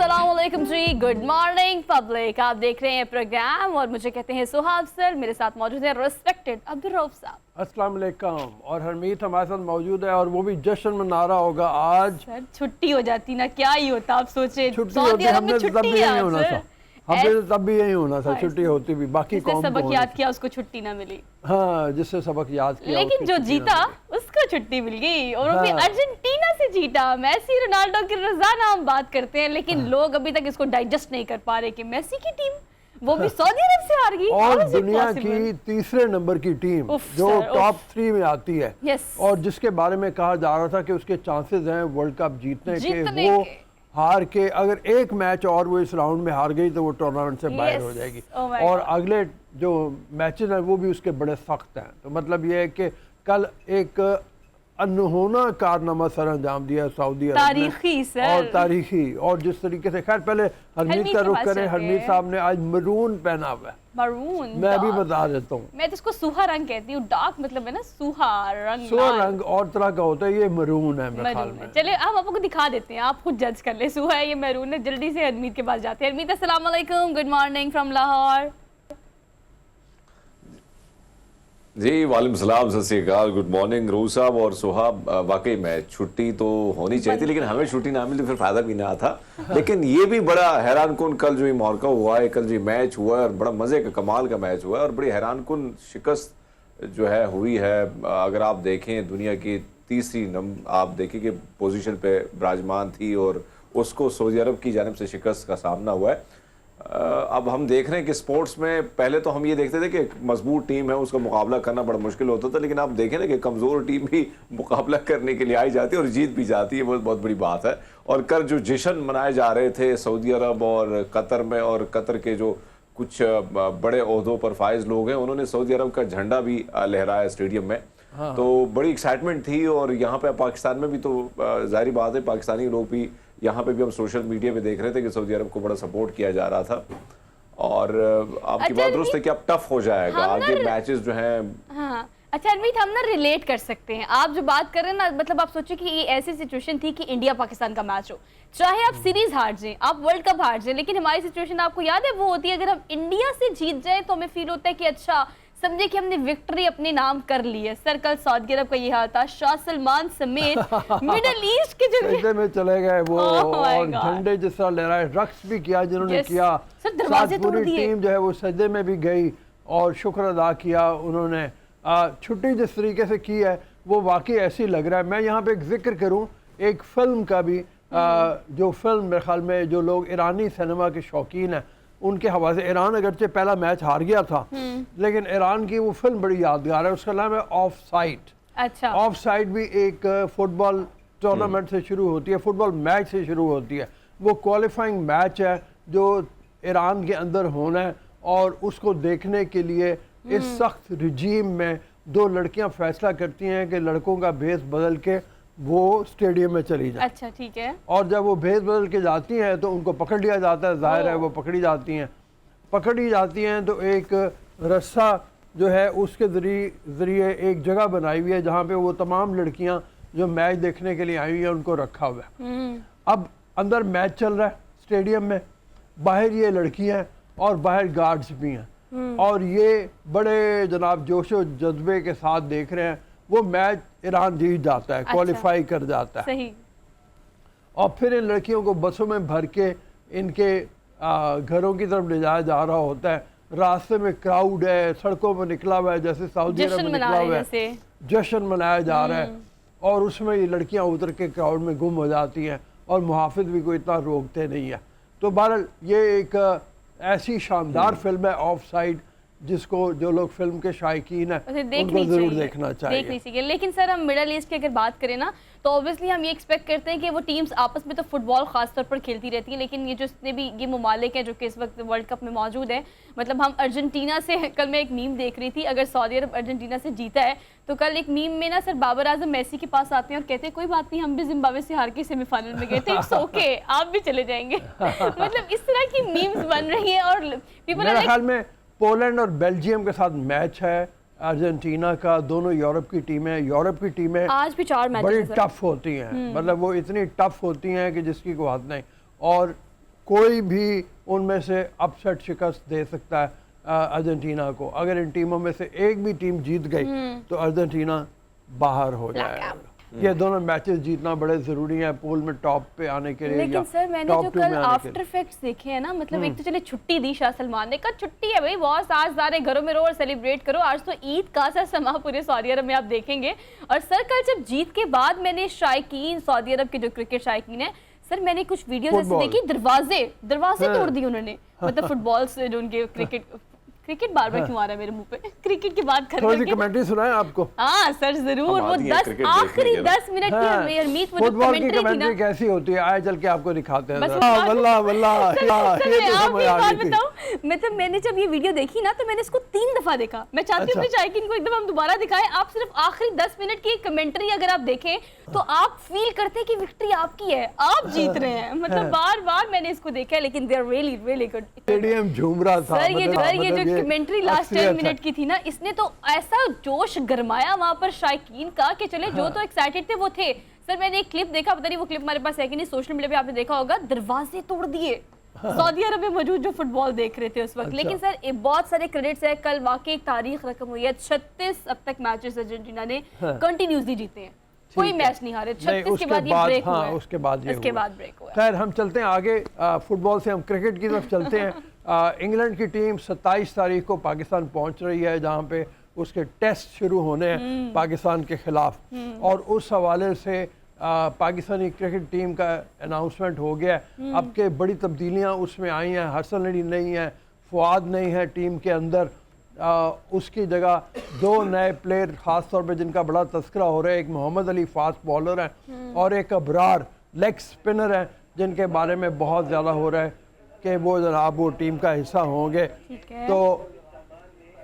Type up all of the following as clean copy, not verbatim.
अस्सलाम वालेकुम जी, good morning public. आप देख रहे हैं प्रोग्राम और मुझे कहते हैं सुहाब सर। मेरे साथ मौजूद है रिस्पेक्टेड अब्दुल रऊफ साहब। अस्सलाम वालेकुम। और हरमीत हमारे साथ मौजूद है और वो भी जश्न मना रहा होगा आज। सर छुट्टी हो जाती ना, क्या ही होता, आप सोचे छुट्टी होती, हमने तब भी यही होना था, हमने तब भी यही होना था, छुट्टी होती भी, बाकी कौन सबक याद किया उसको छुट्टी ना मिली। हाँ, जिससे सबक याद किया, लेकिन जो जीता उसको छुट्टी मिल गई और वो भी अर्जेंटीना से जीता। मेसी रोनाल्डो की रोजाना हम बात करते हैं, लेकिन लोग अभी तक इसको डाइजेस्ट नहीं कर पा रहे कि मेसी की टीम वो भी सऊदी अरब से हार गई और दुनिया की तीसरे नंबर की टीम जो टॉप 3 में आती है और जिसके बारे में कहा जा रहा था कि उसके चांसेस हैं वर्ल्ड कप जीतने के, वो हार के अगर एक मैच और वो इस राउंड में हार गई तो वो टूर्नामेंट से बाहर हो जाएगी। और अगले जो मैचेस हैं वो भी उसके बड़े सख्त हैं। तो मतलब ये है कि कल एक अनहोना कारनामा सर अंजाम दिया सऊदी अरब ने, और तारीखी, और जिस तरीके से, खैर पहले हरमीत का रुख करें। हरमीत साहब ने आज मरून पहना हुआ है। मरून मैं भी बता देता हूँ, मैं तो इसको सूहा रंग कहती हूँ। डार्क मतलब है ना सूहा रंग, सूहा रंग और तरह का होता है, ये मरून है मेरे ख्याल में। चलिए हम आपको दिखा देते हैं, आप खुद जज कर ले सूहा है ये मरून है। जल्दी से हरमीत के पास जाते हैं। हरमीत अस्सलाम वालेकुम, गुड मॉर्निंग फ्रॉम लाहौर। जी वालेकुम सलाम, सत श्री अकाल, गुड मॉर्निंग रू साहब और सुहाब। वाकई में छुट्टी तो होनी चाहिए थी, लेकिन हमें छुट्टी ना मिली तो फिर फायदा भी ना था। लेकिन ये भी बड़ा हैरान कुन कल जो ये मौका हुआ है, कल जो मैच हुआ है और बड़ा मजे का कमाल का मैच हुआ है और बड़ी हैरान कुन शिकस्त जो है हुई है। अगर आप देखें दुनिया की तीसरी आप देखें कि पोजीशन पे विराजमान थी और उसको सऊदी अरब की जानिब से शिकस्त का सामना हुआ है। अब हम देख रहे हैं कि स्पोर्ट्स में पहले तो हम ये देखते थे कि मजबूत टीम है उसका मुकाबला करना बड़ा मुश्किल होता था, लेकिन आप देखें ना कि कमज़ोर टीम भी मुकाबला करने के लिए आई जाती है और जीत भी जाती है। वो बहुत बड़ी बात है। और कल जो जश्न मनाए जा रहे थे सऊदी अरब और कतर में, और कतर के जो कुछ बड़े ओहदों पर फाइज लोग हैं उन्होंने सऊदी अरब का झंडा भी लहराया स्टेडियम में। तो बड़ी एक्साइटमेंट थी। और यहाँ पे पाकिस्तान में भी तो जाहिर बात है पाकिस्तानी लोग भी, यहाँ पे भी हम सोशल मीडिया पे देख रहे थे कि सऊदी अरब को बड़ा सपोर्ट किया जा रहा था। और आपकी बात दुरुस्त है कि अब टफ हो जाएगा आगे मैचेस जो हैं। हाँ। अच्छा अरमीत, हम ना रिलेट कर सकते हैं। आप जो बात कर रहे हैं ना, मतलब आप सोचिए कि ये ऐसी सिचुएशन थी कि इंडिया पाकिस्तान का मैच हो, चाहे आप सीरीज हार जाए, आप वर्ल्ड कप हार जाए, लेकिन हमारी सिचुएशन आपको याद है वो होती है अगर हम इंडिया से जीत जाए तो हमें फील होता है कि अच्छा समझे कि हमने विक्ट्री अपने नाम कर ली है। सर कल सऊदी अरब का ये हाल था, शाह सलमान समेत मिडिल ईस्ट के जो सजदे में चले गए वो, और झंडे जिस तरह लहराए, रक्स भी किया जिन्होंने किया। दरवाजे पूरी टीम जो है वो सजदे में भी गई और शुक्र अदा किया उन्होंने। छुट्टी जिस तरीके से की है वो वाकई ऐसी लग रहा है। मैं यहाँ पे एक जिक्र करूँ एक फिल्म का भी, जो फिल्म मेरे ख्याल में जो लोग ईरानी सिनेमा के शौकीन हैं उनके हवाले से, ईरान अगरचे पहला मैच हार गया था लेकिन ईरान की वो फिल्म बड़ी यादगार है, उसका नाम है ऑफ साइड। अच्छा। ऑफ साइड भी एक फुटबॉल टूर्नामेंट से शुरू होती है, फुटबॉल मैच से शुरू होती है। वो क्वालिफाइंग मैच है जो ईरान के अंदर होना है और उसको देखने के लिए इस सख्त रिजीम में दो लड़कियां फैसला करती हैं कि लड़कों का भेस बदल के वो स्टेडियम में चली जाए। अच्छा ठीक है। और जब वो भेस बदल के जाती हैं तो उनको पकड़ लिया जाता है, जाहिर है वो पकड़ी जाती हैं तो एक रस्सा जो है उसके ज़रिए एक जगह बनाई हुई है जहाँ पे वो तमाम लड़कियाँ जो मैच देखने के लिए आई हुई हैं उनको रखा हुआ है। अब अंदर मैच चल रहा है स्टेडियम में, बाहर ये लड़कियाँ और बाहर गार्ड्स भी हैं और ये बड़े जनाब जोशो जज्बे के साथ देख रहे हैं। वो मैच ईरान जीत जाता है, क्वालिफाई कर जाता है। सही। और फिर इन लड़कियों को बसों में भर के इनके घरों की तरफ ले जाया जा रहा होता है। रास्ते में क्राउड है, सड़कों में निकला हुआ है जैसे सऊदी अरब में निकला हुआ है, जश्न मनाया जा रहा है। और उसमें ये लड़कियां उतर के क्राउड में गुम हो जाती हैं और मुहाफिज भी कोई इतना रोकते नहीं है। तो बहरहाल ये एक ऐसी शानदार फिल्म है ऑफ साइड जिसको जो लोग फिल्म के शायकीन है उनको जरूर देखना चाहिए। लेकिन सर हम मिडिल ईस्ट की अगर बात करें ना तो ऑब्वियसली हम ये एक्सपेक्ट करते हैं कि वो टीम्स आपस में तो फुटबॉल खास तौर पर खेलती रहती है, लेकिन ये जो जितने भी ये ममालिक हैं जो कि इस वक्त वर्ल्ड कप में मौजूद है, मतलब हम अर्जेंटीना से, कल मैं एक मीम देख रही थी, अगर सऊदी अरब अर्जेंटीना से जीता है तो कल एक मीम में ना सर बाबर आजम मेसी के पास आते हैं और कहते हैं कोई बात नहीं, हम भी जिम्बाब्वे से हार के सेमीफाइनल में गए थे, इट्स ओके, आप भी चले जाएंगे। मतलब इस तरह की मीम्स बन रही है और मेरे ख्याल में पोलैंड और बेल्जियम के साथ मैच है अर्जेंटीना का। दोनों यूरोप की टीमें आज भी 4 मैच बड़ी टफ होती हैं, मतलब वो इतनी टफ होती हैं कि जिसकी कोई हद नहीं। और कोई भी उनमें से अपसेट शिकस्त दे सकता है अर्जेंटीना को। अगर इन टीमों में से एक भी टीम जीत गई तो अर्जेंटीना बाहर हो जाएगा। ये दोनों मैचेस जीतना बड़े जरूरी हैं पूल में टॉप पे आने के लिए। लेकिन सर मैंने जो कल आफ्टर इफेक्ट्स देखे हैं ना, मतलब एक तो चले छुट्टी दी शाह सलमान ने, कल छुट्टी है भाई बॉस, आज सारे घरों में रहो और सेलिब्रेट करो। आज तो ईद का सर समा पूरे सऊदी अरब में आप देखेंगे। और सर कल जब जीत के बाद मैंने शायकीन, सऊदी अरब के जो क्रिकेट शायकीन है सर, मैंने कुछ वीडियो जैसे देखी, दरवाजे तोड़ दिए उन्होंने, मतलब फुटबॉल से जो उनके क्रिकेट बार बार क्यों आ रहा है मेरे मुंह पे, क्रिकेट की बात कर रहे हैं। कमेंट्री सुनाएं आपको? हाँ सर जरूर, वो 10 10 मिनट की हरमीत वो जो कमेंट्री थी ना, कैसी होती है आए चल के आपको दिखाते हैं। वल्लाह वल्लाह मतलब मैंने जब ये वीडियो देखी ना तो मैंने इसको 3 दफा देखा। मैं चाहती हूँ शायकीन को एकदम हम दोबारा दिखाएं। आप सिर्फ आखिरी 10 मिनट की कमेंट्री अगर आप देखें तो आप फील करते हैं कि विक्ट्री आपकी है, आप जीत रहे हैं। मतलब बार बार मैंने इसको देखा है, लेकिन they are really really good. Stadium झूम रहा था सर। ये जो कमेंट्री लास्ट 10 मिनट की थी ना, इसने तो ऐसा जोश गरमाया वहां पर शायकीन का कि चले जो तो एक्साइटेड थे वो थे। सर मैंने एक क्लिप देखा, पता नहीं वो क्लिप हमारे पास है कि नहीं, सोशल मीडिया पे आपने देखा होगा, दरवाजे तोड़ दिए सऊदी अरब में मौजूद जो फुटबॉल देख रहे थे उस वक्त। लेकिन सर बहुत सारे क्रेडिट्स है, कल वाकई एक तारीख रकम हुई है। 36 अब तक मैचेस अर्जेंटीना ने कंटिन्यूसली जीते हैं, कोई मैच नहीं हारे। 36 के बाद ये ब्रेक हुआ है, उसके बाद ब्रेक हुआ। खैर हम चलते हैं आगे, फुटबॉल से हम क्रिकेट की तरफ चलते हैं। इंग्लैंड की टीम 27 तारीख को पाकिस्तान पहुंच रही है, जहां पे उसके टेस्ट शुरू होने हैं पाकिस्तान के खिलाफ। और उस हवाले से पाकिस्तानी क्रिकेट टीम का अनाउंसमेंट हो गया। अब के बड़ी तब्दीलियां उसमें आई हैं। हसन अली नहीं है, फुआद नहीं है टीम के अंदर, उसकी जगह 2 नए प्लेयर ख़ास तौर पे जिनका बड़ा तस्करा हो रहा है, एक मोहम्मद अली फास्ट बॉलर है और एक अबरार लेग स्पिनर है, जिनके बारे में बहुत ज़्यादा हो रहा है कि वो जनाब वो टीम का हिस्सा होंगे। तो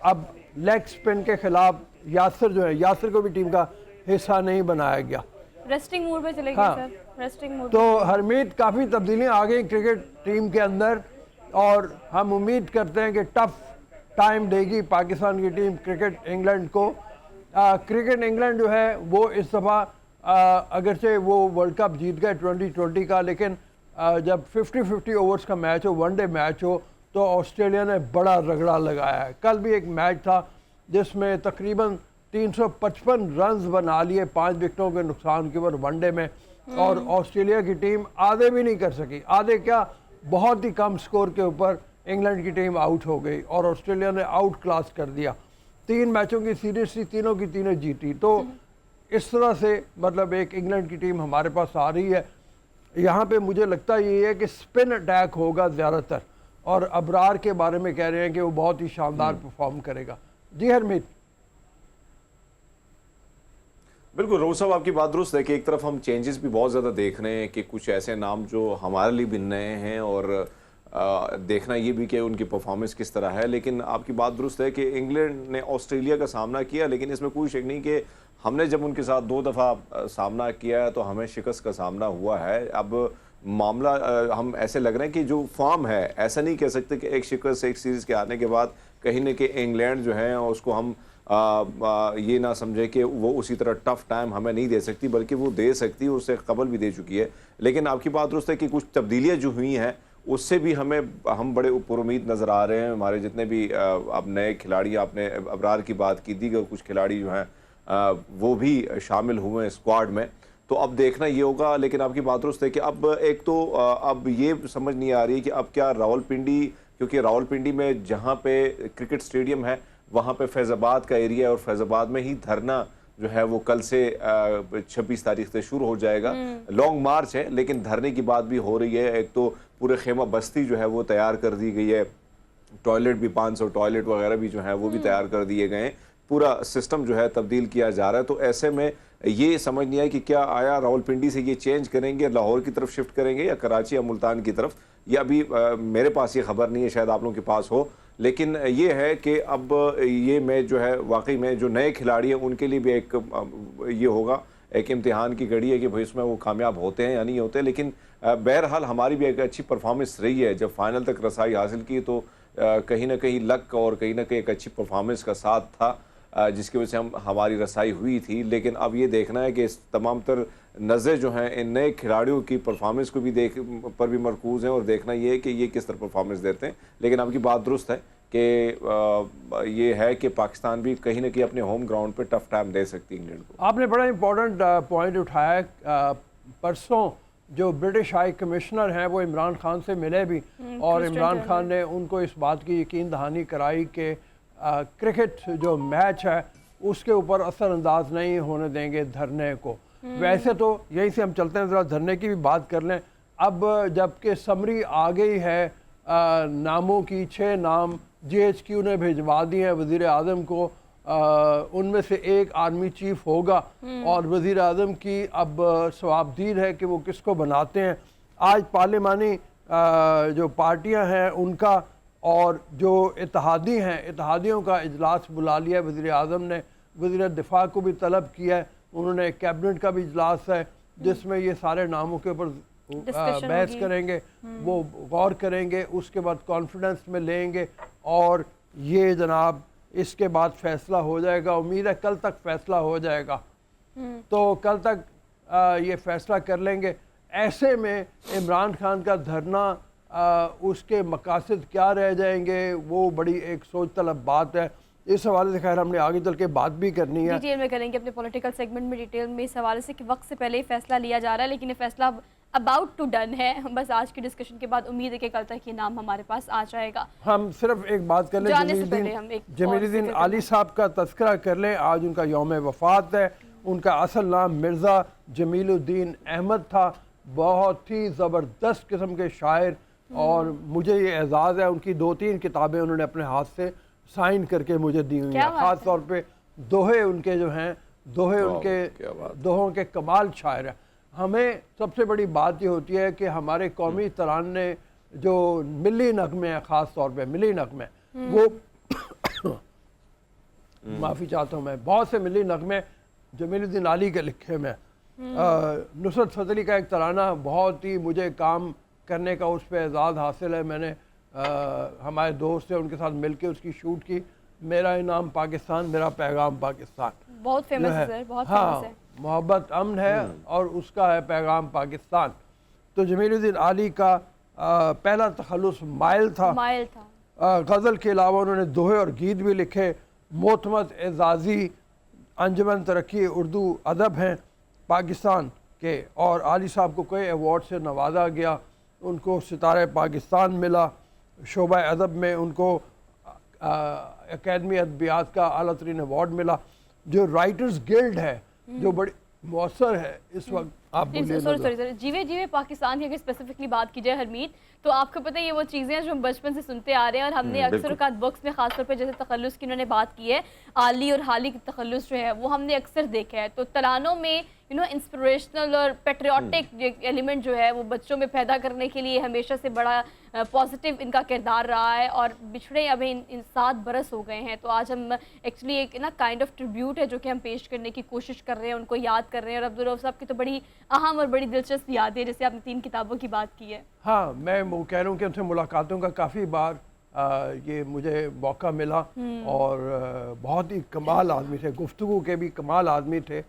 अब लेग स्पिन के खिलाफ यासिर जो है, यासिर को भी टीम का हिस्सा नहीं बनाया गया, रेस्टिंग मूड पे चले गए सर, रेस्टिंग मूड। तो हरमीत काफ़ी तब्दीलियां आ गई क्रिकेट टीम के अंदर, और हम उम्मीद करते हैं कि टफ टाइम देगी पाकिस्तान की टीम क्रिकेट इंग्लैंड को। क्रिकेट इंग्लैंड जो है वो इस दफ़ा अगरचे वो वर्ल्ड कप जीत गए 2020 का, लेकिन जब 50-50 ओवर्स का मैच हो, वनडे मैच हो, तो ऑस्ट्रेलिया ने बड़ा रगड़ा लगाया है। कल भी एक मैच था जिसमें तकरीबन 355 रन्स बना लिए 5 विकेटों के नुकसान के ऊपर वनडे में, और ऑस्ट्रेलिया की टीम आधे भी नहीं कर सकी। आधे क्या, बहुत ही कम स्कोर के ऊपर इंग्लैंड की टीम आउट हो गई और ऑस्ट्रेलिया ने आउट क्लास कर दिया। 3 मैचों की सीरीज थी, तीनों की तीनों जीती। तो इस तरह से मतलब एक इंग्लैंड की टीम हमारे पास आ रही है। यहाँ पे मुझे लगता ये है कि स्पिन अटैक होगा ज़्यादातर, और अबरार के बारे में कह रहे हैं कि वो बहुत ही शानदार परफॉर्म करेगा। जी हरमीत। बिल्कुल रोहन साहब, आपकी बात दुरुस्त है कि एक तरफ हम चेंजेस भी बहुत ज़्यादा देख रहे हैं कि कुछ ऐसे नाम जो हमारे लिए भी नए हैं, और देखना ये भी कि उनकी परफॉर्मेंस किस तरह है। लेकिन आपकी बात दुरुस्त है कि इंग्लैंड ने ऑस्ट्रेलिया का सामना किया, लेकिन इसमें कोई शक नहीं कि हमने जब उनके साथ 2 दफ़ा सामना किया तो हमें शिकस्त का सामना हुआ है। अब मामला हम ऐसे लग रहे हैं कि जो फॉर्म है, ऐसा नहीं कह सकते कि एक शिकस्त एक सीरीज़ के आने के बाद कहीं न कहीं इंग्लैंड जो है उसको हम ये ना समझे कि वो उसी तरह टफ टाइम हमें नहीं दे सकती, बल्कि वो दे सकती है, उससे कबल भी दे चुकी है। लेकिन आपकी बात दुरुस्त है कि कुछ तब्दीलियाँ जो हुई हैं उससे भी हम बड़े ऊपर उम्मीद नज़र आ रहे हैं। हमारे जितने भी अब नए खिलाड़ी, आपने अबरार की बात की थी कि कुछ खिलाड़ी जो हैं वो भी शामिल हुए हैं स्क्वाड में, तो अब देखना ये होगा। लेकिन आपकी बात दुरुस्त है कि अब एक तो अब ये समझ नहीं आ रही कि अब क्या रावलपिंडी, क्योंकि रावलपिंडी में जहाँ पे क्रिकेट स्टेडियम है वहाँ पे फैज़ाबाद का एरिया है, और फैज़ाबाद में ही धरना जो है वो कल से 26 तारीख से शुरू हो जाएगा। लॉन्ग मार्च है, लेकिन धरने की बात भी हो रही है। एक तो पूरे खेमा बस्ती जो है वो तैयार कर दी गई है, टॉयलेट भी 500 टॉयलेट वगैरह भी जो है वो भी तैयार कर दिए गए हैं, पूरा सिस्टम जो है तब्दील किया जा रहा है। तो ऐसे में ये समझ नहीं आया कि क्या आया रावलपिंडी से ये चेंज करेंगे, लाहौर की तरफ शिफ्ट करेंगे या कराची या मुल्तान की तरफ, ये अभी मेरे पास ये खबर नहीं है, शायद आप लोगों के पास हो। लेकिन ये है कि अब ये मैच जो है वाकई में जो नए खिलाड़ी हैं उनके लिए भी एक ये होगा, एक इम्तिहान की घड़ी है कि भाई इसमें वो कामयाब होते हैं या नहीं होते। लेकिन बहरहाल हमारी भी एक अच्छी परफॉर्मेंस रही है, जब फाइनल तक रसाई हासिल की तो कहीं ना कहीं लक और कहीं ना कहीं एक अच्छी परफॉर्मेंस का साथ था। जिसकी वजह से हमारी रसाई हुई थी। लेकिन अब ये देखना है कि इस तमाम तर नज़र जो हैं इन नए खिलाड़ियों की परफॉर्मेंस को भी मरकूज़ हैं और देखना ये है कि ये किस तरह परफॉर्मेंस देते हैं। लेकिन आपकी बात दुरुस्त है कि ये है कि पाकिस्तान भी कहीं ना कहीं अपने होम ग्राउंड पे टफ टाइम दे सकती है इंग्लैंड को। आपने बड़ा इंपॉर्टेंट पॉइंट उठाया। परसों जो ब्रिटिश हाई कमिश्नर हैं वो इमरान खान से मिले भी और इमरान खान ने उनको इस बात की यकीन दहानी कराई कि क्रिकेट जो मैच है उसके ऊपर असरअंदाज नहीं होने देंगे धरने को। वैसे तो यहीं से हम चलते हैं, ज़रा धरने की भी बात कर लें। अब जबकि समरी आ गई है नामों की, 6 नाम GHQ ने भिजवा दिए हैं वज़ीर आज़म को। उनमें से एक आर्मी चीफ होगा और वज़ीर आज़म की अब सवाबदीद है कि वो किसको बनाते हैं। आज पार्लिमानी जो पार्टियां हैं उनका और जो इत्तेहादी हैं, इत्तेहादियों का इजलास बुला लिया है वज़ीर आज़म ने। वज़ीर दिफा को भी तलब किया है, उन्होंने कैबिनेट का भी इजलास है जिसमें ये सारे नामों के ऊपर बहस करेंगे, वो गौर करेंगे, उसके बाद कॉन्फिडेंस में लेंगे और ये जनाब इसके बाद फैसला हो जाएगा। उम्मीद है कल तक फैसला हो जाएगा, तो कल तक ये फैसला कर लेंगे। ऐसे में इमरान खान का धरना उसके मकासद क्या रह जाएंगे, वो बड़ी एक सोच तलब बात है। इस हवाले से खैर हमने आगे चल के बात भी करनी है, डिटेल में करेंगे अपने पॉलिटिकल सेगमेंट में डिटेल में इस हवाले से कि वक्त से पहले ही फैसला लिया जा रहा है, लेकिन ये फैसला अबाउट टू डन है। बस आज की डिस्कशन के बाद उम्मीद है कि कल तक ये नाम हमारे पास आ जाएगा। हम सिर्फ एक बात कर लें, जमीलुद्दीन आली साहब का तस्करा कर लें। आज उनका यौम वफात है। उनका असल नाम मिर्ज़ा जमीलुद्दीन अहमद था। बहुत ही ज़बरदस्त किस्म के शायर और मुझे ये एजाज़ है उनकी 2-3 किताबें उन्होंने अपने हाथ से साइन करके मुझे दी हुई हैं। ख़ास तौर पे दोहे उनके जो हैं, दोहों के कमाल शायर है। हमें सबसे बड़ी बात ये होती है कि हमारे कौमी तराने जो मिली नगमे हैं, ख़ास तौर पे मिली नगमे वो माफ़ी चाहता हूँ मैं, बहुत से मिली नगमे जमीलुद्दीन आली के लिखे में। नुसरत फजली का एक तराना बहुत ही मुझे काम करने का उस पर एजाज़ हासिल है। मैंने हमारे दोस्त है उनके साथ मिलके उसकी शूट की। मेरा इनाम पाकिस्तान, मेरा पैगाम पाकिस्तान, बहुत फेमस है सर, बहुत फेमस है। मोहब्बत अमन है और उसका है पैगाम पाकिस्तान। तो जमीलुद्दीन आली का पहला तखल्लुस माइल था। गज़ल के अलावा उन्होंने दोहे और गीत भी लिखे। मोतमद एजाज़ी अंजुमन तरक्की उर्दू अदब हैं पाकिस्तान के, और आली साहब को कई अवार्ड से नवाजा गया। उनको सितारे पाकिस्तान मिला। शोबा अदब में उनको अकेडमी अदबियात का आला तरीन अवार्ड मिला। जो राइटर्स गिल्ड है जो बड़ी मौसर है इस वक्त, आप सॉरी जीवे जीवे पाकिस्तान की अगर स्पेसिफिकली बात की जाए हरमीत, तो आपको पता है ये वो चीज़ें हैं जो हम बचपन से सुनते आ रहे हैं और हमने अक्सर औक़ात बुक्स में खासतौर पे जैसे तखल्लुस की उन्होंने बात की है, आली और हाली की तखल्लुस जो है वो हमने अक्सर देखा है। तो तरानों में इंस्पिरेशनल और पेट्रियाटिक एलिमेंट जो है वो बच्चों में पैदा करने के लिए हमेशा से बड़ा पॉजिटिव इनका किरदार रहा है। और बिछड़े अभी इन 7 बरस हो गए हैं, तो आज हम एक्चुअली एक काइंड ऑफ ट्रिब्यूट है जो कि हम पेश करने की कोशिश कर रहे हैं, उनको याद कर रहे हैं। और अब्दुल रऊफ साहब की तो बड़ी अहम और बड़ी दिलचस्प यादें, जैसे आपने 3 किताबों की बात की है। हाँ, मैं वो कह रहा हूँ कि उनसे मुलाकातों का काफ़ी बार ये मुझे मौका मिला और बहुत ही कमाल आदमी थे, गुफ्तगू के भी कमाल आदमी थे।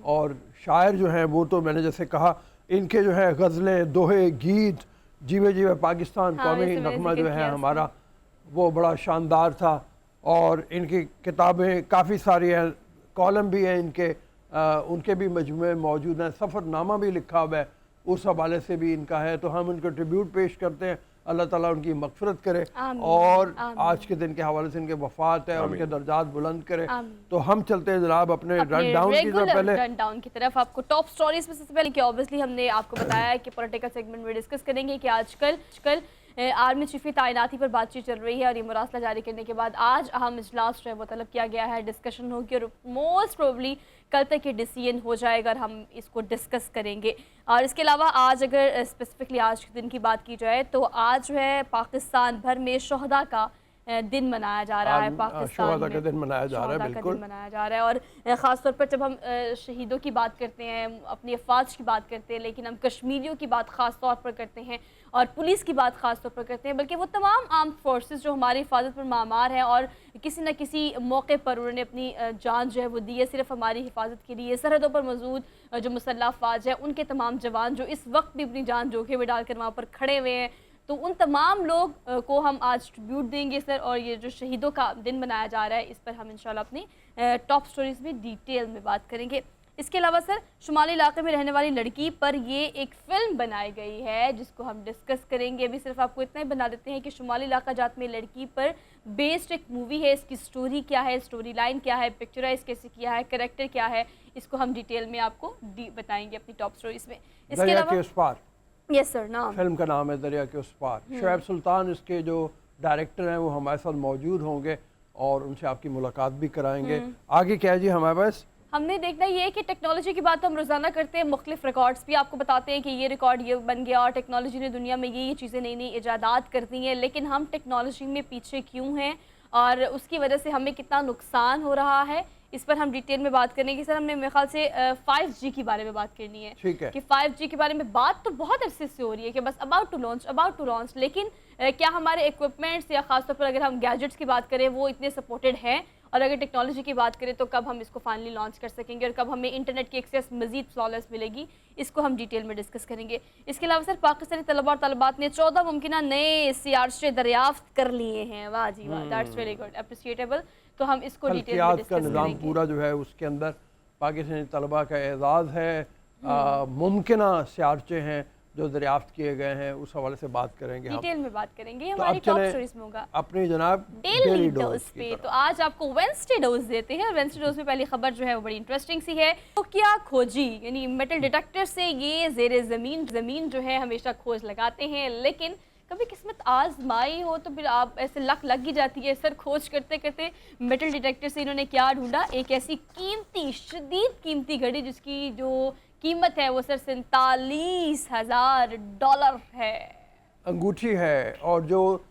और शायर जो हैं वो तो मैंने जैसे कहा, इनके जो है गज़लें, दोहे, गीत, जीवे जीवे पाकिस्तान कौमी नगमा जो है हमारा, वो बड़ा शानदार था। और इनकी किताबें काफ़ी सारी हैं, कॉलम भी हैं इनके, उनके भी मजमूए मौजूद हैं। सफ़रनामा भी लिखा हुआ है, उस हवाले से भी इनका है। तो हम उनको ट्रिब्यूट पेश करते हैं। अल्लाह ताला उनकी मग़फ़िरत करे और आज के दिन के हवाले से इनके वफ़ात है, उनके दर्जात बुलंद करे। तो हम चलते हैं जनाब अपने रन डाउन की तरफ। पहले रन डाउन की तरफ आपको टॉप स्टोरीज में सबसे पहले कि ऑब्वियसली हमने आपको बताया है कि पॉलिटिकल सेगमेंट में डिस्कस करेंगे कि आजकल आर्मी चीफ की तैनाती पर बातचीत चल रही है और ये मुरासला जारी करने के बाद आज अहम इजलास जो है वो तलब किया गया है, डिस्कशन होगी और मोस्ट प्रोबेबली कल तक ये डिसीजन हो जाएगा और हम इसको डिस्कस करेंगे। और इसके अलावा आज अगर स्पेसिफिकली आज के दिन की बात की जाए तो आज जो है पाकिस्तान भर में शोहदा का दिन मनाया जा रहा है पाकिस्तान में, का दिन मनाया जा रहा है, बिल्कुल मनाया जा रहा है। और ख़ासतौर पर जब हम शहीदों की बात करते हैं, अपनी अफवाज की बात करते हैं, लेकिन हम कश्मीरियों की बात ख़ास तौर पर करते हैं और पुलिस की बात ख़ास तौर पर करते हैं, बल्कि वो तमाम आर्म्ड फोर्सेस जो हमारी हिफाजत पर मामार हैं और किसी न किसी मौके पर उन्होंने अपनी जान जो है वो दी है सिर्फ हमारी हिफाजत के लिए। सरहदों पर मौजूद जो मुसल्लह अफवाज है उनके तमाम जवान जो इस वक्त भी अपनी जान जोखिम में डालकर वहाँ पर खड़े हुए हैं, तो उन तमाम लोग को हम आज ट्रिब्यूट देंगे सर। और ये जो शहीदों का दिन मनाया जा रहा है इस पर हम इंशाल्लाह अपनी टॉप स्टोरीज में डिटेल में बात करेंगे। इसके अलावा सर शुमाली इलाके में रहने वाली लड़की पर ये एक फ़िल्म बनाई गई है जिसको हम डिस्कस करेंगे। अभी सिर्फ आपको इतना ही बना देते हैं कि शुमाली इलाका जात में लड़की पर बेस्ड एक मूवी है। इसकी स्टोरी क्या है, स्टोरी लाइन क्या है, पिक्चराइज कैसे किया है, कैरेक्टर क्या है, इसको हम डिटेल में आपको बताएंगे अपनी टॉप स्टोरीज में। इसके अलावा यस सर, नाम फिल्म का नाम है दरिया के उस पार। शोएब सुल्तान इसके जो डायरेक्टर हैं वो हमारे साथ मौजूद होंगे और उनसे आपकी मुलाकात भी कराएंगे। आगे क्या है जी हमारे पास? हमने देखना ये है कि टेक्नोलॉजी की बात तो हम रोज़ाना करते हैं, मुख्तलिफ रिकॉर्ड्स भी आपको बताते हैं कि ये रिकॉर्ड ये बन गया और टेक्नोलॉजी ने दुनिया में ये चीज़ें नई नई इजादात करती हैं, लेकिन हम टेक्नोलॉजी में पीछे क्यों हैं और उसकी वजह से हमें कितना नुकसान हो रहा है, इस पर हम डिटेल में बात करेंगे। सर हमने मेरे ख्याल से 5G के बारे में बात करनी है, ठीक है, कि 5G के बारे में बात तो बहुत अरसे से हो रही है कि बस अबाउट टू लॉन्च, लेकिन क्या हमारे इक्विपमेंट्स या खासतौर पर अगर हम गैजेट्स की बात करें वो इतने सपोर्टेड हैं, और अगर टेक्नोलॉजी की बात करें तो कब हम इसको फाइनली लॉन्च कर सकेंगे और कब हमें इंटरनेट की एक्सेस मजीद फ्लॉलेस मिलेगी, इसको हम डिटेल में डिस्कस करेंगे। इसके अलावा सर पाकिस्तानी तलबा और तलबात ने 14 मुमकिन नए सियारचे दरियाफ्त कर लिए हैं। वाह जी वाह, दैट्स वेरी गुड, अप्रिशिएटेबल। तो हम इसको डिटेल में डिस्कस करेंगे। निज़ाम पूरा जो है उसके अंदर पाकिस्तानी तलबा का एजाज़ है, मुमकिन सियारचे हैं जो दरियाफ्त किए गए हैं, उस हवाले से बात करेंगे, डिटेल में बात करेंगे। हमारी टॉप स्टोरीज में होगा अपनी जनाब डेली डोज पे। तो आज आपको वेंसडे डोज देते हैं। वेंसडे डोज में पहली खबर जो है वो बड़ी इंटरेस्टिंग सी है। तो क्या खोजी, यानी मेटल डिटेक्टर से ये ज़ेरे ज़मीन जो है हमेशा खोज लगाते हैं, लेकिन कभी किस्मत आजमाई हो तो फिर आप ऐसे लग ही जाती है। सर खोज करते करते मेटल डिटेक्टर से इन्होंने क्या ढूंढा, एक ऐसी कीमती शदीद कीमती घड़ी जिसकी जो कीमत है वो सर $47,000 है, अंगूठी है, और जो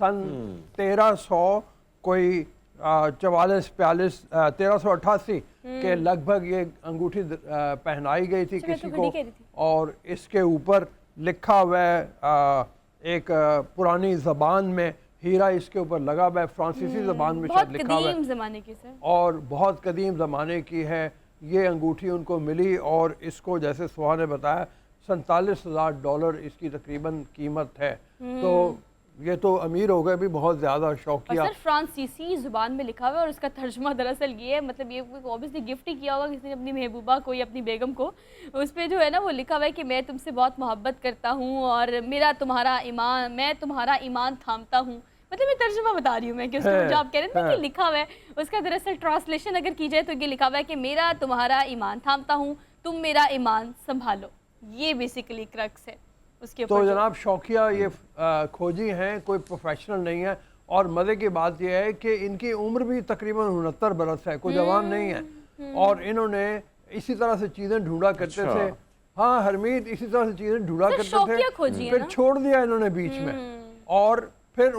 सन 1300 कोई 1388 के लगभग ये अंगूठी पहनाई गई थी किसी को, और इसके ऊपर लिखा हुआ है एक पुरानी ज़बान में, हीरा इसके ऊपर लगा हुआ है, फ्रांसीसी ज़बान में शायद लिखा हुआ है, ज़माने की सर, और बहुत कदीम ज़माने की है। ये अंगूठी उनको मिली और इसको जैसे सुहा ने बताया $47,000 इसकी तकरीबन कीमत है। तो ये तो अमीर हो गए भी बहुत ज़्यादा शौकिया। सर फ्रांसीसी ज़ुबान में लिखा हुआ है और उसका तर्जुमा दरअसल ये है, मतलब ये ऑब्वियसली गिफ्ट ही किया होगा किसी ने अपनी महबूबा को या अपनी बेगम को। उस पर जो है ना वो लिखा हुआ है कि मैं तुमसे बहुत मोहब्बत करता हूँ और मेरा तुम्हारा ईमान, मैं तुम्हारा ईमान थामता हूँ। मतलब मैं तर्जुमा बता रही हूँ मैं कि उसको जो आप कह रहे थे कि लिखा हुआ है, उसका दरअसल ट्रांसलेशन अगर की जाए तो ये लिखा हुआ है कि मेरा तुम्हारा ईमान थामता हूँ, तुम मेरा ईमान संभालो। ये बेसिकली क्रक्स है उसके ऊपर। तो जनाब शौकिया ये खोजी हैं, कोई प्रोफेशनल नहीं है, और मज़े की बात यह है कि इनकी उम्र भी तकरीबन 69 बरस है, कोई जवान नहीं है, और इन्होंने इसी तरह से चीज़ें ढूंढा करते थे। हाँ हरमीत, इसी तरह से चीज़ें ढूंढा करते थे, फिर छोड़ दिया इन्होंने बीच में, और फिर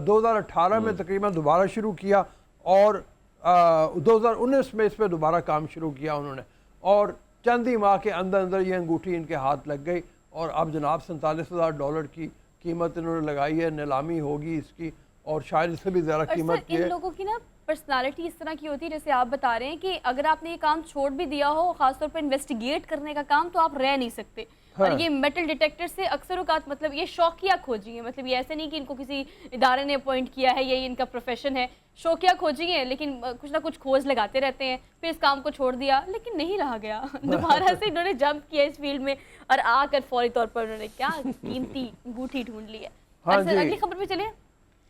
2018 में तकरीबन दोबारा शुरू किया, और 2019 में इस पर दोबारा काम शुरू किया उन्होंने, और चंद ही माह के अंदर अंदर ये अंगूठी इनके हाथ लग गई, और अब जनाब $47,000 की कीमत इन्होंने लगाई है, नीलामी होगी इसकी, और शायद इससे भी ज़्यादा कीमत की है। इन लोगों की ना पर्सनालिटी इस तरह की होती है, जैसे आप बता रहे हैं कि अगर आपने ये काम छोड़ भी दिया हो, खासतौर पर इन्वेस्टिगेट करने का काम, तो आप रह नहीं सकते। हाँ। और ये मेटल डिटेक्टर से अक्सर औकात मतलब ये शौकिया खोजी है, मतलब ये ऐसे नहीं कि इनको किसी इदारे ने अपॉइंट किया है या ये इनका प्रोफेशन है, शौकिया खोजी है, लेकिन कुछ ना कुछ खोज लगाते रहते हैं। फिर इस काम को छोड़ दिया लेकिन नहीं रहा गया, दोबारा से इन्होंने जंप किया इस फील्ड में और आकर फौरी तौर पर उन्होंने क्या कीमती अंगूठी ढूंढ ली है। हाँ, अगली खबर पे चले।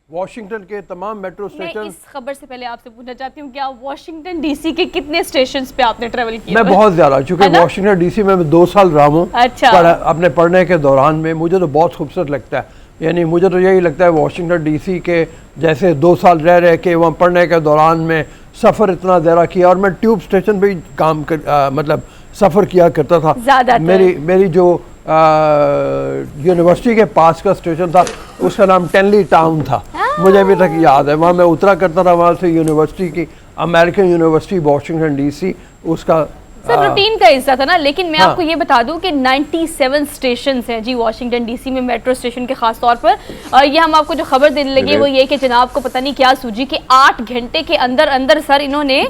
वॉशिंगटन के तमाम मेट्रो स्टेशन। मैं इस खबर से पहले आपसे पूछना चाहती हूँ, क्या वॉशिंगटन डीसी के कितने स्टेशंस पे आपने ट्रेवल किया? मैं बहुत ज़्यादा, चूँकि वॉशिंगटन डीसी में मैं 2 साल रहा हूँ। अच्छा। अपने पढ़ने के दौरान में मुझे तो बहुत खूबसूरत लगता है, यानी मुझे तो यही लगता है वॉशिंगटन डीसी के जैसे 2 साल रह के वहाँ पढ़ने के दौरान में सफ़र इतना ज़्यादा किया, और मैं ट्यूब स्टेशन पर ही काम मतलब सफ़र किया करता था। मेरी जो यूनिवर्सिटी के पास का स्टेशन था उसका नाम टेनली टाउन था। मुझे अभी तक याद है, वहाँ मैं उतरा करता था, वहाँ से यूनिवर्सिटी की, अमेरिकन यूनिवर्सिटी वॉशिंगटन डीसी, उसका सर रूटीन का हिस्सा था ना। लेकिन मैं आपको ये बता दूं कि 97 स्टेशन हैं जी वॉशिंगटन डीसी में, मेट्रो स्टेशन के खास तौर पर। और ये हम आपको जो खबर देने लगे वो ये कि जनाब को पता नहीं क्या सूझी कि 8 घंटे के अंदर अंदर सर इन्होंने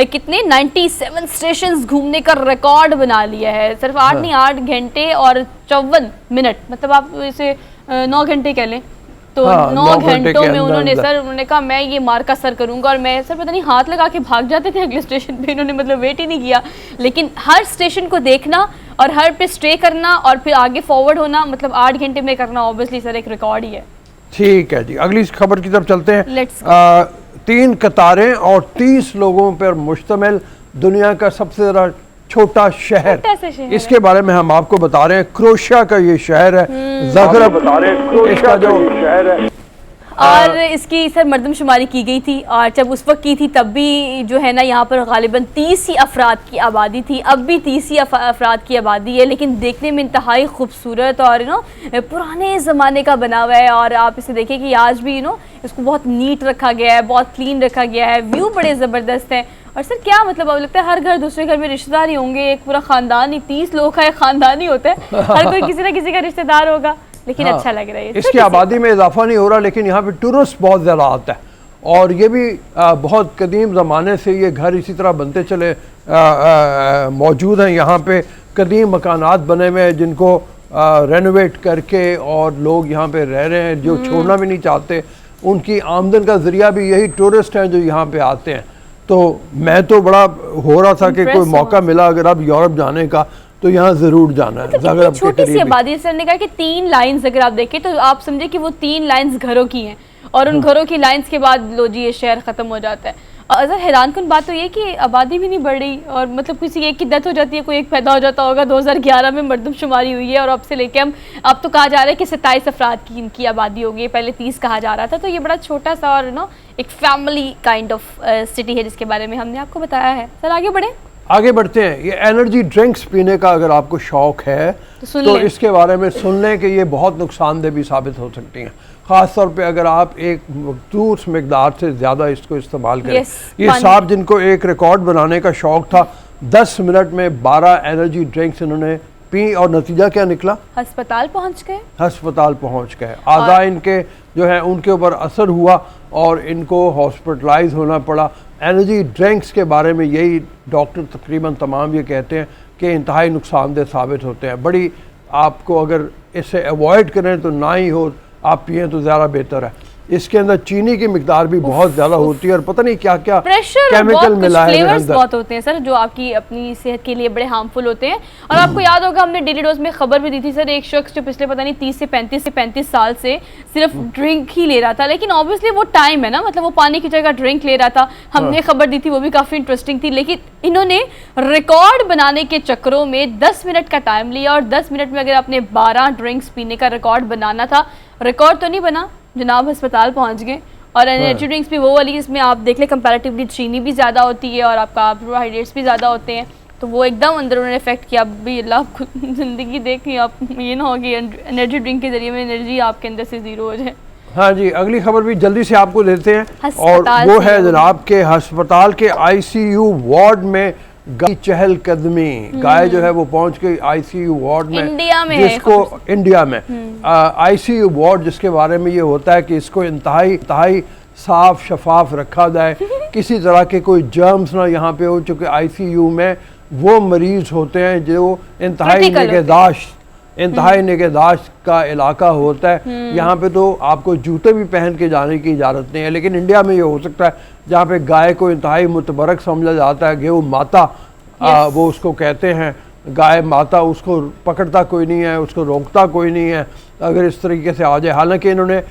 कितने 97 स्टेशन घूमने का रिकॉर्ड बना लिया है। सिर्फ 8 नहीं, 8 घंटे और 54 मिनट, मतलब आप इसे 9 घंटे कह लें। तो 9 घंटों में उन्होंने कहा मैं ये मार्का सर करूंगा। और मैं सर पता नहीं हाथ लगा के भाग जाते थे अगले स्टेशन पे, इन्होंने मतलब वेट ही नहीं किया। लेकिन हर स्टेशन को देखना और हर पे स्टे करना और फिर आगे फॉरवर्ड होना, मतलब 8 घंटे में करना, ऑब्वियसली सर एक रिकॉर्ड ही है। ठीक है जी, अगली खबर की तरफ चलते हैं। 3 कतारें और 30 लोगों पर मुश्तमिल दुनिया का सबसे ज़्यादा छोटा शहर, इसके बारे में हम आपको बता रहे हैं। क्रोएशिया का ये शहर है, ज़ाग्रेब इसका जो शहर है। और इसकी सर मरदमशुमारी की गई थी, और जब उस वक्त की थी तब भी जो है ना यहाँ पर गालिबन 30 ही अफराद की आबादी थी। अब भी 30 ही अफराद की आबादी है, लेकिन देखने में इंतहाई खूबसूरत और पुराने ज़माने का बना हुआ है। और आप इसे देखें कि आज भी इसको बहुत नीट रखा गया है, बहुत क्लीन रखा गया है, व्यू बड़े ज़बरदस्त हैं। और सर क्या मतलब, अब लगता है हर घर दूसरे घर में रिश्तेदार ही होंगे, एक पूरा ख़ानदान ही, 30 लोग का एक ख़ानदान ही होता है, हर कोई किसी ना किसी का रिश्तेदार होगा। लेकिन अच्छा लग रहा है। इसकी आबादी में इजाफा नहीं हो रहा, लेकिन यहाँ पे टूरिस्ट बहुत ज़्यादा आता है। और ये भी बहुत कदीम ज़माने से ये घर इसी तरह बनते चले मौजूद हैं। यहाँ पे कदीम मकानात बने हुए हैं जिनको रेनोवेट करके और लोग यहाँ पे रह रहे हैं, जो छोड़ना भी नहीं चाहते। उनकी आमदन का ज़रिया भी यही टूरिस्ट हैं जो यहाँ पे आते हैं। तो मैं तो बड़ा हो रहा था कि कोई मौका मिला अगर अब यूरोप जाने का तो यहाँ जरूर जाना है। मतलब छोटी सी आबादी, सर ने कहा कि 3 लाइन्स अगर आप देखें तो आप समझे कि वो 3 लाइन्स घरों की हैं, और उन घरों की लाइन्स के बाद लो जी ये शहर ख़त्म हो जाता है। सर हैरान कुन बात तो ये कि आबादी भी नहीं बढ़ रही, और मतलब किसी एक की डेथ हो जाती है, कोई एक पैदा हो जाता होगा। 2011 में मरदमशुमारी हुई है और अब से लेके अब तो कहा जा रहा है कि 27 अफराद की इनकी आबादी होगी, पहले 30 कहा जा रहा था। तो ये बड़ा छोटा सा और एक फैमिली काइंड ऑफ सिटी है जिसके बारे में हमने आपको बताया है। सर आगे बढ़ते हैं। ये एनर्जी ड्रिंक्स पीने का अगर आपको शौक है तो इसके बारे में सुन लें कि ये बहुत नुकसानदेह भी साबित हो सकती हैं, ख़ास तौर पे अगर आप एक मखसूस मकदार से ज़्यादा इसको इस्तेमाल करें। ये साहब जिनको एक रिकॉर्ड बनाने का शौक था, 10 मिनट में 12 एनर्जी ड्रिंक्स इन्होंने पी, और नतीजा क्या निकला? अस्पताल पहुँच गए। आधा इनके जो है उनके ऊपर असर हुआ और इनको हॉस्पिटलाइज होना पड़ा। एनर्जी ड्रिंक्स के बारे में यही डॉक्टर तकरीबन तमाम ये कहते हैं कि इंतहाई नुकसानदेह साबित होते हैं। बड़ी आपको अगर इसे अवॉइड करें तो ना ही हो, आप पिएँ तो ज़्यादा बेहतर है। इसके अंदर चीनी की मिकदार भी बहुत ज़्यादा होती है और पता नहीं क्या क्या केमिकल मिलाए हैं, बहुत होते हैं सर जो आपकी अपनी सेहत के लिए बड़े हार्मफुल होते हैं। और आपको याद होगा हमने डेली डोज में खबर भी दी थी सर, एक शख्स जो पिछले पता नहीं 30 से 35 साल से सिर्फ ड्रिंक ही ले रहा था। लेकिन ऑब्वियसली वो टाइम है ना, मतलब वो पानी की जगह ड्रिंक ले रहा था। हमने खबर दी थी, वो भी काफ़ी इंटरेस्टिंग थी। लेकिन इन्होंने रिकॉर्ड बनाने के चक्करों में 10 मिनट का टाइम लिया, और 10 मिनट में अगर आपने 12 ड्रिंक्स पीने का रिकॉर्ड बनाना था, रिकॉर्ड तो नहीं बना जनाब, अस्पताल पहुंच गए। और एनर्जी ड्रिंक्स भी वो वाली जिसमें आप देख लें कंपैरेटिवली चीनी भी ज़्यादा होती है और आपका कार्बोहाइड्रेट्स भी ज़्यादा होते हैं, तो वो एकदम अंदर उन्होंने इफेक्ट किया। भी अल्लाह ज़िंदगी देखिए आप, ये ना हो कि एनर्जी ड्रिंक के जरिए में एनर्जी आपके अंदर से ज़ीरो हो जाए। हाँ जी, अगली खबर भी जल्दी से आपको देते हैं, और वो है जनाब के अस्पताल के ICU वार्ड में गाय चहल कदमी। गाय जो है वो पहुंच गई ICU वार्ड में, इंडिया में ICU वार्ड जिसके बारे में ये होता है कि इसको इंतहाई साफ शफाफ रखा जाए, किसी तरह के कोई जर्म्स ना यहाँ पे हो। चूँकि ICU में वो मरीज होते हैं जो इंतहाई निगहदाश्त का इलाका होता है। यहाँ पे तो आपको जूते भी पहन के जाने की इजाज़त नहीं है। लेकिन इंडिया में ये हो सकता है जहाँ पे गाय को इंतहाई मुतबरक समझा जाता है, गेहूँ माता वो उसको कहते हैं, गाय माता, उसको पकड़ता कोई नहीं है, उसको रोकता कोई नहीं है अगर इस तरीके से आ जाए। हालांकि इन्होंने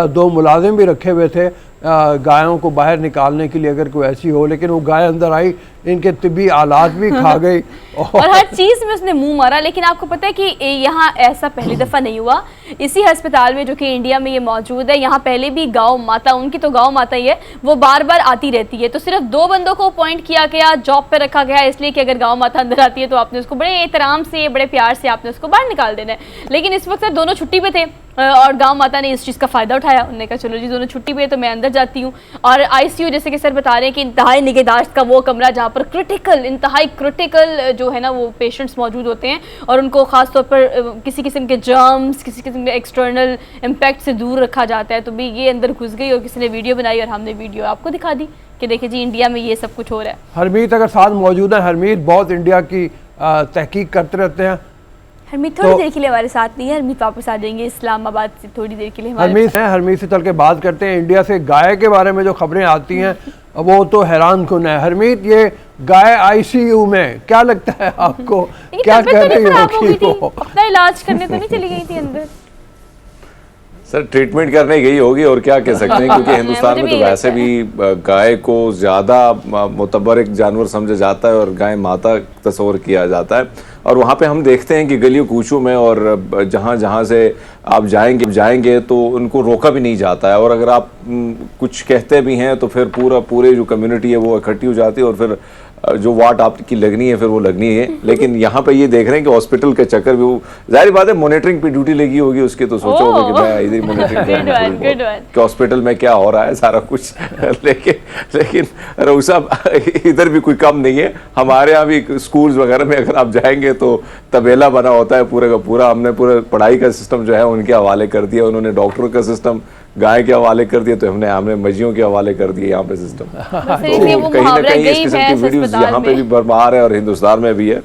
2 मुलाजिम भी रखे हुए थे गायों को बाहर निकालने के लिए अगर कोई ऐसी हो, लेकिन वो गाय अंदर आई, इनके तिब्बी आलात भी खा गई और हर चीज़ में उसने मुंह मारा। लेकिन आपको पता है कि यहाँ ऐसा पहली दफ़ा नहीं हुआ। इसी अस्पताल में जो कि इंडिया में ये मौजूद है, यहाँ पहले भी गाँव माता, उनकी तो गाँव माता ही है, वो बार बार आती रहती है। तो सिर्फ 2 बंदों को अपॉइंट किया गया, जॉब पर रखा गया, इसलिए कि अगर गाँव माता अंदर आती है तो आपने उसको बड़े एहतराम से, बड़े प्यार से आपने उसको बाहर निकाल देना है। लेकिन इस वक्त दोनों छुट्टी पे थे, और गांव माता ने इस चीज़ का फ़ायदा उठाया, उन्होंने कहा चलो जी दोनों छुट्टी पे है तो मैं अंदर जाती हूँ। और आईसीयू जैसे कि सर बता रहे हैं कि इंतहाई निगहदाश्त का वो कमरा जहाँ पर इंतहाई क्रिटिकल जो है ना वो पेशेंट्स मौजूद होते हैं और उनको ख़ास तौर पर किसी किस्म के जर्म्स, किसी किस्म के एक्सटर्नल इम्पैक्ट से दूर रखा जाता है। तो भी ये अंदर घुस गई और किसी ने वीडियो बनाई और हमने वीडियो आपको दिखा दी कि देखिए जी इंडिया में ये सब कुछ हो रहा है। हरमीत अगर साथ मौजूद है, हरमीत बहुत इंडिया की तहकीक करते रहते हैं। हरमीत थोड़ी देर के लिए हमारे साथ नहीं है, हरमीत वापस आ जाएंगे इस्लामाबाद से थोड़ी देर के लिए हरमीत से चल के बात करते हैं। इंडिया से गाय के बारे में जो खबरें आती हैं वो तो हैरान कुन है। हरमीत, ये गाय आईसीयू में, क्या लगता है आपको क्या कर रही होगी वो? अपना इलाज करने तो नहीं चली गई थी अंदर? सर ट्रीटमेंट करने गई होगी और क्या कह सकते हैं, क्योंकि हिंदुस्तान में तो वैसे भी गाय को ज़्यादा मुतबर एक जानवर समझा जाता है और गाय माता तस्वर किया जाता है। और वहाँ पे हम देखते हैं कि गलियों कूचों में और जहाँ जहाँ से आप जाएंगे तो उनको रोका भी नहीं जाता है। और अगर आप कुछ कहते भी हैं तो फिर पूरे जो कम्युनिटी है वो इकट्ठी हो जाती है और फिर जो वाट आपकी लगनी है फिर वो लगनी है। लेकिन यहाँ पे ये देख रहे हैं कि हॉस्पिटल के चक्कर भी, वो जाहिर बात है मॉनिटरिंग पे ड्यूटी लगी होगी उसकी, तो सोचा होगा कि मैं इधर मॉनिटरिंग कि हॉस्पिटल में क्या हो रहा है सारा कुछ। लेकिन रऊसा इधर भी कोई कम नहीं है। हमारे यहाँ भी स्कूल्स वगैरह में अगर आप जाएंगे तो तबेला बना होता है पूरे का पूरा। हमने पूरा पढ़ाई का सिस्टम जो है उनके हवाले कर दिया, उन्होंने डॉक्टरों का सिस्टम गाय के हवाले कर दिया, तो हमने मजियों के हवाले कर दिए यहाँ पे सिस्टम। तो कहीं ना कहीं इस किस्म की वीडियोस यहाँ पे भी बरबार है और हिंदुस्तान में भी है।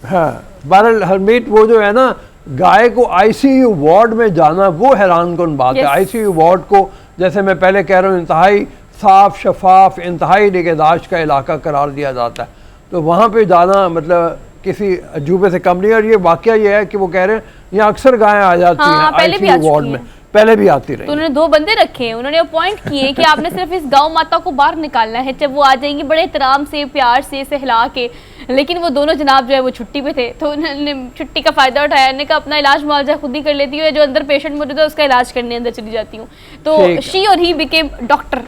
हाँ, बहरहाल हरमीत, वो जो है ना गाय को आईसीयू वार्ड में जाना वो हैरान कुन बात है। आईसीयू वार्ड को, जैसे मैं पहले कह रहा हूँ, इंतहाई साफ शफाफ इंतहाई निगहदाश्त का इलाका करार दिया जाता है, तो वहाँ पे जाना मतलब किसी अजूबे से कम नहीं। और ये वाकया ये है कि वो कह रहे हैं यहाँ अक्सर गायें आ जाती हैं आईसीयू वार्ड में, पहले भी आती रही। तो उन्होंने 2 बंदे रखे हैं, उन्होंने अपॉइंट किए कि आपने सिर्फ इस गांव माता को बाहर निकालना है, जब वो आ जाएंगी बड़े एहतराम से प्यार से सहला के। लेकिन वो दोनों जनाब जो है वो छुट्टी पे थे, तो उन्होंने छुट्टी का फायदा उठाया। उन्होंने कहा अपना इलाज मुआवजा खुद ही कर लेती हूँ, जो अंदर पेशेंट मौजूद है उसका इलाज करने अंदर चली जाती हूँ। तो शी और ही बिकेम डॉक्टर।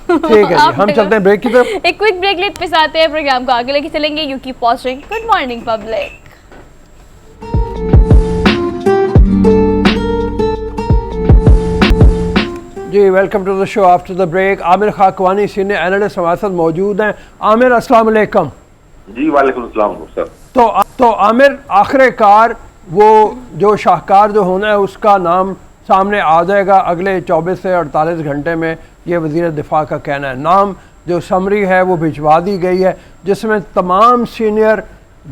ठीक है जी, हम चलते हैं ब्रेक की तरफ। एक क्विक ब्रेक लेते हैं, आते हैं प्रोग्राम को आगे लेके चलेंगे। You keep watching good morning public. जी, welcome to the show after the break. Aamir Khakwani senior analyst हमारे साथ मौजूद हैं। आमिर, अस्सलाम वालेकुम। जी वालेकुम अस्सलाम सर। तो आमिर, आखिरकार वो जो शाहकार जो होना है उसका नाम सामने आ जाएगा अगले 24 से 48 घंटे में, ये वज़ीर दिफा का कहना है। नाम जो समरी है वो भिजवा दी गई है, जिसमें तमाम सीनियर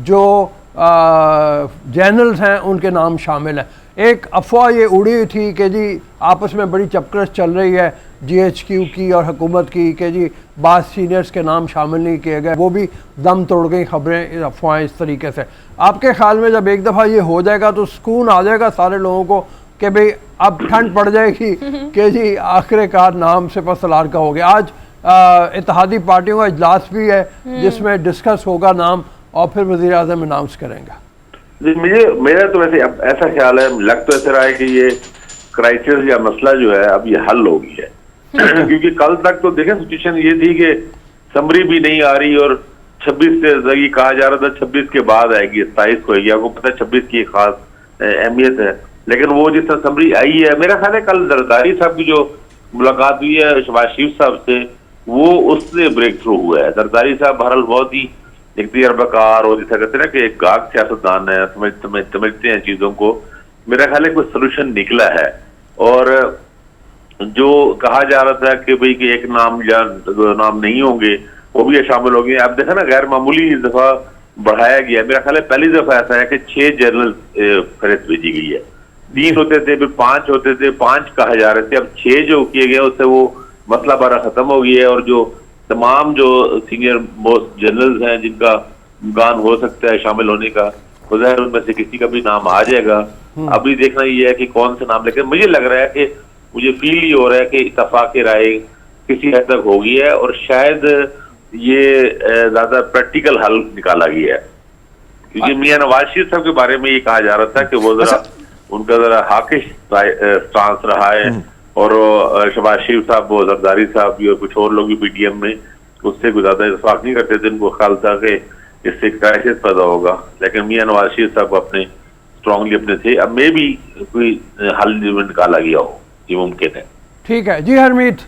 जो जनरल्स हैं उनके नाम शामिल हैं। एक अफवाह ये उड़ी थी कि जी आपस में बड़ी चपकरस चल रही है जीएचक्यू की और हुकूमत की कि जी बाद सीनियर्स के नाम शामिल नहीं किए गए, वो भी दम तोड़ गई खबरें, अफवाहें इस तरीके से। आपके ख्याल में जब एक दफ़ा ये हो जाएगा तो सुकून आ जाएगा सारे लोगों को कि भाई अब ठंड पड़ जाएगी कि जी आखिरकार नाम से सलार का हो गया। आज इत्तेहादी पार्टियों का इजलास भी है जिसमें डिस्कस होगा नाम और फिर वज़ीर आज़म अनाउंस करेंगे। जी, मेरा तो वैसे ऐसा ख्याल है, लग तो ऐसा रहा है कि ये क्राइसिस या मसला जो है अब ये हल हो गया है। क्योंकि कल तक तो देखें सिचुएशन ये थी कि समरी भी नहीं आ रही और 26 से ये कहा जा रहा था 26 के बाद आएगी, 27 को आएगी। आपको पता है 26 की खास अहमियत है, लेकिन वो जिस तरह समरी आई है, मेरा ख्याल है कल जरदारी साहब की जो मुलाकात हुई है शहबाज शरीफ साहब से, वो उससे ब्रेक थ्रू हुआ है। जरदारी साहब बहरहाल बहुत ही एक तजर्बाकार और जैसा कहते हैं ना कि एक गाग सियासतदान है, समझते हैं चीजों को। मेरा ख्याल है कोई सोल्यूशन निकला है। और जो कहा जा रहा था कि भाई कि एक नाम या नाम नहीं होंगे वो भी शामिल हो गए। आप देखा ना गैर मामूली इस दफा बढ़ाया गया। मेरा ख्याल है पहली दफा ऐसा है कि 6 जनरल फहरिस्त भेजी गई है। 3 होते थे, फिर 5 होते थे, 5 कहा जा रहे थे, अब 6 जो किए गए उससे वो मसला बारा खत्म हो गया है। और जो तमाम जो सीनियर मोस्ट जनरल्स हैं जिनका इम्कान हो सकता है शामिल होने का, ज़ाहिर उनमें से किसी का भी नाम आ जाएगा। अभी देखना ये है कि कौन सा नाम, लेकिन मुझे लग रहा है कि मुझे फील ये हो रहा है कि इत्तफाक राय किसी हद तक हो गई है और शायद ये ज्यादा प्रैक्टिकल हल निकाला गया है। क्योंकि मियां नवाज शरीफ साहब के बारे में ये कहा जा रहा था कि वो जरा उनका जरा हाकिश स्टांस रहा है और शहबाज शरीफ साहब, वो जरदारी साहब और कुछ और लोग भी पीटीएम में उससे कुछ ज्यादा इत्तेफाक नहीं करते थे। उनको ख्याल था कि इससे क्राइसिस पैदा होगा, लेकिन मियां नवाज शरीफ साहब अपने स्ट्रांगली अपने थे। अब मे भी कोई हल निकाला गया हो, ये मुमकिन है। ठीक है जी हरमीत।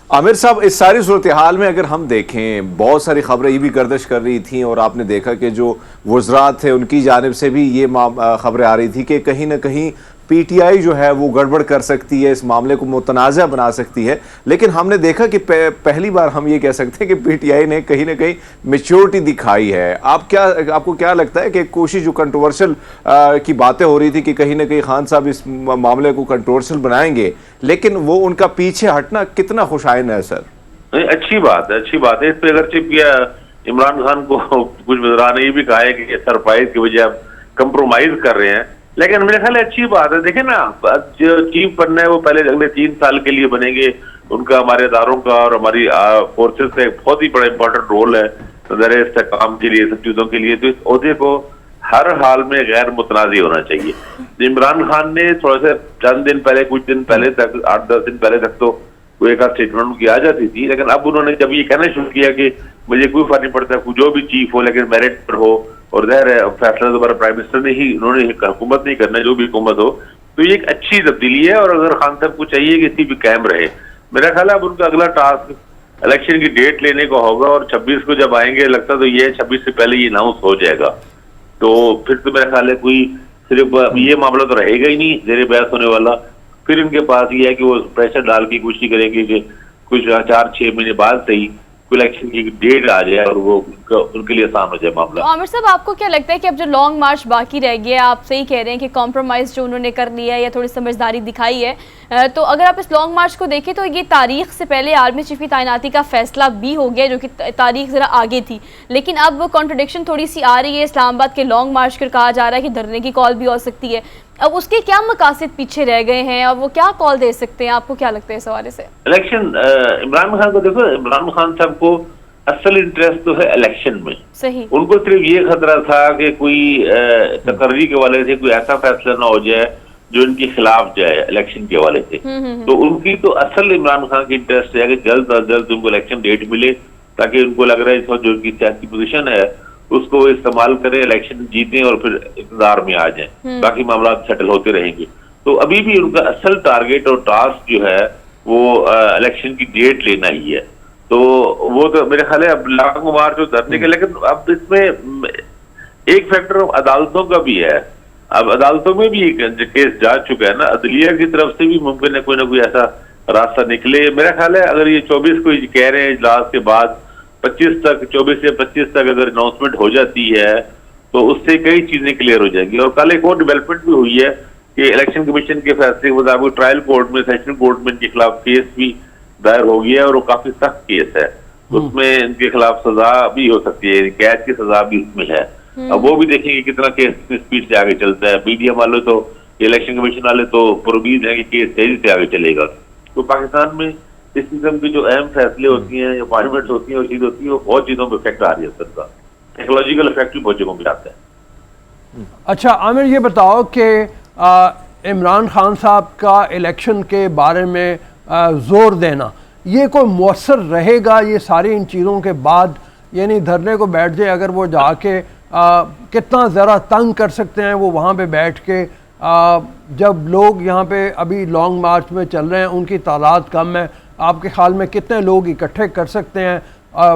आमिर साहब, इस सारी सूरत हाल में अगर हम देखें, बहुत सारी खबरें ये भी गर्दिश कर रही थी और आपने देखा कि जो वज़रा थे उनकी जानिब से भी ये खबरें आ रही थी कि कहीं ना कहीं पीटीआई जो है वो गड़बड़ कर सकती है, इस मामले को मुतनाज़ा बना सकती है। लेकिन हमने देखा कि पहली बार हम ये कह सकते हैं कि पीटीआई ने कहीं ना कहीं मैच्योरिटी दिखाई है। आपको क्या लगता है कि कोशिश जो कंट्रोवर्शियल की बातें हो रही थी कि कहीं ना कहीं खान साहब इस मामले को कंट्रोवर्शियल बनाएंगे, लेकिन वो उनका पीछे हटना कितना खुशाइन है सर? अच्छी बात है, अच्छी बात है। इस पर अगर इमरान खान को कुछ वज़रा ने ये भी कहा है कि सरप्राइज की वजह आप कंप्रोमाइज कर रहे हैं, लेकिन मेरे ख्याल अच्छी बात है। देखें ना, जो चीफ बनना है वो पहले अगले 3 साल के लिए बनेंगे। उनका हमारे इदारों का और हमारी फोर्सेस का एक बहुत ही बड़ा इंपॉर्टेंट रोल है काम के लिए, सब चीजों के लिए। तो इस ओहदे को हर हाल में गैर मुतनाज़ी होना चाहिए। इमरान खान ने थोड़ा सा चंद दिन पहले, कुछ दिन पहले तक, 8-10 दिन पहले तक तो कोई एक स्टेटमेंट उनकी आ जाती थी, लेकिन अब उन्होंने जब ये कहना शुरू किया कि मुझे कोई फर्क नहीं पड़ता जो भी चीफ हो, लेकिन मेरिट पर हो, और ज़ाहिर है फैसला दोबारा प्राइम मिनिस्टर ने ही, उन्होंने हुकूमत नहीं करना, जो भी हुकूमत हो, तो ये एक अच्छी तब्दीली है। और अगर खान साहब को चाहिए कि इसी भी कायम रहे, मेरा ख्याल है अब उनका अगला टास्क इलेक्शन की डेट लेने को होगा। और 26 को जब आएंगे, लगता तो ये 26 से पहले ये अनाउंस हो जाएगा, तो फिर तो मेरा ख्याल है कोई सिर्फ ये मामला तो रहेगा ही नहीं जेर बहस होने वाला। फिर इनके पास ये है कि वो प्रेशर डाल की कोशिश करेंगे कि कुछ 4-6 महीने बाद से ही इलेक्शन की डेट आ जाए और वो उनके लिए आसान हो जाए मामला। आमिर साहब, आपको क्या लगता है कि अब जो लॉन्ग मार्च बाकी रह गया, आप सही कह रहे हैं कि कॉम्प्रोमाइज़ जो उन्होंने कर लिया है या थोड़ी समझदारी दिखाई है, तो अगर आप इस लॉन्ग मार्च को देखें तो ये तारीख से पहले आर्मी चीफ की तैनाती का फैसला भी हो गया, जो कि तारीख ज़रा आगे थी, लेकिन अब कॉन्ट्रडिक्शन थोड़ी सी आ रही है। इस्लामाबाद के लॉन्ग मार्च कर कहा जा रहा है कि धरने की कॉल भी हो सकती है। अब उसके क्या मकासद पीछे रह गए हैं और वो क्या कॉल दे सकते हैं? आपको क्या लगता है इस हवाले से? इलेक्शन, इमरान खान को देखो, इमरान खान साहब को असल इंटरेस्ट तो है इलेक्शन में। सही। उनको सिर्फ ये खतरा था कि कोई तकर्री के वाले से कोई ऐसा फैसला ना हो जाए जो इनके खिलाफ जाए इलेक्शन के हवाले से। तो उनकी तो असल इमरान खान की इंटरेस्ट है कि जल्द अज जल्द उनको इलेक्शन डेट मिले, ताकि उनको लग रहा है जो उनकी सियासी पोजीशन है उसको इस्तेमाल करें, इलेक्शन जीतें और फिर इक़्तिदार में आ जाएं। बाकी मामला सेटल होते रहेंगे। तो अभी भी उनका असल टारगेट और टास्क जो है वो इलेक्शन की डेट लेना ही है। तो वो तो मेरे ख्याल है अब लॉन्ग मार्च जो धरने के, लेकिन अब इसमें एक फैक्टर अदालतों का भी है। अब अदालतों में भी एक केस जा चुका है ना, अदलिया की तरफ से भी मुमकिन है कोई ना कोई ऐसा रास्ता निकले। मेरा ख्याल है अगर ये 24 को कह रहे हैं इजलास के बाद 25 तक, 24 से 25 तक अगर अनाउंसमेंट हो जाती है तो उससे कई चीजें क्लियर हो जाएंगी। और कल एक और डेवलपमेंट भी हुई है कि इलेक्शन कमीशन के फैसले के मुताबिक ट्रायल कोर्ट में, सेशन कोर्ट में इनके खिलाफ केस भी दायर हो गया और वो काफी सख्त केस है। उसमें इनके खिलाफ सजा भी हो सकती है, कैद की सजा भी उसमें है। अब वो भी देखेंगे कितना केस स्पीड से आगे चलता है। मीडिया वाले तो, इलेक्शन कमीशन वाले तो पुरउम्मीद है कि केस तेजी से आगे चलेगा। तो पाकिस्तान में इस किस्म की जो अहम फैसले होती हैं या पार्लियामेंट होती है, वो चीज होती है, वो बहुत चीजों पर इफेक्ट आ रही है। सर का टेक्नोलॉजिकल इफेक्ट भी बहुत जगहों पर आता है। अच्छा आमिर, ये बताओ कि इमरान खान साहब का इलेक्शन के बारे में जोर देना ये कोई मौसर रहेगा ये सारी इन चीज़ों के बाद? यानी धरने को बैठ जाए, अगर वो जाके कितना ज़रा तंग कर सकते हैं वो वहाँ पे बैठ के, जब लोग यहाँ पे अभी लॉन्ग मार्च में चल रहे हैं, उनकी तादाद कम है, आपके ख्याल में कितने लोग इकट्ठे कर सकते हैं?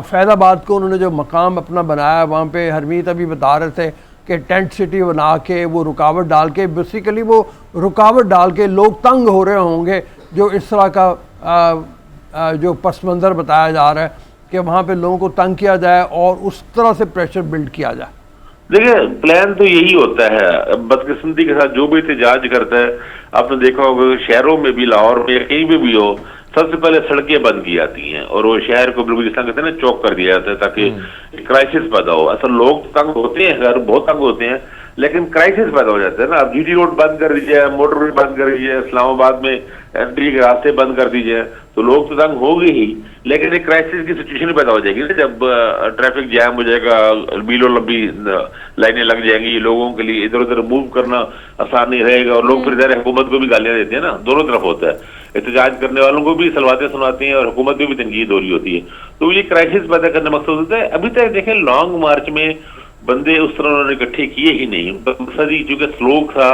फैज़ाबाद को उन्होंने जो मकाम अपना बनाया, वहाँ पे हरमीत अभी बता रहे थे कि टेंट सिटी बना के वो रुकावट डाल के, बेसिकली वो रुकावट डाल के लोग तंग हो रहे होंगे, जो इस तरह का जो पस मंज़र बताया जा रहा है कि वहाँ पे लोगों को तंग किया जाए और उस तरह से प्रेशर बिल्ड किया जाए। देखिए, प्लान तो यही होता है। बदकिस्मती के साथ जो भी एहतजाज करता है, आपने देखा होगा शहरों में भी, लाहौर में या कहीं भी हो, सबसे पहले सड़कें बंद की जाती हैं और वो शहर को बिल्कुल जिस तरह कहते हैं ना, चौक कर दिया जाता है ताकि क्राइसिस पैदा हो। असल लोग तंग होते हैं, घर बहुत तंग होते हैं, लेकिन क्राइसिस पैदा हो जाता है ना। अब जीटी रोड बंद कर दीजिए, मोटर रोड बंद कर दीजिए, इस्लामाबाद में एंट्री के रास्ते बंद कर दीजिए, तो लोग तो तंग हो गए ही, लेकिन एक क्राइसिस की सिचुएशन पैदा हो जाएगी ना, जब ट्रैफिक जैम हो जाएगा, मीलों लंबी लाइनें लग जाएंगी, लोगों के लिए इधर उधर मूव करना आसान नहीं रहेगा और लोग फिर ज़रा हुकूमत को भी गालियां देते हैं ना, दोनों तरफ होता है। एहतजाज करने वालों को भी सलवातें सुनाती हैं और हुकूमत की भी तनकीद हो रही होती है। तो ये क्राइसिस पैदा करने मकसद होता है। अभी तक देखें लॉन्ग मार्च में बंदे उस तरह उन्होंने इकट्ठे किए ही नहीं। उनका मकसद ही चूंकि स्लो था,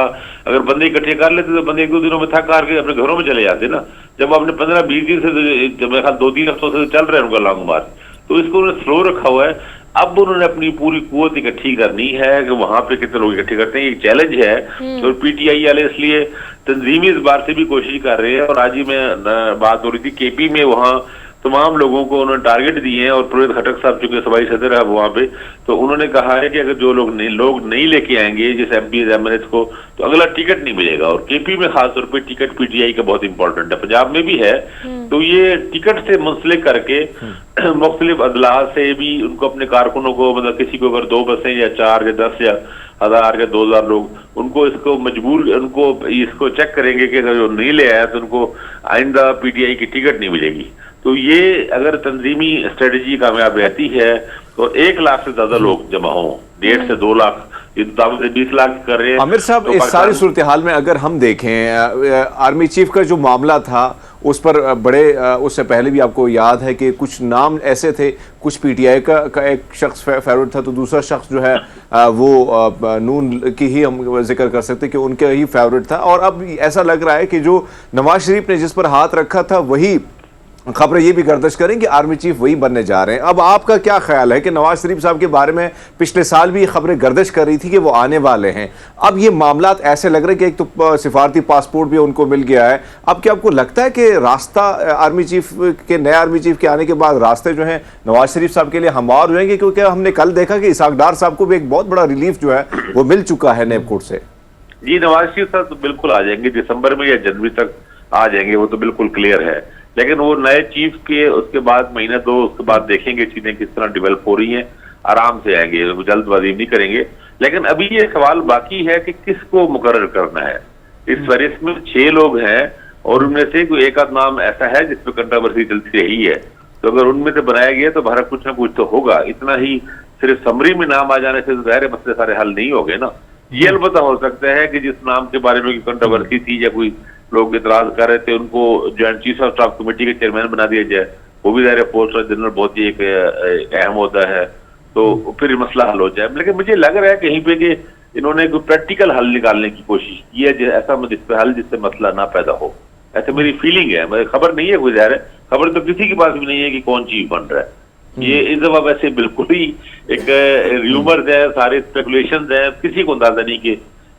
अगर बंदे इकट्ठे कर लेते तो बंदे 1-2 दिनों में थक हार के अपने घरों में चले जाते ना। जब आपने 15-20 दिन से, मेरे ख्याल 2-3 हफ्तों से चल रहा है उनका लॉन्ग मार्च, तो इसको उन्होंने स्लो रखा हुआ है। अब उन्होंने अपनी पूरी कुव्वत इकट्ठी करनी है कि वहां पे कितने लोग इकट्ठे करते हैं, एक चैलेंज है। और पीटीआई वाले इसलिए तंजीमी इस बार से भी कोशिश कर रहे हैं। और आज ही मैं बात हो रही थी केपी में, वहां तमाम लोगों को उन्होंने टारगेट दिए हैं और परवेज खटक साहब चूंकि सभाई सदर है वहां पे, तो उन्होंने कहा है कि अगर जो लोग नहीं लेके आएंगे जिस एमपी एमएलए को, तो अगला टिकट नहीं मिलेगा। और केपी में खासतौर पे टिकट पीटीआई का बहुत इंपॉर्टेंट है, पंजाब में भी है। तो ये टिकट से मुंसलिक करके मुख्तलिफ अदला से भी उनको अपने कारकुनों को, मतलब किसी को अगर 2 बसें या 4 या 10 या 1000 या 2000 लोग, उनको इसको मजबूर, उनको इसको चेक करेंगे कि अगर जो नहीं ले आया तो उनको आइंदा पीटीआई की टिकट नहीं मिलेगी। तो ये अगर तंजीमी स्ट्रेटेजी कामयाब रहती है तो 1 लाख से ज्यादा लोग जमा हों, 1.5 से 2 लाख, ये तो 20 लाख कर रहे हैं। आमिर साहब, तो इस सारी सूरत हाल में अगर हम देखें, आर्मी चीफ का जो मामला था उस पर बड़े, उससे पहले भी आपको याद है कि कुछ नाम ऐसे थे, कुछ पीटीआई का एक शख्स फेवरेट था, तो दूसरा शख्स जो है वो नून की ही हम जिक्र कर सकते कि उनके ही फेवरेट था। और अब ऐसा लग रहा है कि जो नवाज शरीफ ने जिस पर हाथ रखा था वही खबरें ये भी गर्दिश करें कि आर्मी चीफ वही बनने जा रहे हैं। अब आपका क्या ख्याल है कि नवाज शरीफ साहब के बारे में पिछले साल भी खबरें गर्दिश कर रही थी कि वो आने वाले हैं, अब ये मामलात ऐसे लग रहे हैं कि एक तो सिफारती पासपोर्ट भी उनको मिल गया है, अब क्या आपको लगता है कि रास्ता आर्मी चीफ के, नए आर्मी चीफ के आने के बाद रास्ते जो हैं नवाज शरीफ साहब के लिए हमवार हुएंगे? क्योंकि हमने कल देखा कि इसाक डार साहब को भी एक बहुत बड़ा रिलीफ जो है वो मिल चुका है नेब कोर्ट से। जी, नवाज शरीफ साहब तो बिल्कुल आ जाएंगे, दिसंबर में या जनवरी तक आ जाएंगे, वो तो बिल्कुल क्लियर है। लेकिन वो नए चीफ के उसके बाद महीना 2 उसके बाद देखेंगे चीजें किस तरह डेवलप हो रही हैं, आराम से आएंगे, जल्दबाजी नहीं करेंगे। लेकिन अभी ये सवाल बाकी है कि किसको मुकर्रर करना है। इस फहरिस्त में 6 लोग हैं और उनमें से कोई एक आध नाम ऐसा है जिसपे कंट्रोवर्सी चलती रही है, तो अगर उनमें से बनाया गया तो भारत कुछ ना कुछ तो होगा। इतना ही सिर्फ समरी में नाम आ जाने से जाहिर मसले सारे हल नहीं हो गए ना। ये अलबत्ता हो सकता है कि जिस नाम के बारे में कंट्रोवर्सी थी या कोई लोग इतराज कर रहे थे, उनको joint chief of staff committee के चेयरमैन बना दिया जाए, वो भी ज़ाहिर पोस्ट ऑफ जनरल बहुत ही एक अहम होता है, तो फिर मसला हल हो जाए। लेकिन मुझे लग रहा है कहीं पे कि इन्होंने कोई प्रैक्टिकल हल निकालने की कोशिश की है, ऐसा हल जिससे मसला ना पैदा हो, ऐसे मेरी फीलिंग है। खबर नहीं है कोई, ज़ाहिर है खबर तो किसी के पास भी नहीं है कि कौन चीफ बन रहा है। ये इस दफा वैसे बिल्कुल ही एक र्यूमर्स है, सारे स्पेकुलेशंस है, किसी को अंदाजा नहीं कि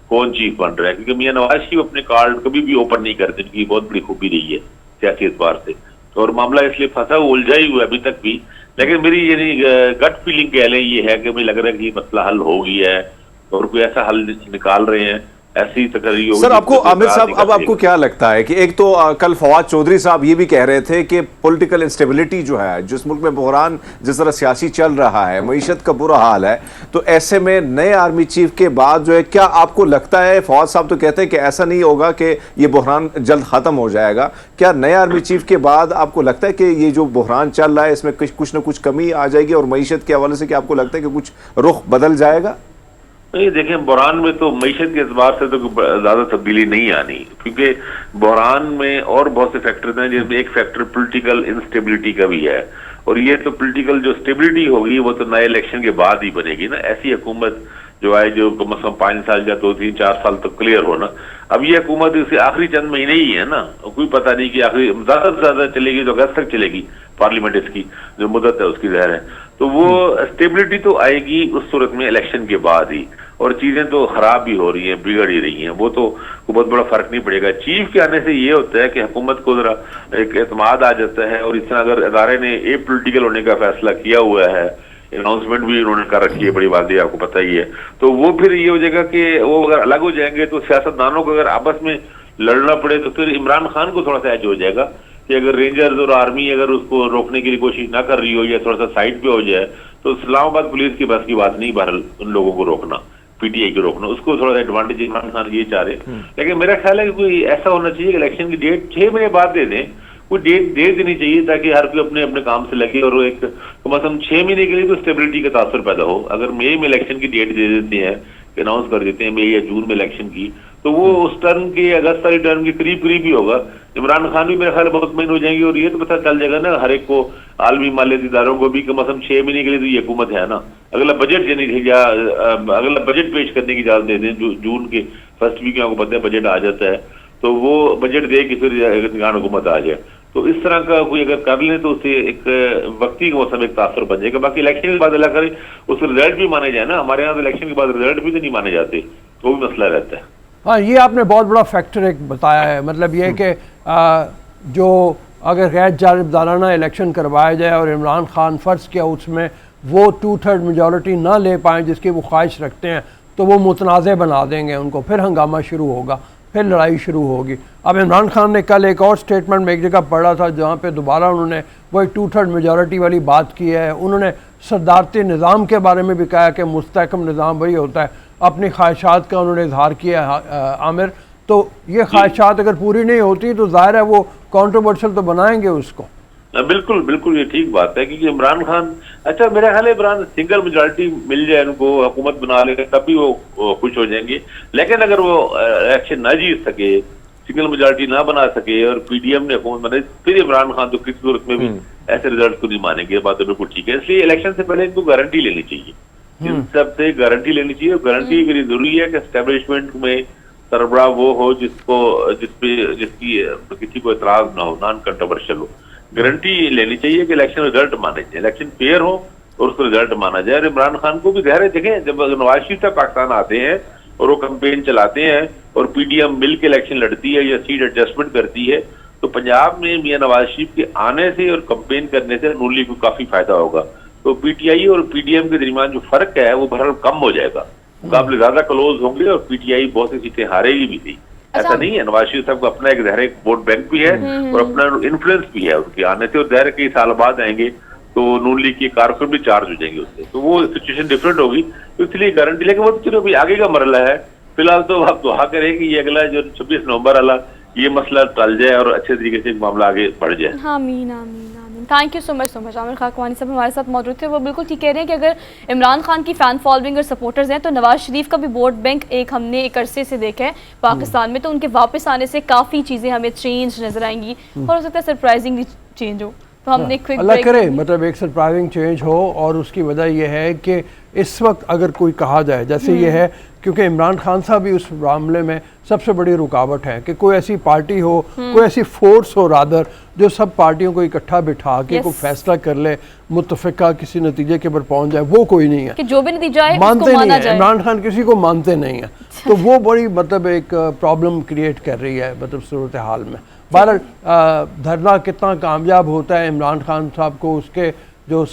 कौन चीफ बन रहा है, क्योंकि मियां नवाज शरीफ अपने कार्ड कभी भी ओपन नहीं करते, इनकी बहुत बड़ी खूबी रही है सियासी एतबार से। और मामला इसलिए फंसा उलझा ही हुआ अभी तक भी। लेकिन मेरी यानी गट फीलिंग कह लें ये है कि मुझे लग रहा है कि मसला हल हो गया है और कोई ऐसा हल निकाल रहे हैं, ऐसी तकरीर। सर, आपको आमिर साहब, अब आपको क्या लगता है कि एक तो कल फवाद चौधरी साहब ये भी कह रहे थे कि पॉलिटिकल इंस्टेबिलिटी जो है, जिस मुल्क में बहरान जिस तरह सियासी चल रहा है, मईशत का बुरा हाल है, तो ऐसे में नए आर्मी चीफ के बाद जो है, क्या आपको लगता है, फवाद साहब तो कहते हैं कि ऐसा नहीं होगा कि ये बहरान जल्द खत्म हो जाएगा, क्या नए आर्मी चीफ के बाद आपको लगता है कि ये जो बहरान चल रहा है इसमें कुछ ना कुछ कमी आ जाएगी और मईशत के हवाले से क्या आपको लगता है कि कुछ रुख बदल जाएगा? नहीं, देखें, बहरान में तो मईशत के एतबार से तो ज्यादा तब्दीली नहीं आनी, क्योंकि बहरान में और बहुत से फैक्टर्स हैं, जिसमें एक फैक्टर पॉलिटिकल इंस्टेबिलिटी का भी है। और ये तो पॉलिटिकल जो स्टेबिलिटी होगी वो तो नए इलेक्शन के बाद ही बनेगी ना। ऐसी हुकूमत जो आए जो कम से कम 5 साल या 2-3-4 साल तक क्लियर हो ना। अब ये हुकूमत इसे आखिरी चंद महीने ही है ना, कोई पता नहीं कि आखिरी ज्यादा से ज्यादा चलेगी तो अगस्त तक चलेगी, पार्लियामेंट इसकी जो मुद्दत है उसकी ज़ाहिर है। तो वो स्टेबिलिटी तो आएगी उस सूरत में इलेक्शन के बाद ही। और चीजें तो खराब भी हो रही हैं, बिगड़ ही रही हैं, वो तो बहुत बड़ा फर्क नहीं पड़ेगा। चीफ के आने से ये होता है कि हुकूमत को जरा एक एतमाद आ जाता है। और इस तरह अगर अदारे ने ए पोलिटिकल होने का फैसला किया हुआ है, अनाउंसमेंट भी उन्होंने कर रखी है, बड़ी बात है, आपको पता ही है, तो वो फिर ये हो जाएगा कि वो अगर अलग हो जाएंगे तो सियासतदानों को अगर आपस में लड़ना पड़े तो फिर इमरान खान को थोड़ा सा एज हो जाएगा कि अगर रेंजर्स और आर्मी अगर उसको रोकने के लिए कोशिश ना कर रही हो या थोड़ा सा साइड पे हो जाए, तो इस्लामाबाद पुलिस की बस की बात नहीं बहरहाल उन लोगों को रोकना, पीटीआई को रोकना, उसको थोड़ा सा एडवांटेज इमरान खान ये चाह रहे। लेकिन मेरा ख्याल है कि कोई ऐसा होना चाहिए कि इलेक्शन की डेट 6 महीने बाद दे दें, कोई डेट दे देनी चाहिए ताकि हर कोई अपने अपने काम से लगे। और एक कम से कम 6 महीने के लिए तो स्टेबिलिटी का तासुर पैदा हो। अगर मई में इलेक्शन की डेट दे देते हैं, अनाउंस कर देते हैं मई या जून में इलेक्शन की, तो वो उस टर्म के, अगस्त वाली टर्म के करीब करीब ही होगा। इमरान खान भी मेरे ख्याल बहुत मुतमईन हो जाएंगे, और ये तो पता चल जाएगा ना हर एक को, आलमी मालियाती इदारों को भी, कम से कम 6 महीने के लिए तो ये हुकूमत है ना। अगला बजट यानी या अगला बजट पेश करने की इजाजत दे दें, जून के फर्स्ट वीक में आपको पता है बजट आ जाता है, तो वो बजट दे कि फिर निगरान हुकूमत आ जाए। तो इस तरह का कोई अगर कर लें तो उससे एक वक्ती मौसम एक तासर बन जाएगा। बाकी इलेक्शन के बाद अल्लाह करे उस रिजल्ट भी माने जाए ना, हमारे यहाँ तो इलेक्शन के बाद रिजल्ट भी तो नहीं माने जाते, तो वो भी मसला रहता है। हाँ, ये आपने बहुत बड़ा फैक्टर एक बताया है, मतलब ये कि जो अगर गैर जानिबदाराना इलेक्शन करवाया जाए और इमरान खान फ़र्ज़ किया उसमें वो 2/3 मेजॉरिटी ना ले पाएँ जिसकी वो ख्वाहिश रखते हैं, तो वो मुतनाज़ बना देंगे उनको, फिर हंगामा शुरू होगा, फिर लड़ाई शुरू होगी। अब इमरान खान ने कल एक और स्टेटमेंट में एक जगह पढ़ा था जहाँ पे दोबारा उन्होंने वही 2/3 मेजॉरिटी वाली बात की है। उन्होंने सदारती निज़ाम के बारे में भी कहा कि मुस्तहकम निज़ाम वही होता है, अपनी ख्वाहिशात का उन्होंने इजहार किया आमिर। तो ये ख्वाहिशात अगर पूरी नहीं होती तो जाहिर है वो कंट्रोवर्शियल तो बनाएंगे उसको। बिल्कुल बिल्कुल, ये ठीक बात है, क्योंकि इमरान खान, अच्छा मेरा ख्याल है इमरान सिंगल मेजॉरिटी मिल जाए उनको, हुकूमत बना ले तब भी वो खुश हो जाएंगे। लेकिन अगर वो इलेक्शन ना जीत सके, सिंगल मेजॉरिटी ना बना सके और पीडीएम ने हुकूमत बनाई, फिर इमरान खान तो किसी सूरत में भी ऐसे रिजल्ट को नहीं मानेंगे। बात तो बिल्कुल ठीक है। इसलिए इलेक्शन से पहले इनको गारंटी लेनी चाहिए, इन सब से गारंटी लेनी चाहिए। गारंटी के लिए जरूरी है कि एस्टेब्लिशमेंट में सरबराह वो हो जिसकी किसी को एतराज ना हो, नॉन कंट्रोवर्शियल हो। गारंटी लेनी चाहिए कि इलेक्शन रिजल्ट माने जाए, इलेक्शन फेयर हो और उसको रिजल्ट माना जाए। और इमरान खान को भी गहरे देखें, जब नवाज शरीफ तक पाकिस्तान आते हैं और वो कैंपेन चलाते हैं और पीडीएम मिल के इलेक्शन लड़ती है या सीट एडजस्टमेंट करती है, तो पंजाब में मियां नवाज शरीफ के आने से और कैंपेन करने से नून लीग को काफी फायदा होगा। तो पीटीआई और पीडीएम के दरमियान जो फर्क है वो बहरहाल कम हो जाएगा, मुकाबले ज्यादा क्लोज होंगे और पीटीआई बहुत सी सीटें हारेगी भी नहीं। ऐसा नहीं है, नवाज शरीफ साहब को अपना एक ज़ाहिर वोट बैंक भी है और अपना इन्फ्लुएंस भी है उनके आने से, और ज़ाहिर कई साल बाद आएंगे तो नून लीग के कारकुन भी चार्ज हो जाएंगे उससे, तो वो सिचुएशन डिफरेंट होगी। तो इसलिए गारंटी, लेकिन वो तो चलो अभी आगे का मरला है। फिलहाल तो आप दुआ करें कि ये अगला जो 26 नवंबर वाला ये मसला टल जाए और अच्छे तरीके से मामला आगे बढ़ जाए। आमीन आमीन आमीन। Thank you so much Aamir Khakwani साहब हमारे साथ मौजूद थे। वो बिल्कुल ठीक कह रहे हैं कि अगर इमरान खान की फ़ैन फॉलोइंग और सपोर्टर्स हैं तो नवाज शरीफ का भी वोट बैंक एक हमने एक अरसे से देखा है पाकिस्तान में, तो उनके वापस आने से काफ़ी चीज़ें हमें चेंज नजर आएंगी और हो सकता है सरप्राइजिंगली चेंज हो। तो हमने क्विक अल्लाह करे मतलब एक सरप्राइजिंग चेंज हो। और उसकी वजह यह है कि इस वक्त अगर कोई कहा जाए जैसे ये है, क्योंकि इमरान खान साहब भी उस मामले में सबसे बड़ी रुकावट है कि कोई ऐसी पार्टी हो, कोई ऐसी फोर्स हो रादर जो सब पार्टियों को इकट्ठा बिठा के कोई फैसला कर ले, मुत्तफिका किसी नतीजे के ऊपर पहुंच जाए, वो कोई नहीं है कि जो भी नतीजा है मानते नहीं है। इमरान खान किसी को मानते नहीं है, तो वो बड़ी मतलब एक प्रॉब्लम क्रिएट कर रही है मतलब सूरत हाल में। बहरहाल धरना कितना कामयाब होता है इमरान खान साहब को, उसके जो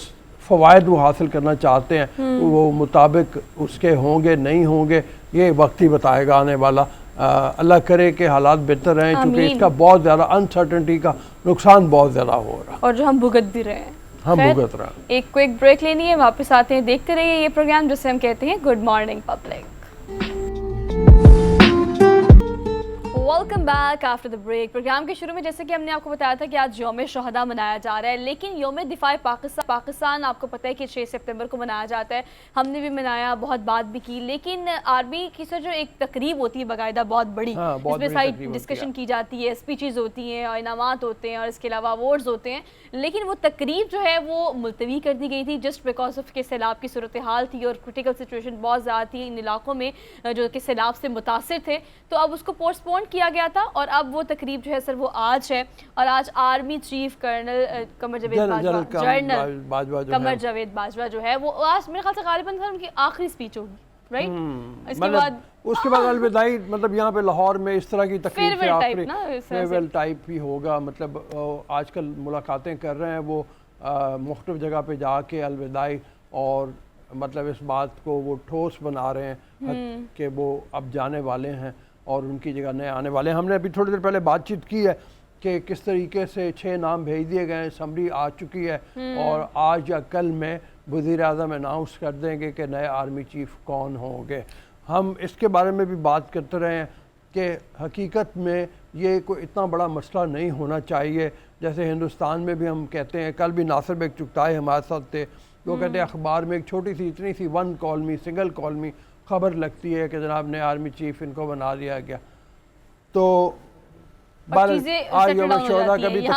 फ़वायद वो हासिल करना चाहते हैं वो मुताबिक उसके होंगे नहीं होंगे ये वक्त ही बताएगा आने वाला। अल्लाह करे कि हालात बेहतर रहें, क्योंकि इसका बहुत ज़्यादा अनसर्टेनिटी का नुकसान बहुत ज़्यादा हो रहा है और जो हम भुगत भी रहे हैं, हम भुगत रहे हैं। एक क्विक ब्रेक लेनी है, वापस आते हैं, देखते रहिए ये प्रोग्राम जिसे हम कहते हैं good morning public. Welcome back after the break. Program के शुरू में जैसे कि हमने आपको बताया था कि आज यौम शहदा मनाया जा रहा है, लेकिन यौम दिफाए पाकिस्तान आपको पता है कि 6 सितंबर को मनाया जाता है। हमने भी मनाया, बहुत बात भी की, लेकिन आर्मी की से जो एक तकरीब होती है बाकायदा बहुत बड़ी, इसमें सारी डिस्कशन की जाती है, स्पीचेज होती हैं और इनामात होते हैं और इसके अलावा अवार्ड्स होते हैं, लेकिन वो तकरीब जो है वो मुलतवी कर दी गई थी जस्ट बिकॉज ऑफ के सैलाब की सूरत हाल थी और क्रिटिकल सिचुएशन बहुत ज़्यादा थी इन इलाकों में जो कि सैलाब से मुतासिर थे, तो अब उसको पोस्टपोन किया गया था और अब वो तकरीब जो है सर वो आज है। और आज army chief colonel Qamar Javed Bajwa जो है वो आज मेरे ख्याल से गालिबन सर उनकी आखिरी स्पीच होगी, राइट? इसके बाद उसके बाद अलविदाई मतलब यहाँ पे लाहौर में इस तरह की तकरीब से आखिरी फेयरवेल टाइप ही होगा। मतलब आजकल मुलाकातें कर रहे हैं वो मुख्तलिफ जगह पे जाके अलविदाई, और मतलब इस बात को वो ठोस बना रहे हैं कि वो अब जाने वाले हैं और उनकी जगह नए आने वाले हैं। हमने अभी थोड़ी देर पहले बातचीत की है कि किस तरीके से 6 नाम भेज दिए गए हैं, समरी आ चुकी है और आज या कल में वज़ीर आज़म अनाउंस कर देंगे कि नए आर्मी चीफ कौन होंगे। हम इसके बारे में भी बात करते रहे हैं कि हकीकत में ये कोई इतना बड़ा मसला नहीं होना चाहिए। जैसे हिंदुस्तान में भी हम कहते हैं, कल भी नासिर बेग चुगताई हमारे साथ थे, वो कहते हैं अखबार में एक छोटी सी इतनी सी 1 कॉलमी सिंगल कॉलमी खबर लगती है कि जनाब ने आर्मी चीफ इनको बना दिया गया। तो यहाँ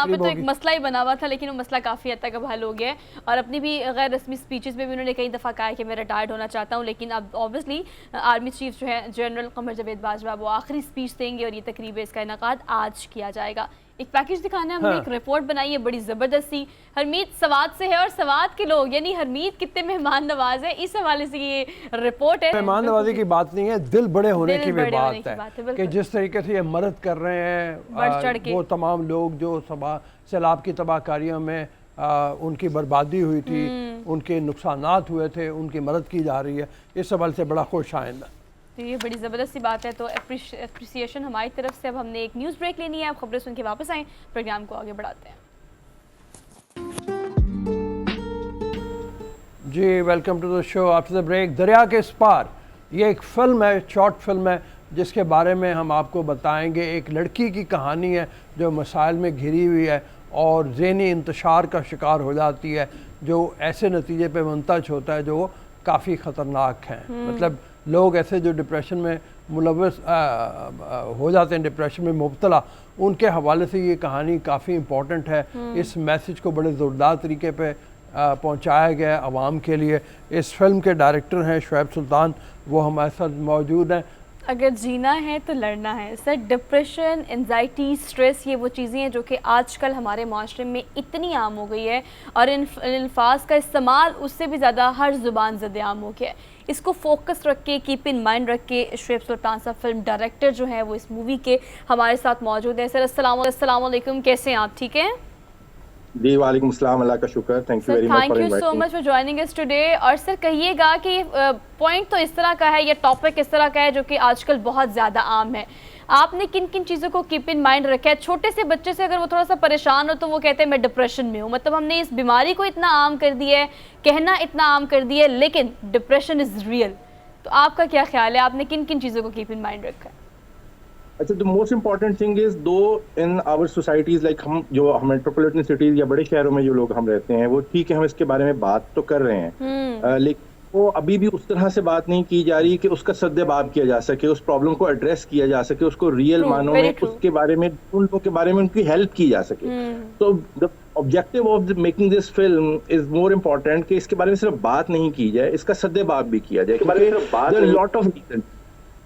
पे तो एक मसला ही बना हुआ था, लेकिन वो मसला काफ़ी हद तक अब हल हो गया है। और अपनी भी गैर रस्मी स्पीचेस में भी उन्होंने कई दफ़ा कहा है कि मैं रिटायर्ड होना चाहता हूँ, लेकिन अब ऑब्वियसली आर्मी चीफ जो है जनरल कमर जावेद बाजवा वो आखिरी स्पीच देंगे और ये तकरीब इसका इनेकाद आज किया जाएगा। एक पैकेज दिखाना है, हमने एक रिपोर्ट बनाई है बड़ी ज़बरदस्ती। हरमीत सवात से है और सवात के लोग यानी हरमीत कितने मेहमान नवाज है, इस हवाले से ये रिपोर्ट है। मेहमान नवाजी की बात नहीं है, दिल बड़े होने की भी बात है कि जिस तरीके से ये मदद कर रहे हैं वो तमाम लोग जो सैलाब की तबाहकारियों में उनकी बर्बादी हुई थी, उनके नुकसानात हुए थे, उनकी मदद की जा रही है, इस हवाले से बड़ा खुश आइंदा। तो ये बड़ी ज़बरदस्त सी बात है। तो अप्रिसिएशन हमारी तरफ से। अब हमने एक न्यूज़ ब्रेक लेनी है, आप खबरें सुन के वापस आएँ, प्रोग्राम को आगे बढ़ाते हैं। जी welcome to the show after the break. दरिया के इस पार ये एक फ़िल्म है, शॉर्ट फिल्म है, जिसके बारे में हम आपको बताएंगे। एक लड़की की कहानी है जो मसाइल में घिरी हुई है और ज़हनी इंतशार का शिकार हो जाती है, जो ऐसे नतीजे पे मुंतज होता है जो काफ़ी ख़तरनाक हैं। मतलब लोग ऐसे जो डिप्रेशन में मुलव्वस हो जाते हैं, डिप्रेशन में मुब्तला, उनके हवाले से ये कहानी काफ़ी इम्पोर्टेंट है। इस मैसेज को बड़े ज़ोरदार तरीके पे पहुंचाया गया है आवाम के लिए। इस फिल्म के डायरेक्टर हैं शुएब सुल्तान, वो हमारे साथ मौजूद हैं। अगर जीना है तो लड़ना है सर। डिप्रेशन, एंजाइटी, स्ट्रेस, ये वो चीज़ें हैं जो कि आजकल हमारे माशरे में इतनी आम हो गई है और इन अल्फाज का इस्तेमाल उससे भी ज़्यादा हर ज़ुबान ज़द-ए-आम हो गया है। इसको फोकस रख के, कीप इन माइंड रख के शुएब सुल्तान साहब फिल्म डायरेक्टर जो है वो इस मूवी के हमारे साथ मौजूद है। सर अस्सलाम वालेकुम, कैसे हैं आप? ठीक हैं जी, वालेकुम अस्सलाम, अल्लाह का शुक्र। Thank you very much thank you so much for joining us today. और सर कहिएगा कि पॉइंट तो इस तरह का है, ये टॉपिक इस तरह का है जो कि आजकल बहुत ज़्यादा आम है। आपने किन किन चीज़ों को कीप इन माइंड रखा है? छोटे से बच्चे से अगर वो थोड़ा सा परेशान हो तो वो कहते हैं मैं डिप्रेशन में हूँ। मतलब हमने इस बीमारी को इतना आम कर दिया है, कहना इतना आम कर दिया है, लेकिन डिप्रेशन इज़ रियल। तो आपका क्या ख्याल है, आपने किन किन चीज़ों को कीप इन माइंड रखा है? अच्छा, the most important thing is दो इन आवर सोसाइटीज, लाइक हम मेट्रोपॉलिटन सिटीज या बड़े शहरों में जो लोग हम रहते हैं, वो ठीक है, हम इसके बारे में बात तो कर रहे हैं, लेकिन वो अभी भी उस तरह से बात नहीं की जा रही कि उसका सद्देबाब किया जा सके, उस प्रॉब्लम को एड्रेस किया जा सके, उसको रियल मानों में उसके बारे में, उन लोगों के बारे में उनकी हेल्प की जा सके। तो the objective of making this film is more important कि इसके बारे में सिर्फ बात नहीं की जाए, इसका सद्देबाब भी किया जाए।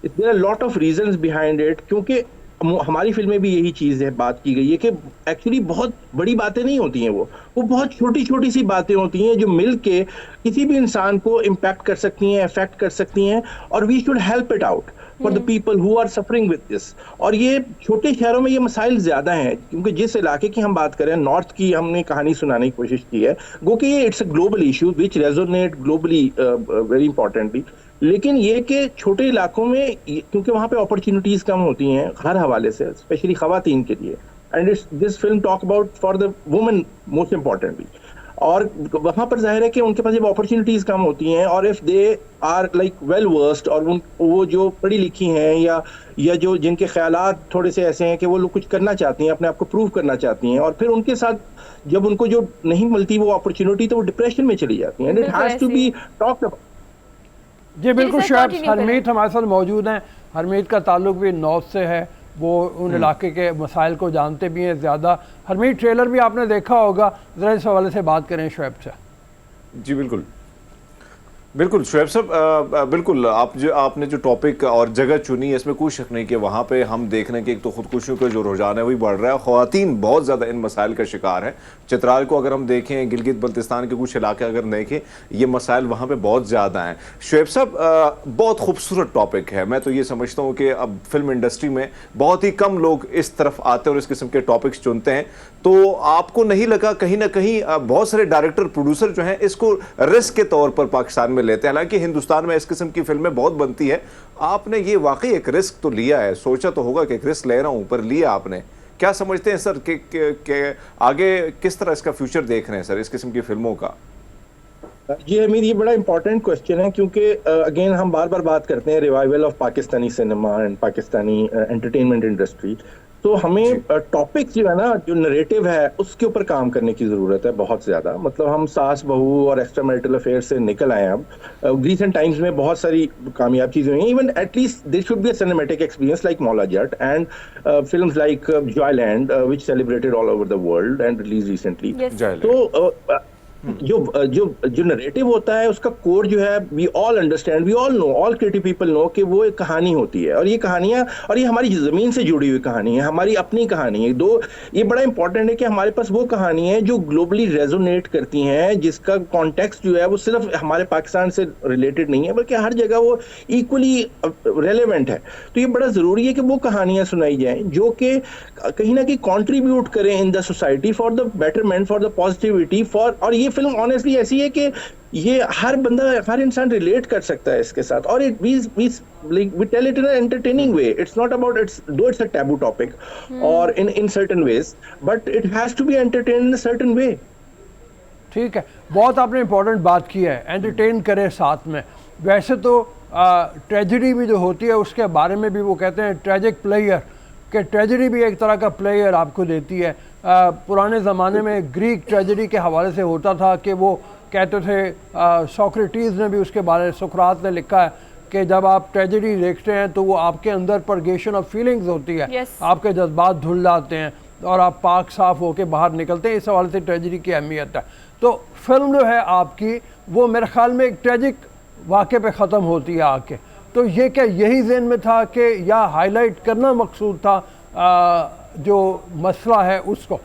There are a lot of reasons behind it, क्योंकि हमारी फिल्म में भी यही चीज़ है, बात की गई है कि एक्चुअली बहुत बड़ी बातें नहीं होती हैं, वो बहुत छोटी छोटी सी बातें होती हैं जो मिल के किसी भी इंसान को इम्पैक्ट कर सकती हैं, अफेक्ट कर सकती हैं, और we should help it out for the people who are suffering with this. और ये छोटे शहरों में ये मसाइल ज़्यादा हैं, क्योंकि जिस इलाके की हम बात करें, नॉर्थ की हमने कहानी सुनाने की कोशिश की है, गो कि ये it's a global issue which resonate globally very importantly. लेकिन ये कि छोटे इलाकों में, क्योंकि वहाँ पे अपॉर्चुनिटीज कम होती हैं हर हवाले से, स्पेशली खवातीन के लिए, and this film talk about for the women most importantly. और वहाँ पर जाहिर है कि उनके पास जब अपॉर्चुनिटीज कम होती हैं, और if they are like well versed, और वो जो पढ़ी लिखी हैं या जो जिनके ख्यालात थोड़े से ऐसे हैं कि वो लोग कुछ करना चाहती हैं, अपने आप को प्रूव करना चाहती हैं, और फिर उनके साथ जब उनको जो नहीं मिलती वो अपॉर्चुनिटी, तो वो डिप्रेशन में चली जाती हैं। And it has to be talked about. जी बिल्कुल शुएब, हरमीत हमारे साथ मौजूद हैं। हरमीत का ताल्लुक भी नॉर्थ से है, वो उन इलाके के मसाइल को जानते भी हैं ज़्यादा। हरमीत, ट्रेलर भी आपने देखा होगा, ज़रा इस हवाले से बात करें शुएब से। जी बिल्कुल बिल्कुल शुएब साहब, बिल्कुल आपने जो टॉपिक और जगह चुनी है, इसमें कोई शक नहीं कि वहाँ पे हम देख रहे हैं कि एक तो खुदकुशियों का जो रुझान है वही बढ़ रहा है, ख़वातीन बहुत ज़्यादा इन मसाइल का शिकार है। चित्राल को अगर हम देखें, गिलगित बल्तिस्तान के कुछ इलाके अगर देखें, ये मसाइल वहाँ पे बहुत ज़्यादा हैं। शुएब साहब, बहुत खूबसूरत टॉपिक है। मैं तो ये समझता हूँ कि अब फिल्म इंडस्ट्री में बहुत ही कम लोग इस तरफ आते हैं और इस किस्म के टॉपिक्स चुनते हैं, तो आपको नहीं लगा कहीं ना कहीं बहुत सारे डायरेक्टर, प्रोड्यूसर जो हैं इसको रिस्क के तौर पर पाकिस्तान में लेते हैं? हालांकि हिंदुस्तान में इस किस्म की फिल्में बहुत बनती है, आपने ये वाकई एक रिस्क तो लिया है, सोचा तो होगा कि एक रिस्क ले रहा हूं, पर लिया आपने। क्या समझते हैं सर कि आगे किस तरह इसका फ्यूचर देख रहे हैं सर इस किस्म की फिल्मों का? जी हमीद, ये बड़ा इंपॉर्टेंट क्वेश्चन है, क्योंकि अगेन हम बार बार बात करते हैं revival of Pakistani cinema and Pakistani entertainment industry. तो हमें टॉपिक जो है ना, जो नरेटिव है, उसके ऊपर काम करने की जरूरत है बहुत ज्यादा। मतलब हम सास बहू और एक्स्ट्रा मैरिटल अफेयर से निकल आए अब। रिसेंट टाइम्स में बहुत सारी कामयाब चीजें हुई हैं। Even at least there should be a cinematic experience like Maula Jatt and films like Joyland which celebrated all over the world and release recently. तो जो नरेटिव होता है उसका कोर जो है, we all understand, we all know, all creative people know कि वो एक कहानी होती है, और ये कहानियां, और ये हमारी जमीन से जुड़ी हुई कहानी है, हमारी अपनी कहानी है। ये बड़ा इंपॉर्टेंट है कि हमारे पास वो कहानी है जो ग्लोबली रेजोनेट करती हैं, जिसका कॉन्टेक्स्ट जो है वो सिर्फ हमारे पाकिस्तान से रिलेटेड नहीं है बल्कि हर जगह वो इक्वली रेलेवेंट है। तो ये बड़ा जरूरी है कि वो कहानियां सुनाई जाएं जो कि कहीं ना कहीं कॉन्ट्रीब्यूट करें in the society for the betterment, for the positivity, for, और ये फिल्म ऑनेस्टली ऐसी है कि ये हर बंदा, हर इंसान रिलेट कर सकता है इसके साथ, और it we tell it in an entertaining way. It's not about, though it's a taboo topic or in certain ways, but it has to be entertained in a certain way. ठीक है, बहुत आपने इम्पोर्टेंट बात की है, entertain करें साथ में। वैसे तो ट्रेजेडी भी जो होती है उसके बारे में भी वो कहते हैं ट्रेजिक प्लेयर, कि ट्रेजेडी भी एक तरह का प्लेयर आपको देती है। पुराने ज़माने में ग्रीक ट्रेजेडी के हवाले से होता था कि वो कहते थे, सोक्रेटिस ने भी उसके बारे में, सुकरात ने लिखा है कि जब आप ट्रेजेडी देखते हैं तो वो आपके अंदर परगेशन ऑफ फीलिंग्स होती है, आपके जज्बात धुल जाते हैं और आप पाक साफ होकर बाहर निकलते हैं। इस हवाले से ट्रेजेडी की अहमियत है। तो फिल्म जो है आपकी वो मेरे ख्याल में एक ट्रेजिक वाक़े पे ख़त्म होती है आके। तो ये क्या यही ज़हन में था कि या हाईलाइट करना मकसूद था जो मसला है उसको?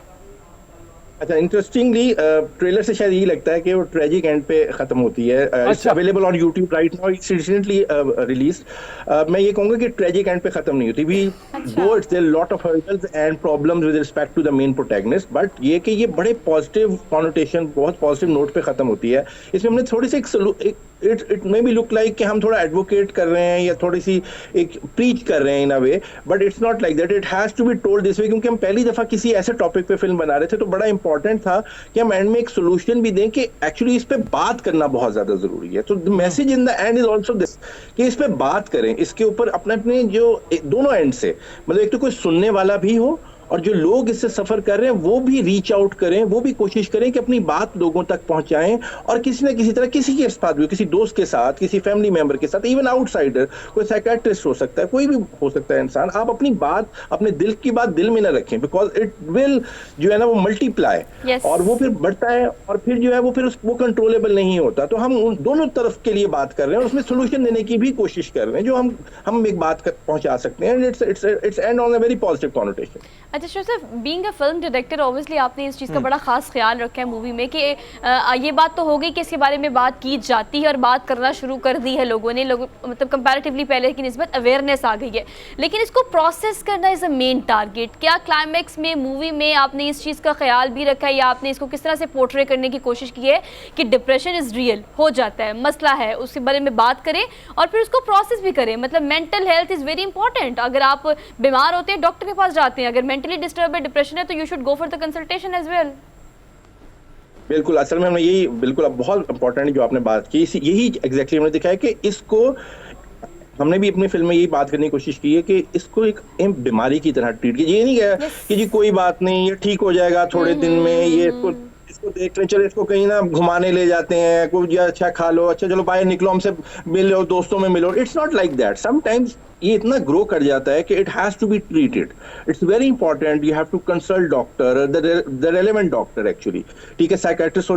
अच्छा, इंटरेस्टिंगली ट्रेलर से शायद यही लगता है कि वो ट्रेजिक एंड पे खत्म होती है। It's available on YouTube right now, it's recently released. मैं ये कहूंगा कि ट्रेजिक एंड पे खत्म नहीं होती। We though it's there lot of hurdles and problems with respect to the main protagonist, but ये कि ये बड़े पॉजिटिव कॉनोटेशन, बहुत पॉजिटिव नोट पे खत्म होती है। इसमें हमने थोड़ी सी it may be look like कि हम थोड़ा एडवोकेट कर रहे हैं या थोड़ी सी एक प्रीच कर रहे हैं in a way, but it's not like that. It has to be told this way, क्योंकि हम पहली दफा किसी ऐसे टॉपिक पे फिल्म बना रहे थे तो बड़ा इंपॉर्टेंट था कि हम एंड में एक सोल्यूशन भी दें कि एक्चुअली इस पे बात करना बहुत ज्यादा जरूरी है। तो the message in the end is also this कि इस पे बात करें, इसके ऊपर अपने अपने जो दोनों एंड से, मतलब एक तो कोई सुनने वाला भी हो और जो लोग इससे सफर कर रहे हैं वो भी रीच आउट करें, वो भी कोशिश करें कि अपनी बात लोगों तक पहुंचाएं, और किसी न किसी तरह, किसी के साथ भी, किसी दोस्त के साथ, किसी फैमिली मेंबर के साथ, इवन आउटसाइडर, कोई साइकियाट्रिस्ट हो सकता है, कोई भी हो सकता है इंसान, आप अपनी बात, अपने दिल की बात दिल में न रखें, बिकॉज इट विल जो है ना वो मल्टीप्लाई और वो फिर बढ़ता है, और फिर जो है वो फिर वो कंट्रोलेबल नहीं होता। तो हम उन दोनों तरफ के लिए बात कर रहे हैं और उसमें सोल्यूशन देने की भी कोशिश कर रहे हैं जो हम एक बात पहुंचा सकते हैं। It's end on a very positive connotation. अच्छा शोसफ, being a film director obviously आपने इस चीज़ का बड़ा खास ख्याल रखा है मूवी में कि ये बात तो हो गई कि इसके बारे में बात की जाती है और बात करना शुरू कर दी है लोगों ने, मतलब कंपैरेटिवली पहले की निस्बत अवेयरनेस आ गई है, लेकिन इसको प्रोसेस करना इज़ अ मेन टारगेट। क्या क्लाइमैक्स में मूवी में आपने इस चीज़ का ख्याल भी रखा है या आपने इसको किस तरह से पोर्ट्रे करने की कोशिश की है कि डिप्रेशन इज़ रियल, हो जाता है, मसला है, उसके बारे में बात करें और फिर उसको प्रोसेस भी करें? मतलब mental health is very important. अगर आप बीमार होते हैं डॉक्टर के पास जाते हैं, अगर मेंटली डिस्टर्ब है, डिप्रेशन है, तो you should go for the consultation as well. बिल्कुल, असल में हमने यही, बिल्कुल अब बहुत इंपॉर्टेंट जो आपने बात की, यही एग्जैक्टली हमने दिखाया कि इसको हमने भी अपनी फिल्म में यही बात करने की कोशिश की है कि इसको एक बीमारी की तरह ट्रीट कीजिए। ये नहीं कहा कि जी कोई बात नहीं, ये ठीक हो जाएगा थोड़े दिन में, ये इसको देख रहे, चलो इसको कहीं ना घुमाने ले जाते हैं, कुछ अच्छा खा लो, अच्छा चलो बाहर निकलो, हमसे मिलो, दोस्तों में मिलो। It's not like that. Sometimes ये इतना ग्रो कर जाता है कि it has to be treated. It's very important, you have to consult doctor, the relevant doctor actually. ठीक है, साइकियाट्रिस्ट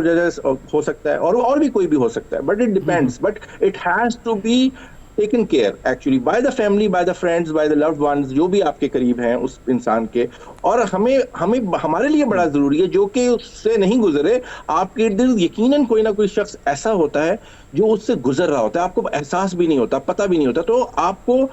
हो सकता है और भी कोई भी हो सकता है, but it depends, but it has to be taken care actually by the family, by the friends, by the loved ones, जो भी आपके करीब हैं उस इंसान के। और हमारे लिए बड़ा जरूरी है जो कि उससे नहीं गुजरे, आपके इर्द गिर्द यकीनन कोई ना कोई शख्स ऐसा होता है जो उससे गुजर रहा होता है, आपको एहसास भी नहीं होता, पता भी नहीं होता। तो आपको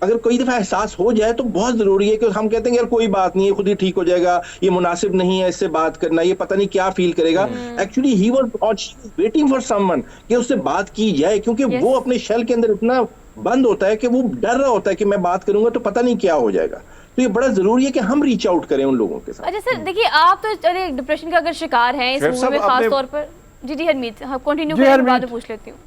अगर कोई दफा एहसास हो जाए तो बहुत जरूरी है कि हम कहते हैं यार कोई बात नहीं है, खुद ही ठीक हो जाएगा, ये मुनासिब नहीं है इससे बात करना, ये पता नहीं क्या फील करेगा। Actually he was waiting for someone कि उससे बात की जाए, क्योंकि वो अपने शेल के अंदर इतना बंद होता है कि वो डर रहा होता है कि मैं बात करूंगा तो पता नहीं क्या हो जाएगा। तो ये बड़ा जरूरी है कि हम रीच आउट करें उन लोगों के साथ। अच्छा सर, देखिए आप तो अरे डिप्रेशन का अगर शिकार हैं इस मूवी में खास तौर पर, जी हरमीत, हाँ कंटिन्यू करें, बाद में पूछ लेती हूँ।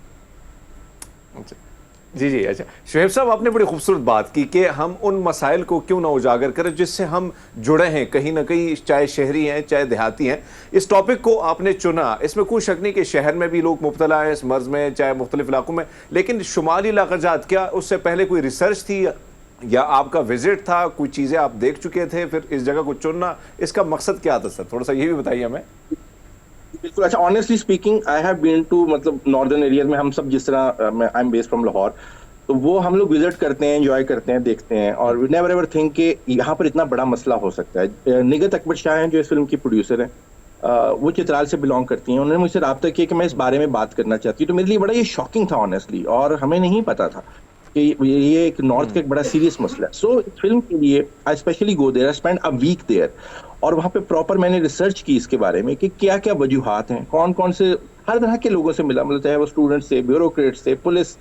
जी जी, अच्छा शुएब साहब, आपने बड़ी खूबसूरत बात की कि हम उन मसाइल को क्यों ना उजागर करें जिससे हम जुड़े हैं कहीं ना कहीं, चाहे शहरी हैं चाहे देहाती हैं। इस टॉपिक को आपने चुना, इसमें कोई शक नहीं कि शहर में भी लोग मुब्तला हैं इस मर्ज में, चाहे मुख्तलिफ इलाकों में, लेकिन शुमाली इलाक़ाजात, क्या उससे पहले कोई रिसर्च थी या आपका विजिट था, कोई चीज़ें आप देख चुके थे, फिर इस जगह को चुनना, इसका मकसद क्या था सर? थोड़ा सा ये भी बताइए हमें। बिल्कुल, अच्छा, honestly speaking I have been to, मतलब नॉर्दर्न एरिया में हम सब जिस तरह, I am based from Lahore, तो वो हम लोग विजिट करते हैं, एंजॉय करते हैं, देखते हैं, और वी नेवर एवर थिंक कि यहाँ पर इतना बड़ा मसला हो सकता है। निगत अकबर शाह हैं जो इस फिल्म की प्रोड्यूसर हैं, वो चित्राल से बिलोंग करती हैं। उन्होंने मुझसे रब्ता किया कि मैं इस बारे में बात करना चाहती हूँ। तो मेरे लिए बड़ा ये शॉकिंग था ऑनेस्टली, और हमें नहीं पता था कि ये एक नॉर्थ का एक बड़ा सीरियस मसला है। सो इस फिल्म के लिए I specially go there, I spend a week there, और वहाँ पे प्रॉपर मैंने रिसर्च की इसके बारे में कि क्या क्या वजूहात हैं, कौन कौन से, हर तरह के लोगों से मिला, मतलब चाहे वो स्टूडेंट्स थे, ब्यूरोक्रेट्स थे, पुलिस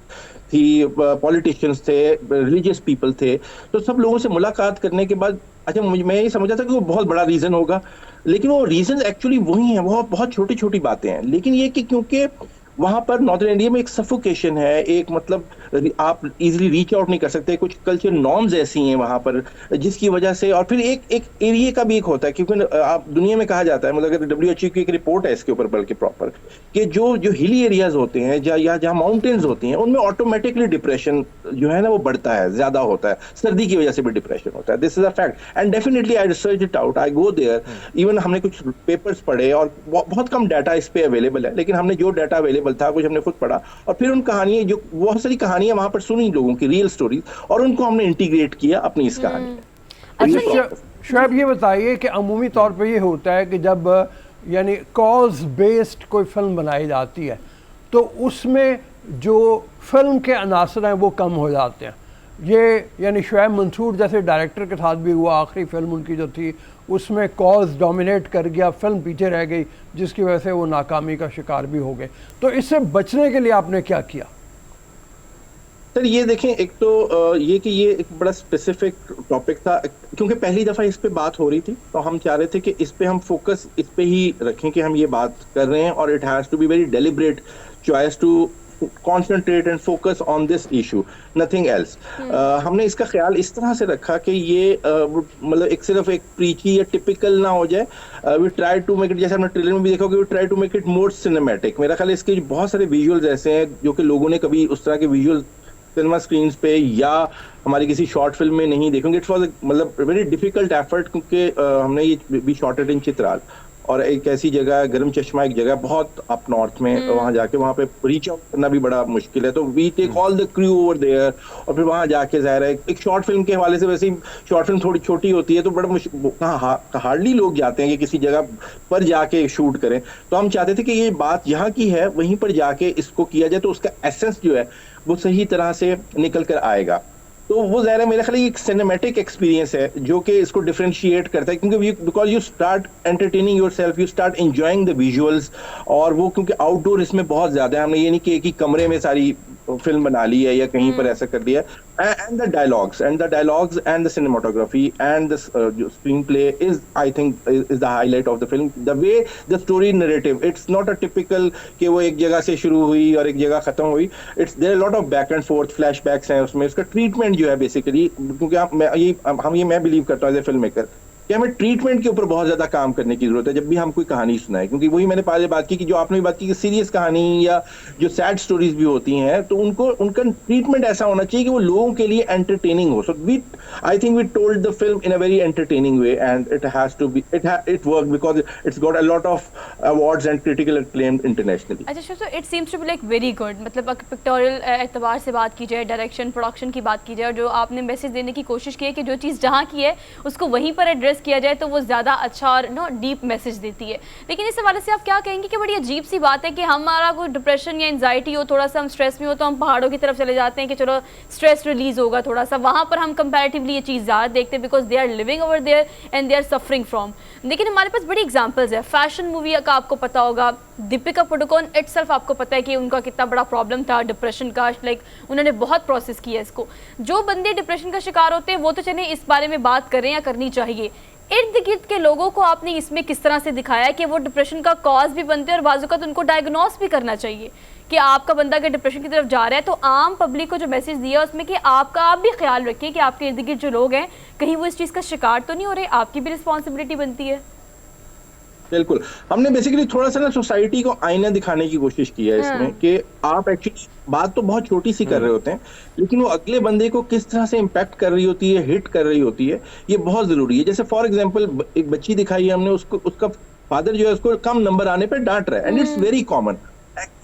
थी, पॉलिटिशियंस थे, रिलीजियस पीपल थे। तो सब लोगों से मुलाकात करने के बाद अच्छा मैं ये समझा था कि वो बहुत बड़ा रीजन होगा, लेकिन वो रीजन एक्चुअली वही है, वो बहुत छोटी छोटी बातें हैं। लेकिन ये कि क्योंकि वहां पर नॉर्दर्न इंडिया में एक सफोकेशन है, एक मतलब आप इजीली रीच आउट नहीं कर सकते, कुछ कल्चर नॉर्म्स ऐसी हैं वहां पर जिसकी वजह से, और फिर एक एरिया का भी एक होता है, क्योंकि आप दुनिया में कहा जाता है, मतलब अगर WHO की एक रिपोर्ट है इसके ऊपर बल्कि प्रॉपर, कि जो हिली एरियाज होते हैं या जहाँ माउंटेन्स होती हैं, उनमें ऑटोमेटिकली डिप्रेशन जो है ना वो बढ़ता है, ज्यादा होता है, सर्दी की वजह से भी डिप्रेशन होता है। This is a fact and definitely I research it out, I go there, even हमने कुछ पेपर्स पढ़े, और बहुत कम डाटा इस पे अवेलेबल है, लेकिन हमने जो डाटा अवेलेबल था कुछ हमने खुद पढ़ा, और फिर उन कहानियां, जो बहुत सारी कहानियां वहां पर सुनी लोगों की, रियल स्टोरीज, और उनको हमने इंटीग्रेट किया अपनी इस कहानी में। अच्छा शुएब, ये बताइए कि अमूमी तौर पे ये होता है कि जब यानी कॉज बेस्ड कोई फिल्म बनाई जाती है तो उसमें जो फिल्म के अनासर हैं वो कम हो जाते हैं। ये यानी शुएब मंसूर जैसे डायरेक्टर के साथ भी हुआ, आखिरी फिल्म उनकी जो थी उसमें कॉज डोमिनेट कर गया, फिल्म पीछे रह गई, जिसकी वजह से वो नाकामी का शिकार भी हो गए। तो इससे बचने के लिए आपने क्या किया? सर ये देखें, एक तो ये कि ये एक बड़ा स्पेसिफिक टॉपिक था, क्योंकि पहली दफ़ा इस पे बात हो रही थी, तो हम चाह रहे थे कि इस पे हम फोकस इस पे ही रखें कि हम ये बात कर रहे हैं, और it has to be very deliberate choice to concentrate and focus on this issue, nothing else. हमने इसका ख्याल इस तरह से रखा कि ये मतलब एक सिर्फ एक प्रीची या टिपिकल ना हो जाए। we try to make it, जैसे हमने ट्रेलर में भी देखा कि we try to make it more cinematic। मेरा ख्याल है इसके बहुत सारे विजुअल्स ऐसे हैं जो कि लोगों ने कभी उस तरह के विजुअल सिनेमा स्क्रीन पे या हमारी किसी शॉर्ट फिल्म में नहीं देखेंगे। इट वॉज मतलब वेरी डिफिकल्ट एफर्ट, क्योंकि हमने ये भी शॉटेड इन चित्राल, और एक ऐसी जगह, गरम चश्मा एक जगह बहुत अप नॉर्थ में, वहां जाके वहां पे रीच आउट करना भी बड़ा मुश्किल है। तो we take all the crew over there, और फिर वहां जाके ज़ाहिर है एक शॉर्ट फिल्म के हवाले से, वैसे ही शॉर्ट फिल्म थोड़ी छोटी होती है तो बड़ा मुश्किल, हार्डली लोग जाते हैं कि किसी जगह पर जाके शूट करें। तो हम चाहते थे कि ये बात यहाँ की है वहीं पर जाके इसको किया जाए, तो उसका एसेंस जो है वो सही तरह से निकल कर आएगा। तो वो ज़ाहिर है मेरे ख्याल एक सिनेमैटिक एक्सपीरियंस है जो कि इसको डिफरेंशिएट करता है, क्योंकि because you start entertaining yourself, you start enjoying the visuals, और वो क्योंकि आउटडोर इसमें बहुत ज़्यादा है, हमने ये नहीं कि एक ही कमरे में सारी फिल्म बना ली है या कहीं पर ऐसा कर दिया। and the dialogues and the cinematography and the screenplay is, I think, is the highlight of the film. The way the story narrative, it's not a typical कि वो एक जगह से शुरू हुई और एक जगह खत्म हुई। It's there are a lot of back and forth flashbacks हैं उसमें। उसका ट्रीटमेंट जो है बेसिकली, क्योंकि मैं बिलीव करता हूँ एज ए फिल्म मेकर कि हमें ट्रीटमेंट के ऊपर बहुत ज्यादा काम करने की जरूरत है जब भी हम कोई कहानी सुनाए, क्योंकि वही मैंने पहले बात की कि जो आपने बात की कि सीरियस कहानी या जो सैड स्टोरीज भी होती हैं, तो उनका ट्रीटमेंट ऐसा होना चाहिए कि वो लोगों के लिए एंटरटेनिंग हो। So I think we told the film in a very entertaining way, and it has to be it work because it's got a lot of awards and critical acclaim internationally. अच्छा, so it seems to be like very good, मतलब pictorial एतबार से बात की जाए, direction, production की बात की जाए, और जो आपने मैसेज देने की कोशिश की है कि जो चीज़ जहाँ की है उसको वहीं पर एड्रेस किया जाए, तो वो ज़्यादा अच्छा और डीप मैसेज देती है। लेकिन इस हवाले से आप क्या कहेंगे कि बड़ी अजीब सी बात है कि हमारा कोई डिप्रेशन या एंजाइटी हो, थोड़ा सा हम स्ट्रेस में हो, तो हम पहाड़ों की तरफ चले जाते हैं कि चलो स्ट्रेस रिलीज होगा थोड़ा सा, वहाँ पर हम कंपैरेटिवली ये चीज़ ज़्यादा देखते हैं because they are living over there and they are suffering from. लेकिन हमारे पास बड़ी एग्जाम्पल्स है, फैशन मूवी का आपको पता होगा, दीपिका पादुकोण इटसेल्फ आपको पता है कि उनका कितना बड़ा प्रॉब्लम था डिप्रेशन का, लाइक उन्होंने बहुत प्रोसेस किया इसको। जो बंदे डिप्रेशन का शिकार होते हैं वो तो चले इस बारे में बात करें या करनी चाहिए, इर्द गिर्द के लोगों को आपने इसमें किस तरह से दिखाया कि वो डिप्रेशन का कॉज भी बनते हैं और बाजू का तो उनको डायग्नोस भी करना चाहिए कि आपका बंदा अगर डिप्रेशन की तरफ जा रहा है, तो आम पब्लिक को जो मैसेज दिया उसमें कि आप भी ख्याल रखिए कि आपके इर्द गिर्द जो लोग हैं कहीं वो इस चीज़ का शिकार तो नहीं हो रहे, आपकी भी रिस्पॉन्सिबिलिटी बनती है। बिल्कुल, हमने बेसिकली थोड़ा सा ना सोसाइटी को आईना दिखाने की कोशिश की है इसमें कि आप एक्चुअली बात तो बहुत छोटी सी कर रहे होते हैं, लेकिन वो अगले बंदे को किस तरह से इम्पैक्ट कर रही होती है, हिट कर रही होती है, ये बहुत जरूरी है। जैसे फॉर एग्जांपल एक बच्ची दिखाई है हमने, उसको उसका फादर जो है उसको कम नंबर आने पे डांट रहा है, एंड इट्स वेरी कॉमन।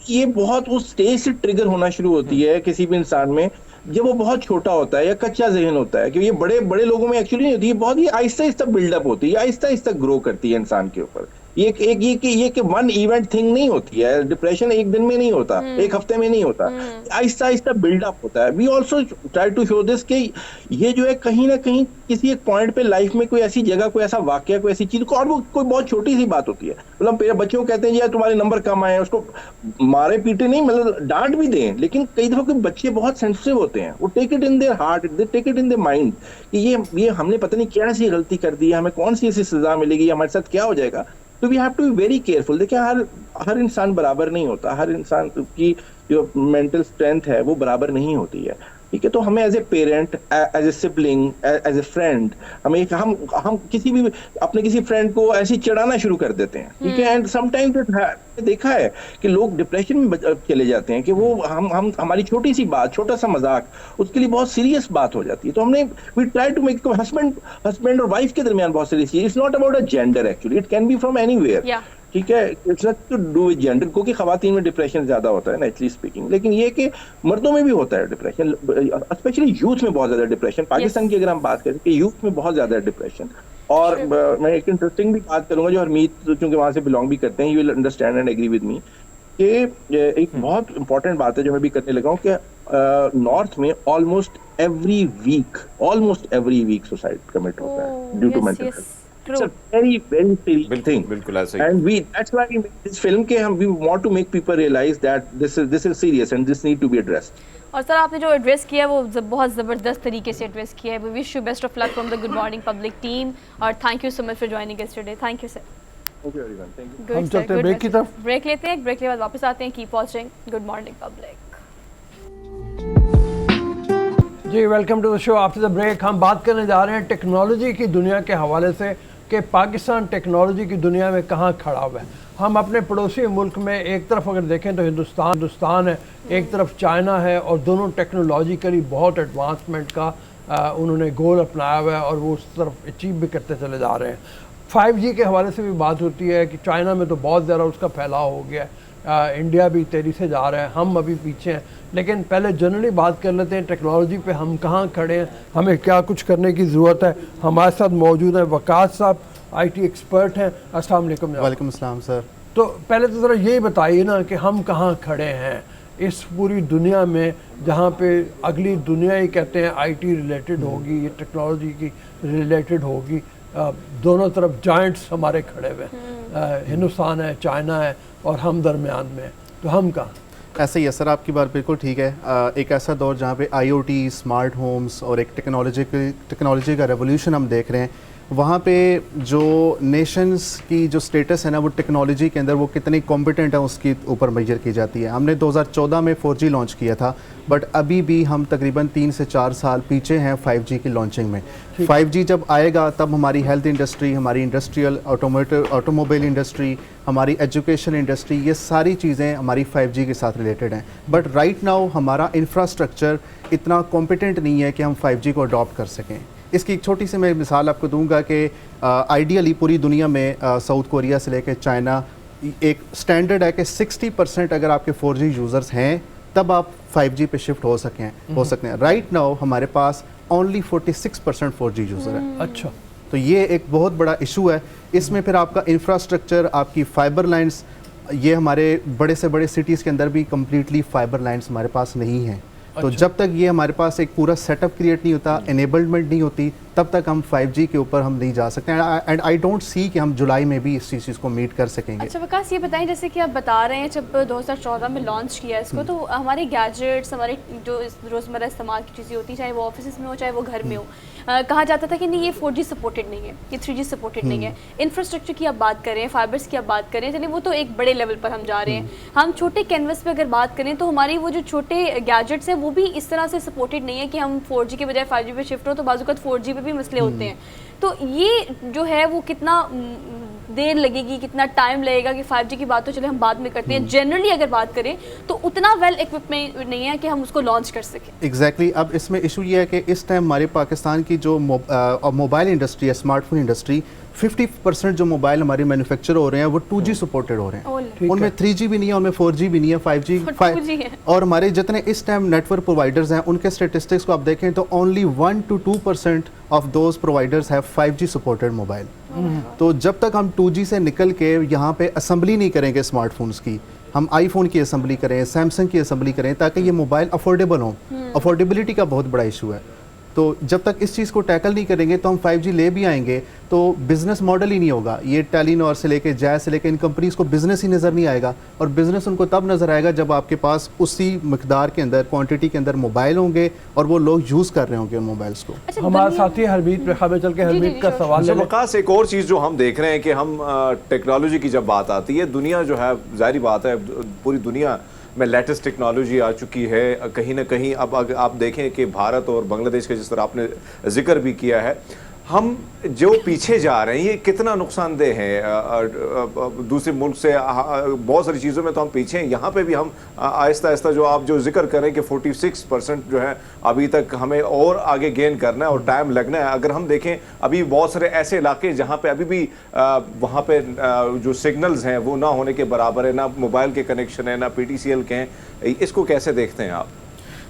ये बहुत उस स्टेज से ट्रिगर होना शुरू होती है किसी भी इंसान में जब वो बहुत छोटा होता है या कच्चा जहन होता है, कि ये बड़े बड़े लोगों में एक्चुअली नहीं होती, ये बहुत ही आहिस्ता आहिस्ता बिल्डअप होती है, आहिस्ता आहिस्ता ग्रो करती है इंसान के ऊपर। ये वन इवेंट थिंग नहीं होती है, डिप्रेशन एक दिन में नहीं होता, एक हफ्ते में नहीं होता, आहिस्ता आहिस्ता बिल्डअप होता है। We also try to show this कि ये जो है कहीं ना कहीं किसी एक पॉइंट पे लाइफ में कोई ऐसी जगह, कोई ऐसा वाक्य, कोई ऐसी चीज को, और वो कोई बहुत छोटी सी बात होती है, मतलब मेरे बच्चों को कहते हैं यार तुम्हारे नंबर कम आए, उसको मारे पीटे नहीं, मतलब डांट भी दें, लेकिन कई दफा कोई बच्चे बहुत सेंसिटिव होते हैं, वो take it in their heart, they take it in their mind कि ये हमने पता नहीं क्या सी गलती कर दी है, हमें कौन सी ऐसी सजा मिलेगी, हमारे साथ क्या हो जाएगा। तो we have to be very careful. देखिए हर इंसान बराबर नहीं होता, हर इंसान की जो मेंटल स्ट्रेंथ है वो बराबर नहीं होती है, ठीक है। तो हमें as a parent, as a sibling, as a friend, हम किसी भी अपने किसी फ्रेंड को ऐसे चिढ़ाना शुरू कर देते हैं, ठीक है। एंड समटाइम्स देखा है कि लोग डिप्रेशन में चले जाते हैं कि वो हम हमारी छोटी सी बात, छोटा सा मजाक, उसके लिए बहुत सीरियस बात हो जाती है। तो हमने we try to make husband और वाइफ के दरमियान बहुत serious, it's not about a gender, actually it can be from anywhere, ठीक है। It's not to do with gender, क्योंकि खवातीन में डिप्रेशन ज्यादा होता है नेचुरली स्पीकिंग, लेकिन ये कि मर्दों में भी होता है डिप्रेशन, स्पेशली यूथ में बहुत ज्यादा डिप्रेशन। पाकिस्तान की अगर हम बात करें कि यूथ में बहुत ज्यादा डिप्रेशन। और मैं एक इंटरेस्टिंग भी बात करूंगा जो हरमीत क्योंकि वहां से बिलोंग भी करते हैं, you will understand and agree with me, कि एक बहुत इंपॉर्टेंट बात है जो मैं भी करने लगा हूँ कि नॉर्थ में almost every week suicide commit होता है due to mental health. It's a very serious thing. बिल्कुल ऐसा ही। And that's why we made this film कि we want to make people realize that this is serious and this need to be addressed. और sir आपने जो address किया है वो बहुत ज़बरदस्त तरीके से एड्रेस किया है। We wish you best of luck from the Good morning Public team और thank you so much for joining us today. Thank you sir. Okay everyone, thank you. हम चलते हैं ब्रेक की तरफ। ब्रेक लेते हैं, ब्रेक के बाद वापस आते हैं। Keep watching good morning public. जी welcome to the show. After the break हम बात करने जा रहे हैं टेक्नोलॉजी की दुनिया के हवाले से कि पाकिस्तान टेक्नोलॉजी की दुनिया में कहाँ खड़ा हुआ है। हम अपने पड़ोसी मुल्क में एक तरफ अगर देखें तो हिंदुस्तान है, एक तरफ चाइना है, और दोनों टेक्नोलॉजिकली बहुत एडवांसमेंट का उन्होंने गोल अपनाया हुआ है और वो उस तरफ अचीव भी करते चले जा रहे हैं। 5G के हवाले से भी बात होती है कि चाइना में तो बहुत ज़्यादा उसका फैलाव हो गया है, इंडिया भी तेज़ी से जा रहा है, हम अभी पीछे हैं। लेकिन पहले जनरली बात कर लेते हैं टेक्नोलॉजी पे हम कहाँ खड़े हैं, हमें क्या कुछ करने की ज़रूरत है। हमारे साथ मौजूद है वकास साहब, IT एक्सपर्ट हैं। अस्सलाम वालेकुम। वालेकुम अस्सलाम सर। तो पहले तो ज़रा यही बताइए ना कि हम कहाँ खड़े हैं इस पूरी दुनिया में, जहाँ पे अगली दुनिया ही कहते हैं IT रिलेटेड होगी, ये टेक्नोलॉजी की रिलेटेड होगी। दोनों तरफ जायंट्स हमारे खड़े हुए हैं, हिंदुस्तान है, चाइना है और हम दरमियान में हैं, तो हम कहाँ? ऐसे ही है सर, आपकी बात बिल्कुल ठीक है। एक ऐसा दौर जहाँ पे IoT, स्मार्ट होम्स और एक टेक्नोलॉजी का रेवोल्यूशन हम देख रहे हैं। वहाँ पे जो नेशंस की जो स्टेटस है ना, वो टेक्नोलॉजी के अंदर वो कितनी कॉम्पिटेंट है उसके ऊपर मेजर की जाती है। हमने 2014 में 4G लॉन्च किया था, बट अभी भी हम तकरीबन 3 से 4 साल पीछे हैं 5G की लॉन्चिंग में। 5G जब आएगा तब हमारी हेल्थ इंडस्ट्री, हमारी इंडस्ट्रियल ऑटोमोबाइल इंडस्ट्री, हमारी एजुकेशन इंडस्ट्री, ये सारी चीज़ें हमारी 5G के साथ रिलेटेड हैं। बट राइट नाउ हमारा इंफ्रास्ट्रक्चर इतना कॉम्पिटेंट नहीं है कि हम 5G को अडॉप्ट कर सकें। इसकी एक छोटी सी मैं मिसाल आपको दूंगा कि आइडियली पूरी दुनिया में साउथ कोरिया से लेकर चाइना एक स्टैंडर्ड है कि 60% अगर आपके 4G यूज़र्स हैं तब आप 5G पे शिफ्ट हो सकते हैं। राइट नाउ हमारे पास ओनली 46% 4G यूज़र है। अच्छा, तो ये एक बहुत बड़ा इशू है। इसमें फिर आपका इंफ्रास्ट्रक्चर, आपकी फाइबर लाइंस, ये हमारे बड़े से बड़े सिटीज़ के अंदर भी कम्प्लीटली फाइबर लाइंस हमारे पास नहीं हैं। तो जब तक ये हमारे पास एक पूरा सेटअप क्रिएट नहीं होता, एनेबलमेंट नहीं होती, तब तक हम 5G के ऊपर हम नहीं जा सकते एंड आई डोंट सी कि हम जुलाई में भी इस चीज़ को मीट कर सकेंगे। अच्छा वकास, ये बताएं जैसे कि आप बता रहे हैं जब 2014 में लॉन्च किया इसको, तो हमारे गैजेट्स, हमारे जो रोज़मर्रा इस्तेमाल की चीज़ें होती, चाहे वो ऑफिस में हो चाहे वो घर में हो, कहा जाता था कि नहीं ये 4G सपोर्टेड नहीं है, ये 3G सपोर्टेड नहीं है। इंफ्रास्ट्रक्चर की आप बात करें, फाइबर्स की आप बात करें, चलिए वो तो एक बड़े लेवल पर हम जा रहे हैं। हम छोटे कैनवस पे अगर बात करें तो हमारी वो जो छोटे गैजेट्स हैं वो भी इस तरह से सपोर्टेड नहीं है कि हम 4G के बजाय 5G पे शिफ्ट हो, तो बाज़-औक़ात 4G पे भी मसले होते हैं। तो ये जो है वो कितना देर लगेगी, कितना टाइम लगेगा कि 5G की बात तो चले हम बाद में करते हैं, जनरली अगर बात करें तो उतना वेल इक्विपमेंट नहीं है कि हम उसको लॉन्च कर सकें। एग्जैक्टली अब इसमें इशू ये है कि इस टाइम हमारे पाकिस्तान की जो मोबाइल इंडस्ट्री है, स्मार्टफोन इंडस्ट्री, 50% जो मोबाइल हमारे मैन्युफैक्चर हो रहे हैं वो 2G सपोर्टेड हो रहे हैं, उनमें 3G भी नहीं है, उनमें 4G भी नहीं है, 5G है। और हमारे जितने इस टाइम नेटवर्क प्रोवाइडर्स हैं उनके स्टेटिस्टिक्स को आप देखें तो only 1 to 2% of those providers have 5G supported mobile. तो जब तक हम 2G से निकल के यहाँ पे असेंबली नहीं करेंगे स्मार्टफोन्स की, हम आईफोन की असेंबली करें, सैमसंग की असेंबली करें, ताकि ये मोबाइल अफोर्डेबल हो, अफोर्डेबिलिटी का बहुत बड़ा इशू है। तो जब तक इस चीज़ को टैकल नहीं करेंगे तो हम 5G ले भी आएंगे तो बिज़नेस मॉडल ही नहीं होगा। ये टेलीनॉर से लेके जैज से लेके इन कंपनीज़ को बिज़नेस ही नज़र नहीं आएगा, और बिज़नेस उनको तब नज़र आएगा जब आपके पास उसी मकदार के अंदर, क्वांटिटी के अंदर मोबाइल होंगे और वो लोग यूज़ कर रहे होंगे उन मोबाइल्स को। अच्छा, हमारे साथी हरमीत पे खबर चल के हरमीत का सवाल है। वकास, एक और चीज़ जो हम देख रहे हैं कि हम टेक्नोलॉजी की जब बात आती है, दुनिया जो है जाहिर बात है पूरी दुनिया में लेटेस्ट टेक्नोलॉजी आ चुकी है कहीं ना कहीं। अब अगर आप देखें कि भारत और बांग्लादेश का जिस तरह आपने जिक्र भी किया है, हम जो पीछे जा रहे हैं ये कितना नुकसानदेह है। दूसरे मुल्क से बहुत सारी चीज़ों में तो हम पीछे हैं, यहाँ पे भी हम आहिस्ता आहिस्ता जो आप जो जिक्र करें कि 46% जो है अभी तक हमें और आगे गेन करना है और टाइम लगना है। अगर हम देखें अभी बहुत सारे ऐसे इलाके जहाँ पे अभी भी वहाँ पे जो सिग्नल्स हैं वो ना होने के बराबर है, ना मोबाइल के कनेक्शन है, ना PTCL के हैं, इसको कैसे देखते हैं आप?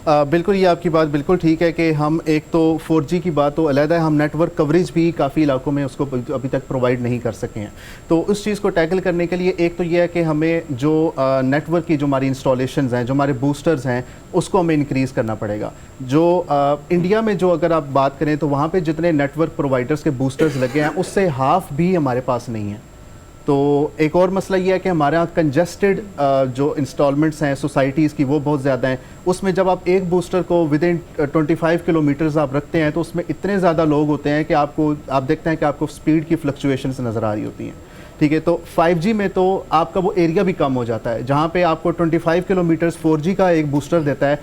बिल्कुल, ये आपकी बात बिल्कुल ठीक है कि हम एक तो 4G की बात तो अलग है, हम नेटवर्क कवरेज भी काफ़ी इलाकों में उसको अभी तक प्रोवाइड नहीं कर सके हैं। तो उस चीज़ को टैकल करने के लिए एक तो ये है कि हमें जो नेटवर्क की जो हमारी इंस्टॉलेशंस हैं, जो हमारे बूस्टर्स हैं, उसको हमें इंक्रीज़ करना पड़ेगा। जो इंडिया में जो अगर आप बात करें तो वहाँ पर जितने नेटवर्क प्रोवाइडर्स के बूस्टर्स लगे हैं उससे हाफ भी हमारे पास नहीं है। तो एक और मसला ये है कि हमारे यहाँ कंजेस्टेड जो इंस्टॉलमेंट्स हैं सोसाइटीज़ की वो बहुत ज़्यादा हैं। उसमें जब आप एक बूस्टर को विद इन 25 किलोमीटर्स आप रखते हैं तो उसमें इतने ज़्यादा लोग होते हैं कि आप देखते हैं कि आपको स्पीड की फ्लक्चुएशंस नज़र आ रही होती हैं। ठीक है, तो 5G में तो आपका वो एरिया भी कम हो जाता है। जहाँ पे आपको 25 किलोमीटर्स 4G का एक बूस्टर देता है,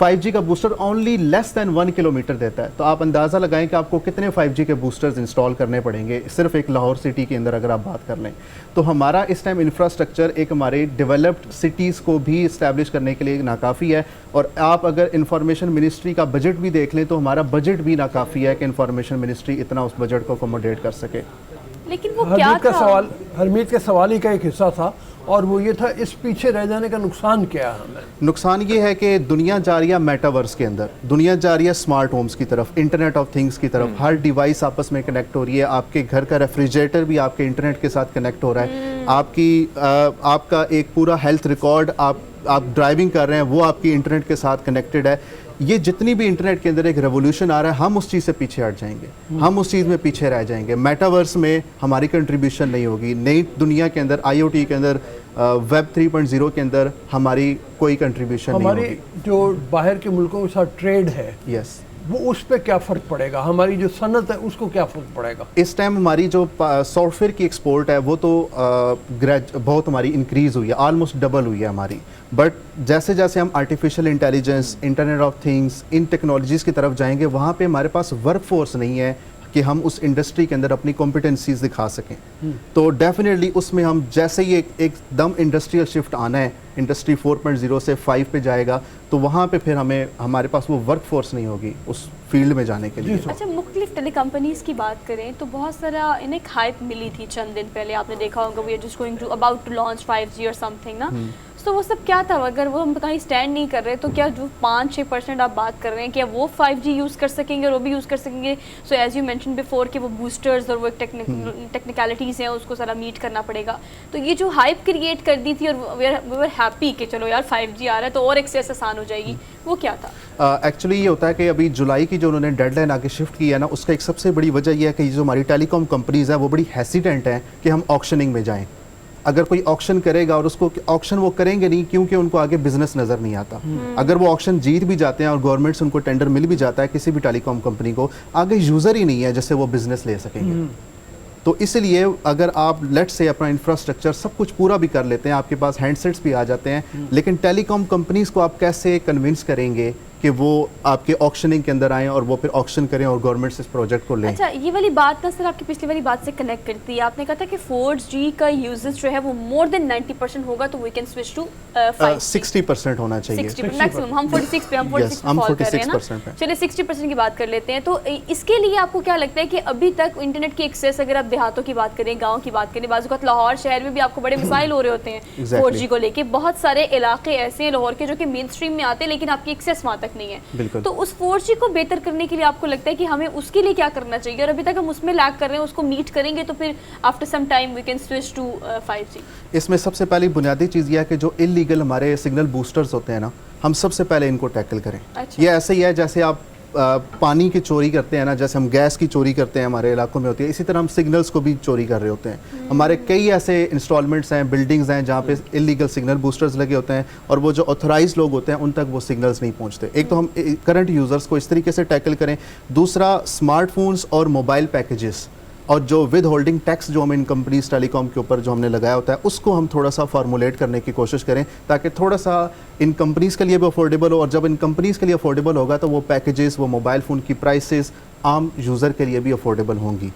5G का booster only less than 1 kilometre देता है। तो आप अंदाज़ा लगाएं कि आपको कितने 5G के बूस्टर्स इंस्टॉल करने पड़ेंगे सिर्फ एक लाहौर सिटी के अंदर अगर आप बात कर लें। तो हमारा इस टाइम इंफ्रास्ट्रक्चर एक हमारे डेवलप्ड सिटीज़ को भी इस्टेब्लिश करने के लिए नाकाफ़ी है। और आप अगर इंफॉर्मेशन मिनिस्ट्री का बजट भी देख लें तो हमारा बजट भी नाकाफ़ी है कि इंफॉर्मेशन मिनिस्ट्री इतना उस बजट को अकोमोडेट कर सके। लेकिन वो क्या था? हरमीत के सवाल ही का एक हिस्सा था और वो ये था, इस पीछे रह जाने का नुकसान क्या है हमें? नुकसान ये है कि दुनिया जा रही है मेटावर्स के अंदर, दुनिया जा रही है स्मार्ट होम्स की तरफ, इंटरनेट ऑफ थिंग्स की तरफ। हर डिवाइस आपस में कनेक्ट हो रही है। आपके घर का रेफ्रिजरेटर भी आपके इंटरनेट के साथ कनेक्ट हो रहा है। आपका एक पूरा हेल्थ रिकॉर्ड, आप ड्राइविंग कर रहे हैं वो आपकी इंटरनेट के साथ कनेक्टेड है। ये जितनी भी इंटरनेट के अंदर एक रेवोल्यूशन आ रहा है, हम उस चीज़ से पीछे हट जाएंगे, हम उस चीज़ में पीछे रह जाएंगे। मेटावर्स में हमारी कंट्रीब्यूशन नहीं होगी। नई दुनिया के अंदर, IoT के अंदर, वेब 3.0 के अंदर हमारी कोई कंट्रीब्यूशन नहीं होगी। हमारी जो बाहर के मुल्कों के साथ ट्रेड है, यस, वो उस पर क्या फ़र्क पड़ेगा? हमारी जो सनत है उसको क्या फ़र्क पड़ेगा? इस टाइम हमारी जो सॉफ्टवेयर की एक्सपोर्ट है वो तो बहुत हमारी इंक्रीज़ हुई है, ऑलमोस्ट डबल हुई है हमारी। बट जैसे जैसे हम artificial intelligence, internet of things, in technologies की तरफ जाएंगे, वहाँ पे हमारे पास वर्क फोर्स नहीं है कि हम उस इंडस्ट्री के अंदर अपनी कॉम्पिटेंसीज दिखा सकें। तो डेफिनेटली उसमें हम जैसे ही एकदम इंडस्ट्रियल शिफ्ट आना है, इंडस्ट्री 4.0 से 5 पे जाएगा, तो वहाँ पे फिर हमारे पास वो वर्क फोर्स नहीं होगी उस फील्ड में जाने के लिए। अच्छा, मुख्तलिफ टेली कंपनीज़ की बात करें तो बहुत सारा इन्हें हाइप मिली थी चंद दिन पहले, आपने देखा होगा we are just going to about to launch 5G और समथिंग ना। तो वो सब क्या था? अगर वो हम कहीं स्टैंड नहीं कर रहे तो क्या जो 5-6% आप बात कर रहे हैं, क्या वो 5G यूज़ कर सकेंगे और वो भी यूज़ कर सकेंगे? So as you mention before कि वो बूस्टर्स और वो एक टेक्निकलिटीज़ हैं उसको सारा मीट करना पड़ेगा। तो ये जो हाइप क्रिएट कर दी थी और वी वर हैप्पी कि चलो यार 5G आ रहा है तो और एक्सेस आसान हो जाएगी, वो क्या था? एक्चुअली ये होता है कि अभी जुलाई की जो उन्होंने डेडलाइन आगे शिफ्ट की है ना, उसका एक सबसे बड़ी वजह यह है कि जो हमारी टेलीकॉम कंपनीज है वो बड़ी हेसिडेंट हैं कि हम ऑक्शनिंग में जाएं। अगर कोई ऑक्शन करेगा और उसको ऑक्शन वो करेंगे नहीं क्योंकि उनको आगे बिजनेस नज़र नहीं आता। अगर वो ऑक्शन जीत भी जाते हैं और गवर्नमेंट से उनको टेंडर मिल भी जाता है किसी भी टेलीकॉम कंपनी को, आगे यूज़र ही नहीं है जिससे वो बिजनेस ले सकेंगे। तो इसलिए अगर आप लेट से अपना इंफ्रास्ट्रक्चर सब कुछ पूरा भी कर लेते हैं, आपके पास हैंडसेट्स भी आ जाते हैं, लेकिन टेलीकॉम कंपनीज को आप कैसे कन्विंस करेंगे कि वो आपके ऑक्शनिंग के अंदर आएँ और वो फिर ऑक्शन करें और गवर्नमेंट से इस प्रोजेक्ट को लें? अच्छा, ये वाली बात ना सर आपकी पिछली वाली बात से कनेक्ट करती है। आपने कहा था कि 4G का यूजेस जो है वो मोर देन 90% होगा तो we can switch to 5G। 60% होना चाहिए 60 मैक्सिमम। हम 46 पे हम 46 पे फॉल कर रहे हैं ना। चलिए 60% की बात कर लेते हैं। तो इसके लिए आपको क्या लगता है कि अभी तक इंटरनेट की एक्सेस, अगर आप देहातों की बात करें, गाँव की बात करें, बाजू का लाहौर शहर में भी आपको बड़े मसाइल हो रहे होते हैं 4G को लेके। बहुत सारे इलाके ऐसे हैं लाहौर के जो कि मेन स्ट्रीम में आते हैं लेकिन आपकी एक्सेस वहाँ तक नहीं है। तो उस 4G को बेहतर करने के लिए आपको लगता है कि हमें उसके लिए क्या करना चाहिए? और अभी तक हम उसमें लैग कर रहे हैं, उसको मीट करेंगे तो फिर after some time we can switch to 5G। इसमें सबसे पहली बुनियादी चीज़ यह है कि जो इलीगल हमारे सिग्नल बूस्टर्स होते हैं ना, हम सबसे पहले इनको टैकल करें। अच्छा। ये ऐसे ही है जैसे आप पानी की चोरी करते हैं ना, जैसे हम गैस की चोरी करते हैं हमारे इलाकों में होती है, इसी तरह हम सिग्नल्स को भी चोरी कर रहे होते हैं। हमारे कई ऐसे इंस्टॉलमेंट्स हैं, बिल्डिंग्स हैं जहाँ पे इलीगल सिग्नल बूस्टर्स लगे होते हैं और वो जो ऑथराइज लोग होते हैं उन तक वो सिग्नल्स नहीं पहुँचते। एक तो हम करंट यूज़र्स को इस तरीके से टैकल करें। दूसरा, स्मार्टफोन्स और मोबाइल पैकेजेस और जो विद होल्डिंग टैक्स जो हम इन कंपनीज टेलीकॉम के ऊपर जो हमने लगाया होता है उसको हम थोड़ा सा फार्मूलेट करने की कोशिश करें ताकि थोड़ा सा इन कंपनीज़ के लिए भी अफोर्डेबल हो। और जब इन कंपनीज़ के लिए अफोर्डेबल होगा तो वो पैकेजेस, वो मोबाइल फ़ोन की प्राइसेस आम यूज़र के लिए भी अफोर्डेबल होंगी।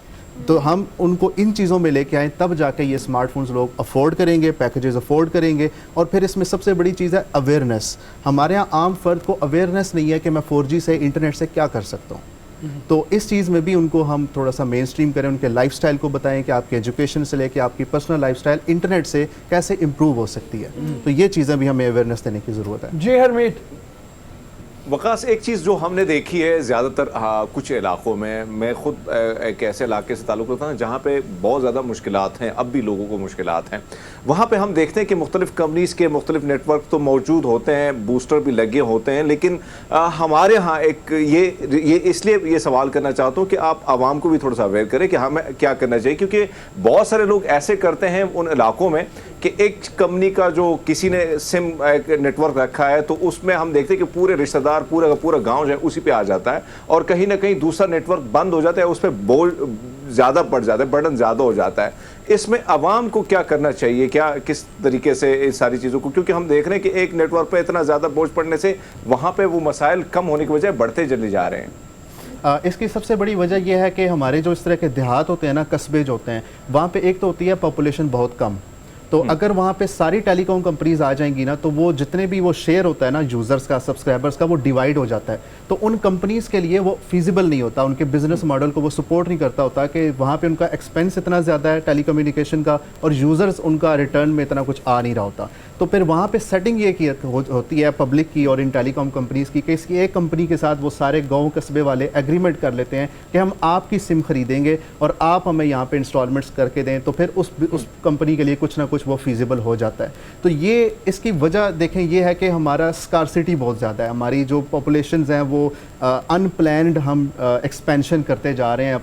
तो हम उनको इन चीज़ों में लेके आएँ, तब जाके ये स्मार्टफोन्स लोग अफोर्ड करेंगे, पैकेजेस अफोर्ड करेंगे। और फिर इसमें सबसे बड़ी चीज़ है अवेयरनेस। हमारे यहाँ आम फर्द को अवेयरनेस नहीं है कि मैं 4G से इंटरनेट से क्या कर सकता हूँ। तो इस चीज़ में भी उनको हम थोड़ा सा मेन स्ट्रीम करें, उनके लाइफस्टाइल को बताएं कि आपके एजुकेशन से लेके आपकी पर्सनल लाइफस्टाइल इंटरनेट से कैसे इंप्रूव हो सकती है। तो ये चीज़ें भी हमें अवेयरनेस देने की ज़रूरत है। जी हरमीत, वकास, एक चीज़ जो हमने देखी है ज़्यादातर कुछ इलाकों में, मैं खुद एक ऐसे इलाके से ताल्लुक़ रखता हूँ जहाँ पे बहुत ज़्यादा मुश्किलात हैं, अब भी लोगों को मुश्किलात हैं। वहाँ पे हम देखते हैं कि मुख्तलिफ़ कंपनीज़ के मुख्तलिफ नेटवर्क तो मौजूद होते हैं, बूस्टर भी लगे होते हैं, लेकिन हमारे यहाँ एक ये इसलिए ये सवाल करना चाहता हूँ कि आप आवाम को भी थोड़ा सा अवेयर करें कि हमें क्या करना चाहिए, क्योंकि बहुत सारे लोग ऐसे करते हैं उन इलाकों में कि एक कंपनी का जो किसी ने सिम एक नेटवर्क रखा है तो उसमें हम देखते हैं कि पूरे रिश्तेदार, पूरा का पूरा गांव जो है उसी पे आ जाता है और कहीं ना कहीं दूसरा नेटवर्क बंद हो जाता है, उस पर बोझ ज़्यादा पड़ जाता है, बर्डन ज़्यादा हो जाता है। इसमें आवाम को क्या करना चाहिए, क्या किस तरीके से इस सारी चीज़ों को, क्योंकि हम देख रहे हैं कि एक नेटवर्क पर इतना ज़्यादा बोझ पड़ने से वहाँ पर वो मसाइल कम होने की बजाय बढ़ते चले जा रहे हैं। इसकी सबसे बड़ी वजह यह है कि हमारे जो इस तरह के देहात होते हैं ना, कस्बे जो होते हैं, वहाँ पे एक तो होती है पॉपुलेशन बहुत कम। तो अगर वहाँ पे सारी टेलीकॉम कंपनीज आ जाएंगी ना, तो वो जितने भी वो शेयर होता है ना यूज़र्स का, सब्सक्राइबर्स का, वो डिवाइड हो जाता है। तो उन कंपनीज के लिए वो फीजिबल नहीं होता, उनके बिजनेस मॉडल को वो सपोर्ट नहीं करता होता कि वहाँ पे उनका एक्सपेंस इतना ज़्यादा है टेलीकम्युनिकेशन का और यूज़र्स उनका रिटर्न में इतना कुछ आ नहीं रहा होता। तो फिर वहाँ पे सेटिंग ये की होती है पब्लिक की और इन टेलीकॉम कंपनीज की कि इसकी एक कंपनी के साथ वो सारे गाँव कस्बे वाले एग्रीमेंट कर लेते हैं कि हम आपकी सिम खरीदेंगे और आप हमें यहाँ पे इंस्टॉलमेंट्स करके दें, तो फिर उस कंपनी के लिए कुछ ना कुछ वो फीजिबल हो जाता है। तो ये इसकी वजह देखें ये है कि हमारा स्कारसिटी बहुत ज़्यादा है, हमारी जो पॉपुलेशंस हैं वो अनप्लैन्ड हम एक्सपेंशन करते जा रहे हैं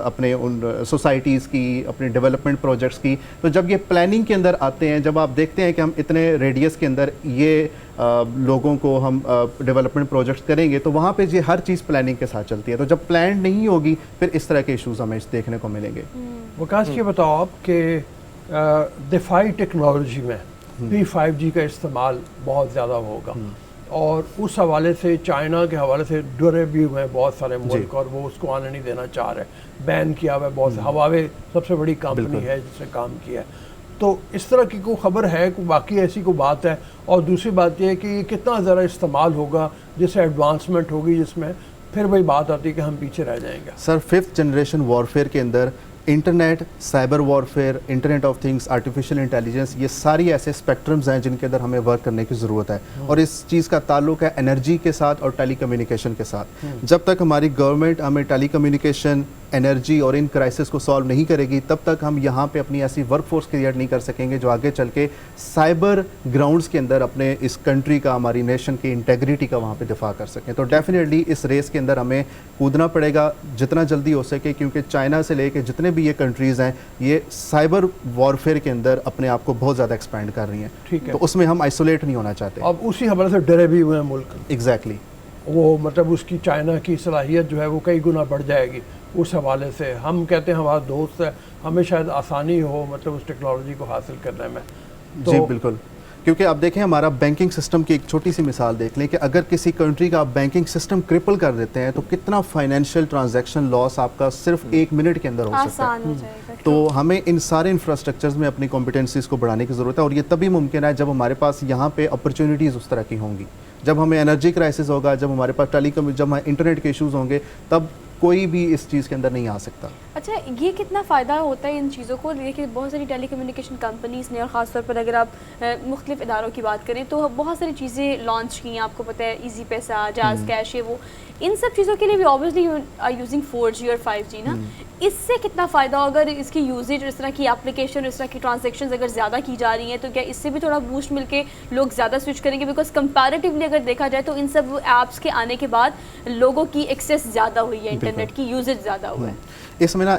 अपने उन सोसाइटीज़ की, अपने डेवलपमेंट प्रोजेक्ट्स की। तो जब ये प्लानिंग के अंदर आते हैं, जब आप देखते हैं कि हम इतने रेडियस के अंदर ये लोगों को हम डेवलपमेंट प्रोजेक्ट्स करेंगे, तो वहाँ पे ये हर चीज़ प्लानिंग के साथ चलती है। तो जब प्लान नहीं होगी फिर इस तरह के इश्यूज हमें देखने को मिलेंगे। वकास ये बताओ आप कि दिफाई टेक्नोलॉजी में भी 5G का इस्तेमाल बहुत ज़्यादा होगा और उस हवाले से चाइना के हवाले से डरे भी हुए हैं बहुत सारे मुल्क और वो उसको आने नहीं देना चाह रहे, बैन किया हुआ है बहुत से। हवावे सबसे बड़ी कंपनी है जिसने काम किया है। तो इस तरह की कोई खबर है कि बाकी ऐसी कोई बात है? और दूसरी बात यह है कि ये कितना ज़रा इस्तेमाल होगा जिससे एडवांसमेंट होगी, जिसमें फिर वही बात आती है कि हम पीछे रह जाएंगे। सर 5th जनरेशन वॉरफेयर के अंदर internet, cyber warfare, internet of things, artificial intelligence, ये सारी ऐसे स्पेक्ट्रम्स हैं जिनके अंदर हमें वर्क करने की ज़रूरत है। और इस चीज़ का ताल्लुक है एनर्जी के साथ और टेलीकम्युनिकेशन के साथ। जब तक हमारी गवर्नमेंट हमें टेलीकम्युनिकेशन, एनर्जी और इन क्राइसिस को सॉल्व नहीं करेगी, तब तक हम यहाँ पे अपनी ऐसी वर्कफोर्स क्रिएट नहीं कर सकेंगे जो आगे चल के साइबर ग्राउंड्स के अंदर अपने इस कंट्री का, हमारी नेशन की इंटेग्रिटी का वहाँ पे दिफा कर सकें। तो डेफिनेटली इस रेस के अंदर हमें कूदना पड़ेगा जितना जल्दी हो सके, क्योंकि चाइना से लेके जितने भी ये कंट्रीज़ हैं ये साइबर वॉरफेयर के अंदर अपने आप को बहुत ज़्यादा एक्सपैंड कर रही हैं। ठीक है, तो उसमें हम आइसोलेट नहीं होना चाहते। अब उसी हवाले से डरे भी हुए हैं मुल्क। एग्जैक्टली वो मतलब उसकी चाइना की सलाहियत जो है वो कई गुना बढ़ जाएगी। उस हवाले से हम कहते हैं हमारा दोस्त है, हमें शायद आसानी हो मतलब उस टेक्नोलॉजी को हासिल करने में। तो जी बिल्कुल, क्योंकि अब देखें हमारा बैंकिंग सिस्टम की एक छोटी सी मिसाल देख लें कि अगर किसी कंट्री का आप बैंकिंग सिस्टम क्रिपल कर देते हैं तो कितना फाइनेंशियल ट्रांजैक्शन लॉस आपका सिर्फ 1 मिनट के अंदर हो सकता है। तो हमें इन सारे इंफ्रास्ट्रक्चर्स में अपनी कॉम्पिटेंसीज़ को बढ़ाने की ज़रूरत है, और ये तभी मुमकिन है जब हमारे पास यहाँ पे अपॉर्चुनिटीज़ उस तरह की होंगी। जब हमें एनर्जी क्राइसिस होगा, जब हमारे पास जब हमारे इंटरनेट के इश्यूज़ होंगे, तब कोई भी इस चीज़ के अंदर नहीं आ सकता। अच्छा, ये कितना फ़ायदा होता है इन चीज़ों को? देखिए बहुत सारी टेलीकम्युनिकेशन कंपनीज़ ने, और ख़ासतौर पर अगर आप मुख्तलिफ इदारों की बात करें तो बहुत सारी चीज़ें लॉन्च की हैं। आपको पता है ईजी पैसा, जाज़ कैश, ये वो, इन सब चीज़ों के लिए भी ऑब्वियसली आर यूजिंग 4G और 5G ना। इससे कितना फ़ायदा हो अगर इसकी यूजेज, इस तरह की एप्लीकेशन, इस तरह की ट्रांजेक्शन अगर ज़्यादा की जा रही हैं, तो क्या इससे भी थोड़ा बूस्ट मिलके लोग ज़्यादा स्विच करेंगे? बिकॉज कंपैरेटिवली अगर देखा जाए तो इन सब ऐप्स के आने के बाद लोगों की एक्सेस ज़्यादा हुई है, इंटरनेट की यूजेज ज़्यादा हुआ है। इसमें ना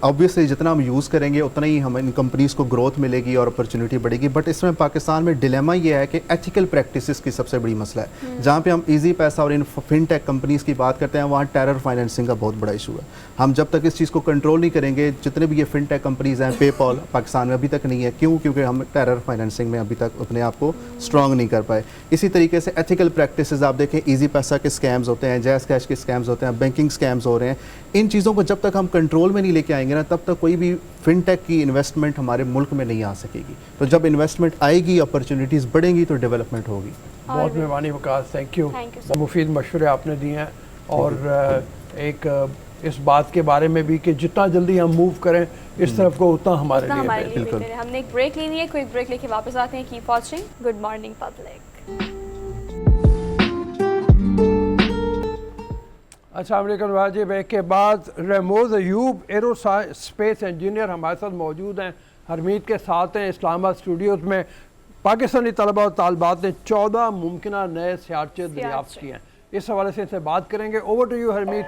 ऑब्वियसली जितना हम यूज़ करेंगे उतना ही हम इन कंपनीज़ को ग्रोथ मिलेगी और अपॉर्चुनिटी बढ़ेगी। बट इसमें पाकिस्तान में डिलेमा ये है कि एथिकल प्रैक्टिसेस की सबसे बड़ी मसला है। जहाँ पे हम इजी पैसा और इन फिनटेक कंपनीज़ की बात करते हैं, वहाँ टेरर फाइनेंसिंग का बहुत बड़ा इशू है। हम जब तक इस चीज़ को कंट्रोल नहीं करेंगे, जितने भी ये फिनटेक कंपनीज़ हैं, पेपॉल पाकिस्तान में अभी तक नहीं है। क्यों? क्योंकि हम टेरर फाइनेंसिंग में अभी तक अपने आप को स्ट्रॉन्ग नहीं कर पाए। इसी तरीके से एथिकल प्रैक्टिसेस आप देखें, ईजी पैसा के स्कैम्स होते हैं, जैज़ कैश के स्कैम्स होते हैं, बैंकिंग स्कैम्स हो रहे हैं। इन चीज़ों को जब तक हम कंट्रोल में नहीं लेके आएंगे ना, तब तक कोई भी फिनटेक की इन्वेस्टमेंट हमारे मुल्क में नहीं आ सकेगी। तो जब इन्वेस्टमेंट आएगी, अपॉर्चुनिटीज़ बढ़ेंगी, तो डेवलपमेंट होगी। बहुत मेहरबानी वकास, थैंक यू। मुफीद मशवरे आपने दिए हैं, और एक इस बात के बारे में भी कि जितना जल्दी हम मूव करें इस तरफ को, उतना हमारे लिए बेहतर है। हमने एक ब्रेक लेनी है, कोई ब्रेक लेके वापस आते हैं। Keep watching good morning public. अस्सलाम वालेकुम। वाजिब ब्रेक के बाद रमोज़ अयूब एरोस्पेस इंजीनियर हमारे साथ मौजूद हैं, हरमीत के साथ हैं इस्लामाबाद स्टूडियोज़ में। पाकिस्तानी तलबा और तालबात ने 14 मुमकिन नए सियारचे दरियाफ्त किए हैं। इस हवाले से इनसे बात करेंगे। Over to you Harmeet.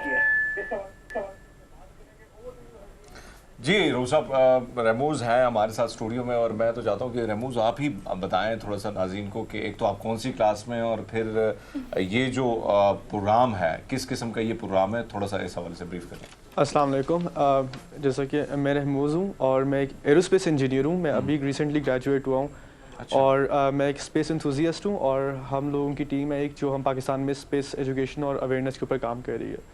जी साहब, रेमूज़ हैं हमारे साथ स्टूडियो में, और मैं तो चाहता हूँ कि रेमूज़ आप ही बताएं थोड़ा सा नाज़रीन को कि एक तो आप कौन सी क्लास में हैं, और फिर ये जो प्रोग्राम है किस किस्म का ये प्रोग्राम है, थोड़ा सा इस हवाले से ब्रीफ करें। अस्सलाम वालेकुम। जैसा कि मैं रेमूज़ हूँ और मैं एक एरोस्पेस इंजीनियर हूँ। मैं अभी रिसेंटली ग्रेजुएट हुआ हूँ। अच्छा। और मैं एक स्पेस एंथुजियास्ट हूँ, और हम लोगों की टीम है एक जो हम पाकिस्तान में स्पेस एजुकेशन और अवेयरनेस के ऊपर काम कर रही है।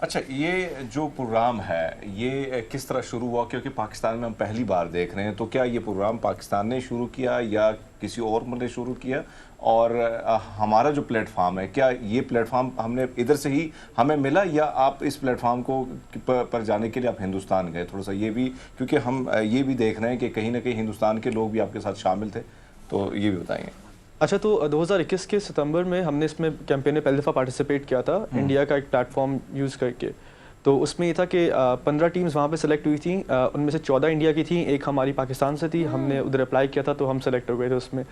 अच्छा, ये जो प्रोग्राम है ये किस तरह शुरू हुआ? क्योंकि पाकिस्तान में हम पहली बार देख रहे हैं, तो क्या ये प्रोग्राम पाकिस्तान ने शुरू किया या किसी और मुल्क ने शुरू किया? और हमारा जो प्लेटफॉर्म है, क्या ये प्लेटफॉर्म हमने इधर से ही हमें मिला, या आप इस प्लेटफॉर्म को पर जाने के लिए आप हिंदुस्तान गए? थोड़ा सा ये भी, क्योंकि हम ये भी देख रहे हैं कि कहीं ना कहीं हिंदुस्तान के लोग भी आपके साथ शामिल थे, तो ये भी बताएंगे। अच्छा, तो 2021 के सितंबर में हमने इसमें कैंपेन में पहली दफ़ा पार्टिसिपेट किया था, इंडिया का एक प्लेटफॉर्म यूज़ करके। तो उसमें ये था कि 15 टीम्स वहाँ पे सेलेक्ट हुई थी, उनमें से 14 इंडिया की थी, एक हमारी पाकिस्तान से थी। हमने उधर अप्लाई किया था तो हम सेलेक्ट हो गए थे उसमें।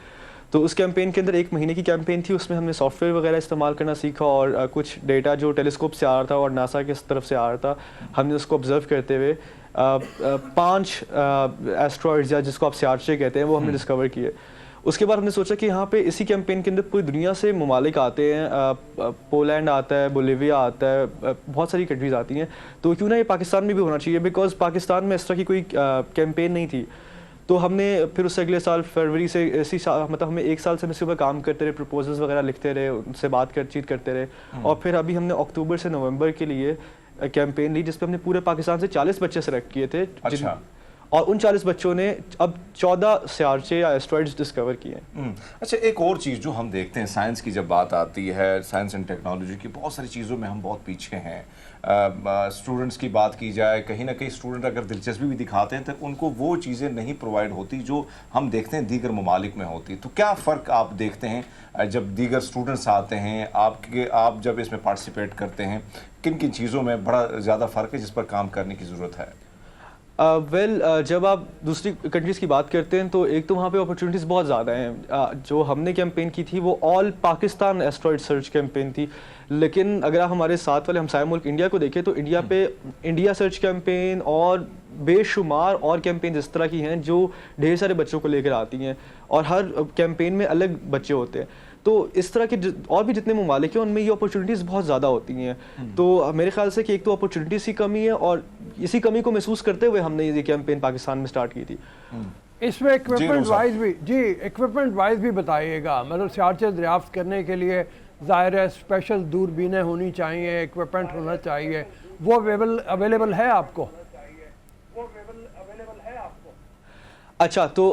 तो उस कैंपेन के अंदर 1 महीने की कैंपेन थी, उसमें हमने सॉफ्टवेयर वगैरह इस्तेमाल करना सीखा, और कुछ डेटा जो टेलीस्कोप से आ रहा था और नासा की तरफ से आ रहा था, हमने उसको ऑब्जर्व करते हुए 5 एस्ट्रॉइड्स या जिसको आप सियारचे कहते हैं वो हमने डिस्कवर किए। उसके बाद हमने सोचा कि यहाँ पे इसी कैंपेन के अंदर पूरी दुनिया से ममालिक आते हैं, पोलैंड आता है, बोलिविया आता है, बहुत सारी कंट्रीज़ आती हैं, तो क्यों ना ये पाकिस्तान में भी होना चाहिए, बिकॉज पाकिस्तान में इस तरह की कोई कैंपेन नहीं थी। तो हमने फिर उससे अगले साल फरवरी से इसी साल, मतलब हमें 1 साल से हम इसके ऊपर काम करते रहे, प्रपोजल्स वगैरह लिखते रहे, उनसे बातचीत करते रहे, और फिर अभी हमने अक्टूबर से नवंबर के लिए कैंपेन ली जिसपे हमने पूरे पाकिस्तान से 40 बच्चे सेलेक्ट किए थे। अच्छा। और उन 40 बच्चों ने अब 14 स्यारचे या एस्ट्रॉइड्स डिस्कवर किए हैं। अच्छा, एक और चीज़ जो हम देखते हैं, साइंस की जब बात आती है, साइंस एंड टेक्नोलॉजी की, बहुत सारी चीज़ों में हम बहुत पीछे हैं। स्टूडेंट्स की बात की जाए, कहीं ना कहीं स्टूडेंट अगर दिलचस्पी भी दिखाते हैं तो उनको वो चीज़ें नहीं प्रोवाइड होती जो हम देखते हैं दीगर ममालिक में होती। तो क्या फ़र्क आप देखते हैं जब दीगर स्टूडेंट्स आते हैं, आप जब इसमें पार्टिसिपेट करते हैं, किन किन चीज़ों में बड़ा ज़्यादा फ़र्क है जिस पर काम करने की ज़रूरत है? जब आप दूसरी कंट्रीज़ की बात करते हैं तो एक तो वहाँ पे अपॉर्चुनिटीज़ बहुत ज़्यादा हैं। जो हमने कैंपेन की थी वो all Pakistan asteroid search campaign थी, लेकिन अगर आप हमारे साथ वाले हमसाया मुल्क इंडिया को देखें तो इंडिया पे इंडिया सर्च कैंपेन और बेशुमार और कैंपेन इस तरह की हैं जो ढेर सारे बच्चों को लेकर आती हैं, और हर कैंपेन में अलग बच्चे होते हैं। तो इस तरह के और भी जितने ममालिक हैं उनमें ये अपॉर्चुनिटीज़ बहुत ज़्यादा होती हैं। तो मेरे ख्याल से कि एक तो अपॉर्चुनिटीज़ की कमी है, और इसी कमी को महसूस करते हुए हमने ये कैंपेन पाकिस्तान में स्टार्ट की थी। इसमें इक्विपमेंट वाइज भी इक्विपमेंट वाइज भी बताइएगा। मतलब स्यारचे दरियाफ्त करने के लिए ज़ाहिर है स्पेशल दूरबीनें होनी चाहिए, इक्विपमेंट होना चाहिए, वो अवेलेबल है आपको? अच्छा, तो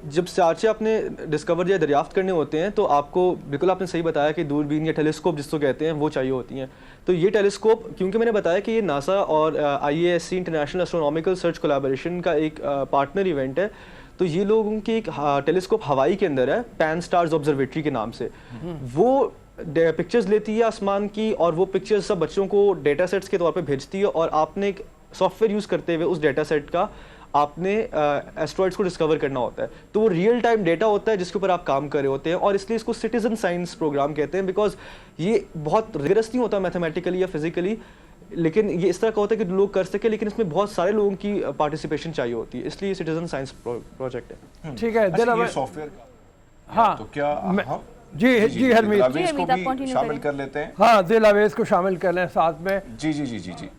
जब स्यारचे आपने डिस्कवर या दरियाफ्त करने होते हैं तो आपको, बिल्कुल आपने सही बताया कि दूरबीन या टेलीस्कोप जिसको कहते हैं वो चाहिए होती हैं। तो ये टेलीस्कोप, क्योंकि मैंने बताया कि ये नासा और IASC international astronomical search collaboration का एक पार्टनर इवेंट है, तो ये लोगों की एक टेलीस्कोप हवाई के अंदर है, पैन स्टार्स ऑब्जर्वेटरी के नाम से। वो पिक्चर्स लेती है आसमान की, और वो पिक्चर्स सब बच्चों को डेटा सेट्स के तौर पे भेजती है, और आपने एक सॉफ्टवेयर यूज़ करते हुए उस डेटा सेट का आपने एस्ट्रॉइड्स को डिस्कवर करना होता है। तो वो रियल टाइम डेटा होता है जिसके ऊपर आप काम कर रहे होते हैं, और इसलिए इसको सिटीजन साइंस प्रोग्राम कहते हैं, बिकॉज ये बहुत रिगरस नहीं होता मैथमेटिकली या फिजिकली, लेकिन ये इस तरह का होता है कि लोग कर सके, लेकिन इसमें बहुत सारे लोगों की पार्टिसिपेशन चाहिए होती है, इसलिए सिटीजन साइंस प्रोजेक्ट है। ठीक है, ये सॉफ्टवेयर, हाँ, तो क्या जी हरमीत को भी शामिल कर लेते हैं? हाँ, दिल अवेज को शामिल कर लें साथ में। जी।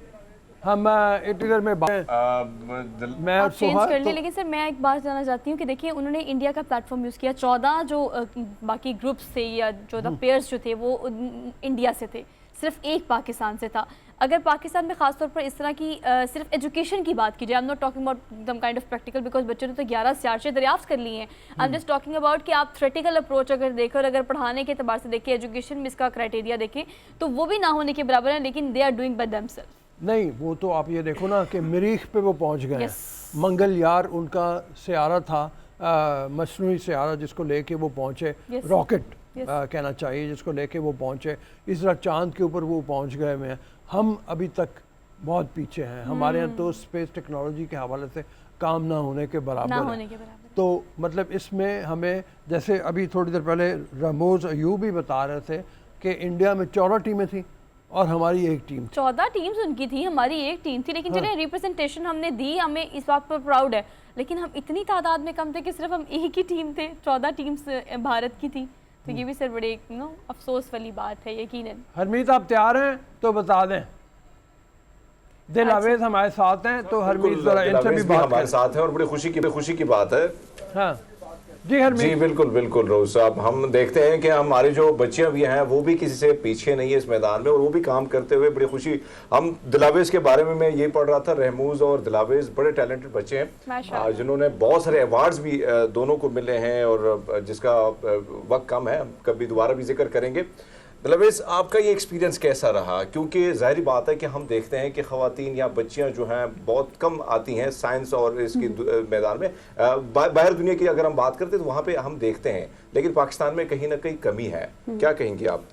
हम इटलर में मैं आप चेंज कर लिए, लेकिन सर मैं एक बात जानना चाहती हूँ कि देखिए उन्होंने इंडिया का प्लेटफॉर्म यूज़ किया, 14 जो बाकी ग्रुप्स थे या 14 पेयर्स जो थे वो इंडिया से थे, सिर्फ एक पाकिस्तान से था। अगर पाकिस्तान में खासतौर पर इस तरह की सिर्फ एजुकेशन की बात की जाए, I am not talking about them kind of practical, because बच्चों ने तो 11 स्यारचे दरियाफ्त कर लिए हैं। I am just talking about कि आप थ्रेटिकल अप्रोच अगर देखें और अगर पढ़ाने के एतबार से देखें, एजुकेशन में इसका क्राइटेरिया देखें, तो वो भी ना होने के बराबर है, लेकिन they are doing by themselves. नहीं, वो तो आप ये देखो ना कि मरीख पे वो पहुंच गए हैं। मंगलयान उनका सियारा था, मसनूई सियारा जिसको लेके वो पहुंचे, रॉकेट कहना चाहिए जिसको लेके वो पहुंचे। इस तरह चांद के ऊपर वो पहुंच गए हुए हैं। हम अभी तक बहुत पीछे हैं, हमारे यहाँ तो स्पेस टेक्नोलॉजी के हवाले से काम ना होने के बराबर है। तो मतलब इसमें हमें, जैसे अभी थोड़ी देर पहले रमोज अयूब भी बता रहे थे कि इंडिया में 14 टीमें थी और हमारी एक टीम, 14 टीम्स उनकी थी, हमारी एक टीम थी, लेकिन चलिए रिप्रेजेंटेशन हमने दी, हमें इस बात पर प्राउड है। लेकिन हम इतनी तादाद में कम थे कि सिर्फ हम एक ही टीम थे, 14 टीम्स भारत की थी। तो ये भी सर बड़े अफसोस वाली बात है यकीनन। हरमीत आप तैयार हैं तो बता दें। दिल अवेज हमारे साथ हैं, तो हरमीत जरा इनसे भी बात हमारे साथ हैं और बड़ी खुशी की बात है। हाँ जी हरमीत जी बिल्कुल रोज साहब, हम देखते हैं कि हमारी जो बच्चियां भी हैं वो भी किसी से पीछे नहीं है इस मैदान में, और वो भी काम करते हुए बड़ी खुशी। हम दिलावेज के बारे में मैं ये पढ़ रहा था, रहमूज और दिलावेज बड़े टैलेंटेड बच्चे हैं जिन्होंने बहुत सारे अवार्ड्स भी दोनों को मिले हैं, और जिसका वक्त कम है, कभी दोबारा भी जिक्र करेंगे। दिलावेज, आपका ये एक्सपीरियंस कैसा रहा? क्योंकि जाहिर बात है कि हम देखते हैं कि ख़वातीन या बच्चियां जो हैं बहुत कम आती हैं साइंस और इसकी मैदान में। बाहर दुनिया की अगर हम बात करते हैं तो वहाँ पे हम देखते हैं, लेकिन पाकिस्तान में कहीं ना कहीं कमी है। क्या कहेंगी आप?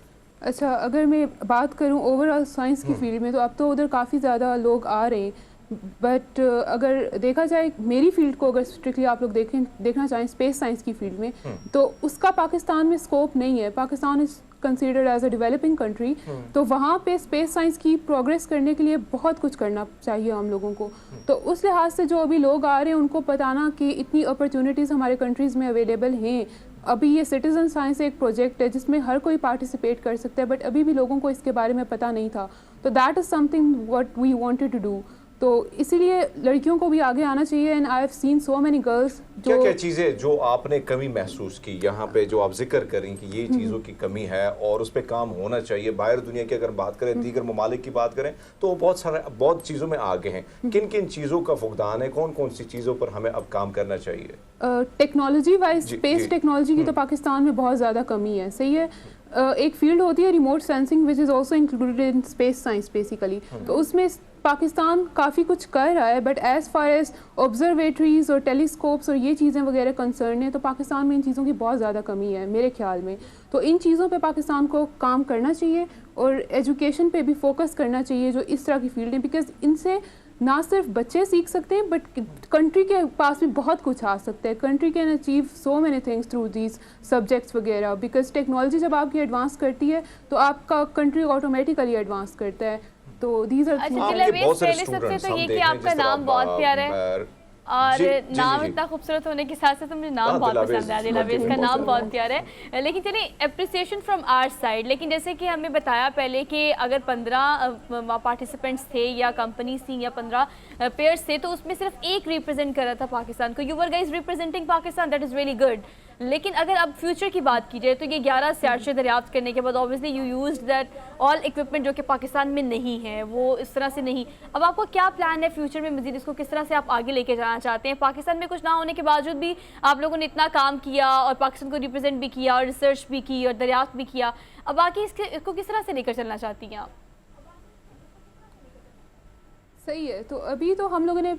अच्छा, अगर मैं बात करूँ ओवरऑल साइंस की फील्ड में, तो अब तो उधर काफ़ी ज़्यादा लोग आ रहे हैं, बट अगर देखा जाए मेरी फील्ड को, अगर स्ट्रिक्टली आप लोग देखना चाहें स्पेस साइंस की फील्ड में, तो उसका पाकिस्तान में स्कोप नहीं है। Pakistan is considered as a developing country, तो वहाँ पे स्पेस साइंस की प्रोग्रेस करने के लिए बहुत कुछ करना चाहिए हम लोगों को। तो उस लिहाज से जो अभी लोग आ रहे हैं उनको बताना कि इतनी अपॉर्चुनिटीज़ हमारे कंट्रीज़ में अवेलेबल हैं। अभी ये सिटीजन साइंस एक प्रोजेक्ट है जिसमें हर कोई पार्टिसिपेट कर सकता है, बट अभी भी लोगों को इसके बारे में पता नहीं था। तो that is something what we wanted to do. तो इसीलिए लड़कियों को भी आगे आना चाहिए। And I have seen so many girls क्या क्या चीज़ें जो आपने कमी महसूस की यहाँ पे, जो आप जिक्र करें कि ये चीज़ों की कमी है और उस पर काम होना चाहिए। बाहर दुनिया की अगर बात करें, दीगर ममालिक की बात करें, तो वो बहुत चीज़ों में आगे हैं। किन किन चीज़ों का फुकदान है, कौन कौन सी चीज़ों पर हमें अब काम करना चाहिए? टेक्नोलॉजी वाइज स्पेस टेक्नोलॉजी की तो पाकिस्तान में बहुत ज़्यादा कमी है, सही है। एक फील्ड होती है remote sensing which is also included in space science basically, तो उसमें पाकिस्तान काफ़ी कुछ कर रहा है, but as far as observatories और टेलीस्कोप्स और ये चीज़ें वगैरह कंसर्न है, तो पाकिस्तान में इन चीज़ों की बहुत ज़्यादा कमी है मेरे ख्याल में। तो इन चीज़ों पे पाकिस्तान को काम करना चाहिए और एजुकेशन पे भी फोकस करना चाहिए जो इस तरह की फील्ड है, बिकॉज इनसे ना सिर्फ बच्चे सीख सकते हैं बट कंट्री के पास भी बहुत कुछ आ सकता है। Country can achieve so many things through these subjects वगैरह, बिकॉज टेक्नोलॉजी जब आपकी एडवांस करती है तो आपका कंट्री ऑटोमेटिकली एडवांस करता है। तो दीज आर पहले सबसे तो ये कि आपका नाम बहुत प्यारा है और नाम इतना खूबसूरत होने के साथ साथ मुझे नाम बहुत पसंद है, दिलावेज का नाम बहुत प्यारा है। लेकिन चलिए अप्रिसिएशन फ्रॉम आवर साइड, लेकिन जैसे कि हमें बताया पहले कि अगर 15 पार्टिसिपेंट्स थे या कंपनीज थी या 15 पेयर्स थे, तो उसमें सिर्फ एक रिप्रेजेंट कर रहा था पाकिस्तान को। You were guys representing Pakistan, that is really good. लेकिन अगर अब फ्यूचर की बात की जाए तो ये 11 सियारशें दरियाफ्त करने के बाद obviously you used that all equipment जो कि पाकिस्तान में नहीं है, वो इस तरह से नहीं। अब आपको क्या प्लान है फ्यूचर में मजीद, इसको किस तरह से आप आगे लेके जाना चाहते हैं? पाकिस्तान में कुछ ना होने के बावजूद भी आप लोगों ने इतना काम किया और पाकिस्तान को रिप्रेजेंट भी किया और रिसर्च भी की और दरियाफ्त भी किया, अब बाकी इसको किस तरह से लेकर चलना चाहती हैं आप? सही है, तो अभी तो हम लोगों ने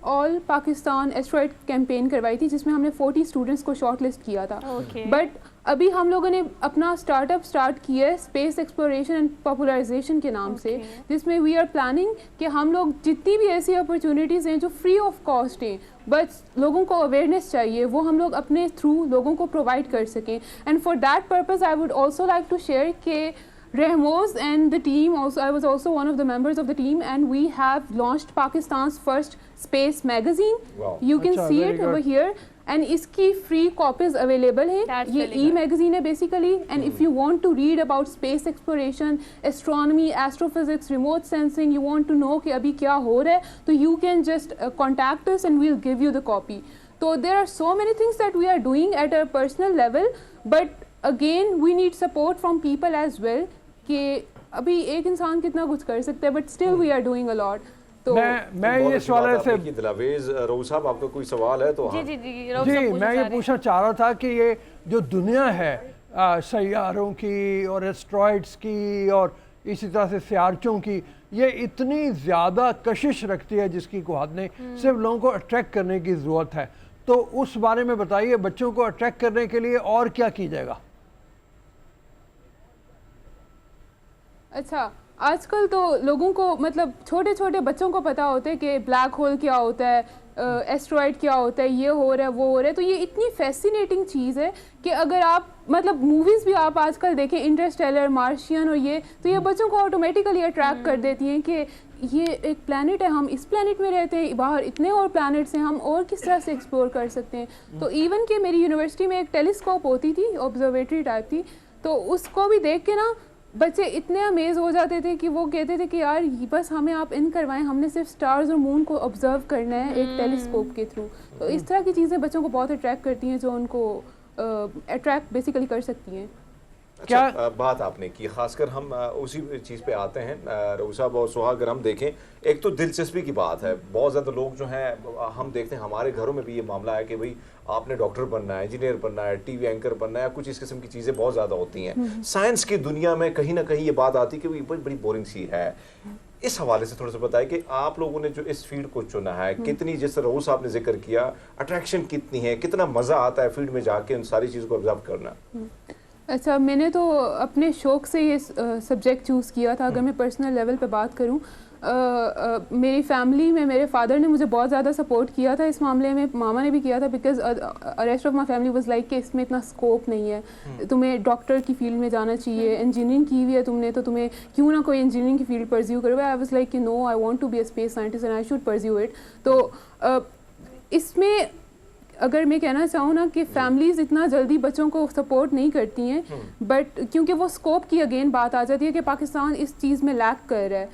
ऑल पाकिस्तान एस्ट्रॉइड कैंपेन करवाई थी जिसमें हमने 40 स्टूडेंट्स को शॉर्ट लिस्ट किया था। बट अभी हम लोगों ने अपना स्टार्टअप स्टार्ट किया है स्पेस एक्सप्लोरेशन एंड पॉपुलराइजेशन के नाम से, जिसमें वी आर प्लानिंग कि हम लोग जितनी भी ऐसी अपॉर्चुनिटीज़ हैं जो फ्री ऑफ कॉस्ट हैं बट लोगों को अवेयरनेस चाहिए, वो हम लोग अपने थ्रू लोगों को प्रोवाइड कर सकें। And for that purpose I would also like to share के Rehmoz and the team also, I was also one of the members of the team, and we have launched Pakistan's first space magazine. Wow. You can see it over here, and इसकी free copies available हैं। ये e-magazine है basically, and if you want to read about space exploration, astronomy, astrophysics, remote sensing, you want to know कि अभी क्या हो रहा है, तो you can just contact us and we'll give you the copy. So there are so many things that we are doing at a personal level, but again we need support from people as well कि अभी एक इंसान कितना कुछ कर सकता है, but still we are doing a lot. तो मैं ये सवाल से दिलावेज रऊ साहब, आपका कोई सवाल है तो? जी मैं ये पूछना चाह रहा था कि ये जो दुनिया है सैयारों की और एस्ट्रॉइड्स की और इसी तरह से सियारचों की, ये इतनी ज़्यादा कशिश रखती है जिसकी कोई हद नहीं, सिर्फ लोगों को अट्रैक्ट करने की ज़रूरत है। तो उस बारे में बताइए, बच्चों को अट्रैक्ट करने के लिए और क्या की जाएगा? अच्छा, आजकल तो लोगों को मतलब छोटे छोटे बच्चों को पता होता है कि ब्लैक होल क्या होता है, एस्ट्रॉइड क्या होता है, ये हो रहा है वो हो रहा है। तो ये इतनी फैसिनेटिंग चीज़ है कि अगर आप मतलब मूवीज़ भी आप आजकल देखें, इंटरस्टेलर, मार्शियन और ये, तो ये बच्चों को ऑटोमेटिकली अट्रैक्ट कर देती हैं कि ये एक प्लैनेट है, हम इस प्लैनेट में रहते हैं, बाहर इतने और प्लैनेट्स हैं, हम और किस तरह से एक्सप्लोर कर सकते हैं। तो इवन कि मेरी यूनिवर्सिटी में एक टेलीस्कोप होती थी, ऑब्जर्वेटरी टाइप थी, तो उसको भी देख के ना बच्चे इतने अमेज हो जाते थे कि वो कहते थे कि यार बस हमें आप इन करवाएं, हमने सिर्फ स्टार्स और मून को ऑब्जर्व करना है एक टेलीस्कोप के थ्रू। तो इस तरह की चीज़ें बच्चों को बहुत अट्रैक्ट करती हैं जो उनको अट्रैक्ट बेसिकली कर सकती हैं। क्या बात आपने की, खासकर हम उसी चीज़ पे आते हैं रऊ साहब और सुहा। अगर हम देखें, एक तो दिलचस्पी की बात है, बहुत ज़्यादा लोग जो हैं हम देखते हैं, हमारे घरों में भी ये मामला है कि भाई आपने डॉक्टर बनना है, इंजीनियर बनना है, टीवी एंकर बनना है, कुछ इस किस्म की चीज़ें बहुत ज़्यादा होती हैं। साइंस की दुनिया में कहीं ना कहीं ये बात आती है कि भाई बड़ी बोरिंग सी है। इस हवाले से थोड़ा सा बताएं कि आप लोगों ने जो इस फील्ड को चुना है, कितनी, जिस रऊ साहब ने जिक्र किया, अट्रैक्शन कितनी है, कितना मज़ा आता है फील्ड में जाके उन सारी चीज़ों को ऑब्जर्व करना? अच्छा, मैंने तो अपने शौक़ से ये सब्जेक्ट चूज़ किया था। अगर मैं पर्सनल लेवल पे बात करूं, मेरी फैमिली में मेरे फादर ने मुझे बहुत ज़्यादा सपोर्ट किया था इस मामले में, मामा ने भी किया था, because rest of my family was like कि इसमें इतना स्कोप नहीं है, तुम्हें डॉक्टर की फील्ड में जाना चाहिए, इंजीनियरिंग की हुई है तुमने तो तुम्हें क्यों ना कोई इंजीनियरिंग की फील्ड परस्यू करो। आई वाज लाइक कि no, I want to be a space scientist and I should pursue it. तो इसमें अगर मैं कहना चाहूँ ना कि फैमिलीज़ इतना जल्दी बच्चों को सपोर्ट नहीं करती हैं, बट क्योंकि वो स्कोप की अगेन बात आ जाती है कि पाकिस्तान इस चीज़ में लैक कर रहा है,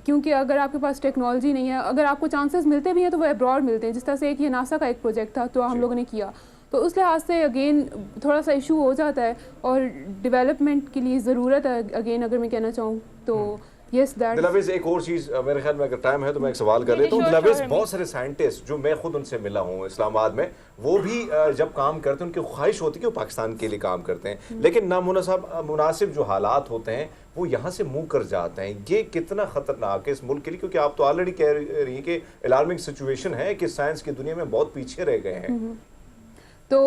क्योंकि अगर आपके पास टेक्नोलॉजी नहीं है, अगर आपको चांसेस मिलते भी हैं तो वो अब्रॉड मिलते हैं, जिस तरह से एक ये नासा का एक प्रोजेक्ट था तो हम लोगों ने किया, तो उस लिहाज से अगेन थोड़ा सा इशू हो जाता है और डेवलपमेंट के लिए ज़रूरत है अगेन अगर मैं कहना चाहूँ तो यस दैट। दिलावेज एक और चीज़ मेरे ख्याल में अगर टाइम है तो मैं एक सवाल कर लेता हूँ। दिलावेज बहुत सारे साइंटिस्ट जो मैं खुद उनसे मिला हूँ इस्लामाबाद में, वो भी जब काम करते हैं उनकी ख्वाहिश होती है कि वो पाकिस्तान के लिए काम करते हैं, लेकिन नामुनासिब जो हालात होते हैं वो यहाँ से मूव कर जाते हैं। ये कितना खतरनाक है इस मुल्क के लिए, क्योंकि आप तो ऑलरेडी कह रही हैं कि अलार्मिंग सिचुएशन है कि साइंस की दुनिया में बहुत पीछे रह गए हैं। तो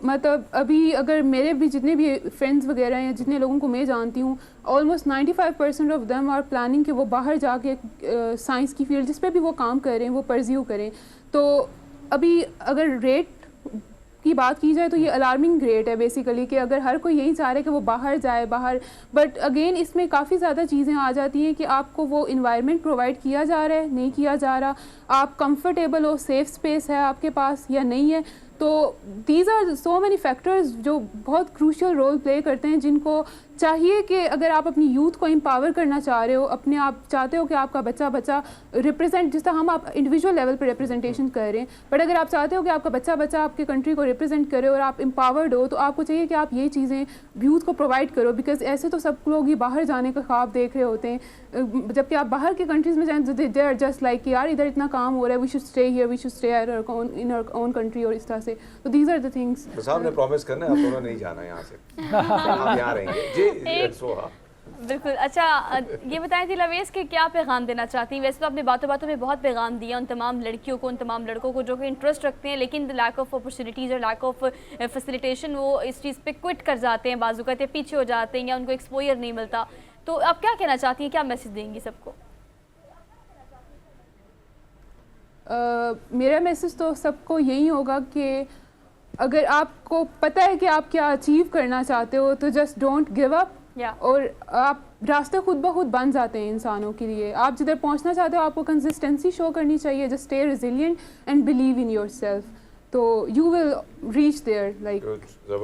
मतलब अभी अगर मेरे भी जितने भी फ्रेंड्स वगैरह हैं, जितने लोगों को मैं जानती हूँ, almost 95% of them are planning कि वो बाहर जाके साइंस की फील्ड जिस पे भी वो काम कर रहे हैं वो परस्यू करें। तो अभी अगर रेट की बात की जाए तो ये अलार्मिंग रेट है बेसिकली, कि अगर हर कोई यही चाह रहा है कि वो बाहर जाए बाहर, बट अगेन इसमें काफ़ी ज़्यादा चीज़ें आ जाती हैं कि आपको वो इन्वायरमेंट प्रोवाइड किया जा रहा है, नहीं किया जा रहा, आप कंफर्टेबल हो, सेफ स्पेस है आपके पास या नहीं है। तो these are so many factors जो बहुत क्रूशियल रोल प्ले करते हैं, जिनको चाहिए कि अगर आप अपनी यूथ को एम्पावर करना चाह रहे हो, अपने आप चाहते हो कि आपका बच्चा रिप्रेजेंट, जिस तरह हम आप इंडिविजुअल लेवल पर रिप्रेजेंटेशन कर रहे हैं, बट अगर आप चाहते हो कि आपका बच्चा आपके कंट्री को रिप्रेजेंट करे और आप एम्पावर्ड हो, तो आपको चाहिए कि आप ये चीज़ें यूथ को प्रोवाइड करो, बिकॉज ऐसे तो सब लोग ही बाहर जाने का ख्वाब देख रहे होते हैं, जबकि आप बाहर के कंट्रीज़ में जाएँ तो दे आर जस्ट लाइक कि यार इधर इतना काम हो रहा है, we should stay here, we should stay in our own country, और इस तरह से। तो दीज आर द थिंग्स। साहब ने प्रॉमिस करना है, आप दोनों नहीं जाना यहाँ से, आप यहाँ रहेंगे जी। बिल्कुल। अच्छा, ये बताएं थी लवेज कि क्या पैगाम देना चाहती हैं? वैसे तो आपने बातों बातों में बहुत पैगाम दिया उन तमाम लड़कियों को, उन तमाम लड़कों को जो कि इंटरेस्ट रखते हैं, लेकिन लैक ऑफ अपॉर्चुनिटीज़ और लैक ऑफ फैसिलिटेशन वो इस चीज़ पे क्विट कर जाते हैं, बाजू कहते हैं पीछे हो जाते हैं या उनको एक्सपोजर नहीं मिलता। तो आप क्या कहना चाहती हैं, क्या मैसेज देंगी सबको? मेरा मैसेज तो सबको यही होगा कि अगर आपको पता है कि आप क्या अचीव करना चाहते हो तो जस्ट डोंट गिव अप, और आप रास्ते खुद ब खुद बन जाते हैं इंसानों के लिए। आप जिधर पहुंचना चाहते हो आपको कंसिस्टेंसी शो करनी चाहिए, just stay resilient and believe in yourself, तो you will reach there. Like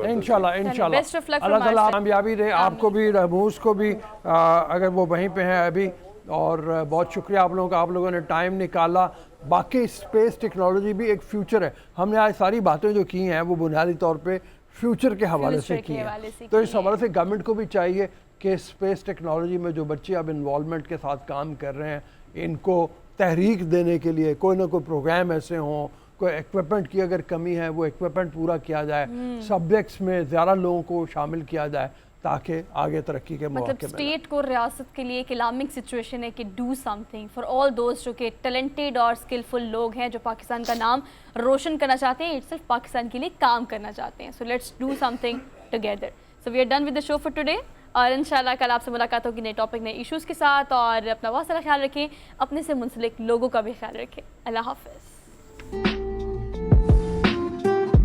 इंशाल्लाह अल्लाह ताला कामयाबी दे आपको भी, रहमूस को भी, अगर वो वहीं पे हैं अभी। और बहुत शुक्रिया आप लोगों का, आप लोगों ने टाइम निकाला। बाकी स्पेस टेक्नोलॉजी भी एक फ्यूचर है, हमने आज सारी बातें जो की हैं वो बुनियादी तौर पे फ्यूचर के हवाले से की हैं। तो इस हवाले से गवर्नमेंट को भी चाहिए कि स्पेस टेक्नोलॉजी में जो बच्चे अब इन्वॉल्वमेंट के साथ काम कर रहे हैं, इनको तहरीक देने के लिए कोई ना कोई प्रोग्राम ऐसे हों, कोई इक्विपमेंट की अगर कमी है वो इक्विपमेंट पूरा किया जाए, सब्जेक्ट्स में ज़्यादा लोगों को शामिल किया जाए ताकि आगे तरक्की के मौके मतलब स्टेट को रियासत के लिए एक अलार्मिंग सिचुएशन है कि डू समथिंग फॉर ऑल दोस्त जो कि टैलेंटेड और स्किलफुल लोग हैं, जो पाकिस्तान का नाम रोशन करना चाहते हैं, सिर्फ पाकिस्तान के लिए काम करना चाहते हैं। So let's do something together. So we are done with the show for today, और इंशाल्लाह कल आपसे मुलाकात होगी नए टॉपिक, नए इश्यूज़ के साथ। और अपना बहुत सारा ख्याल रखें, अपने से मुंसलिक लोगों का भी ख्याल रखें। अल्लाह हाफ़िज़।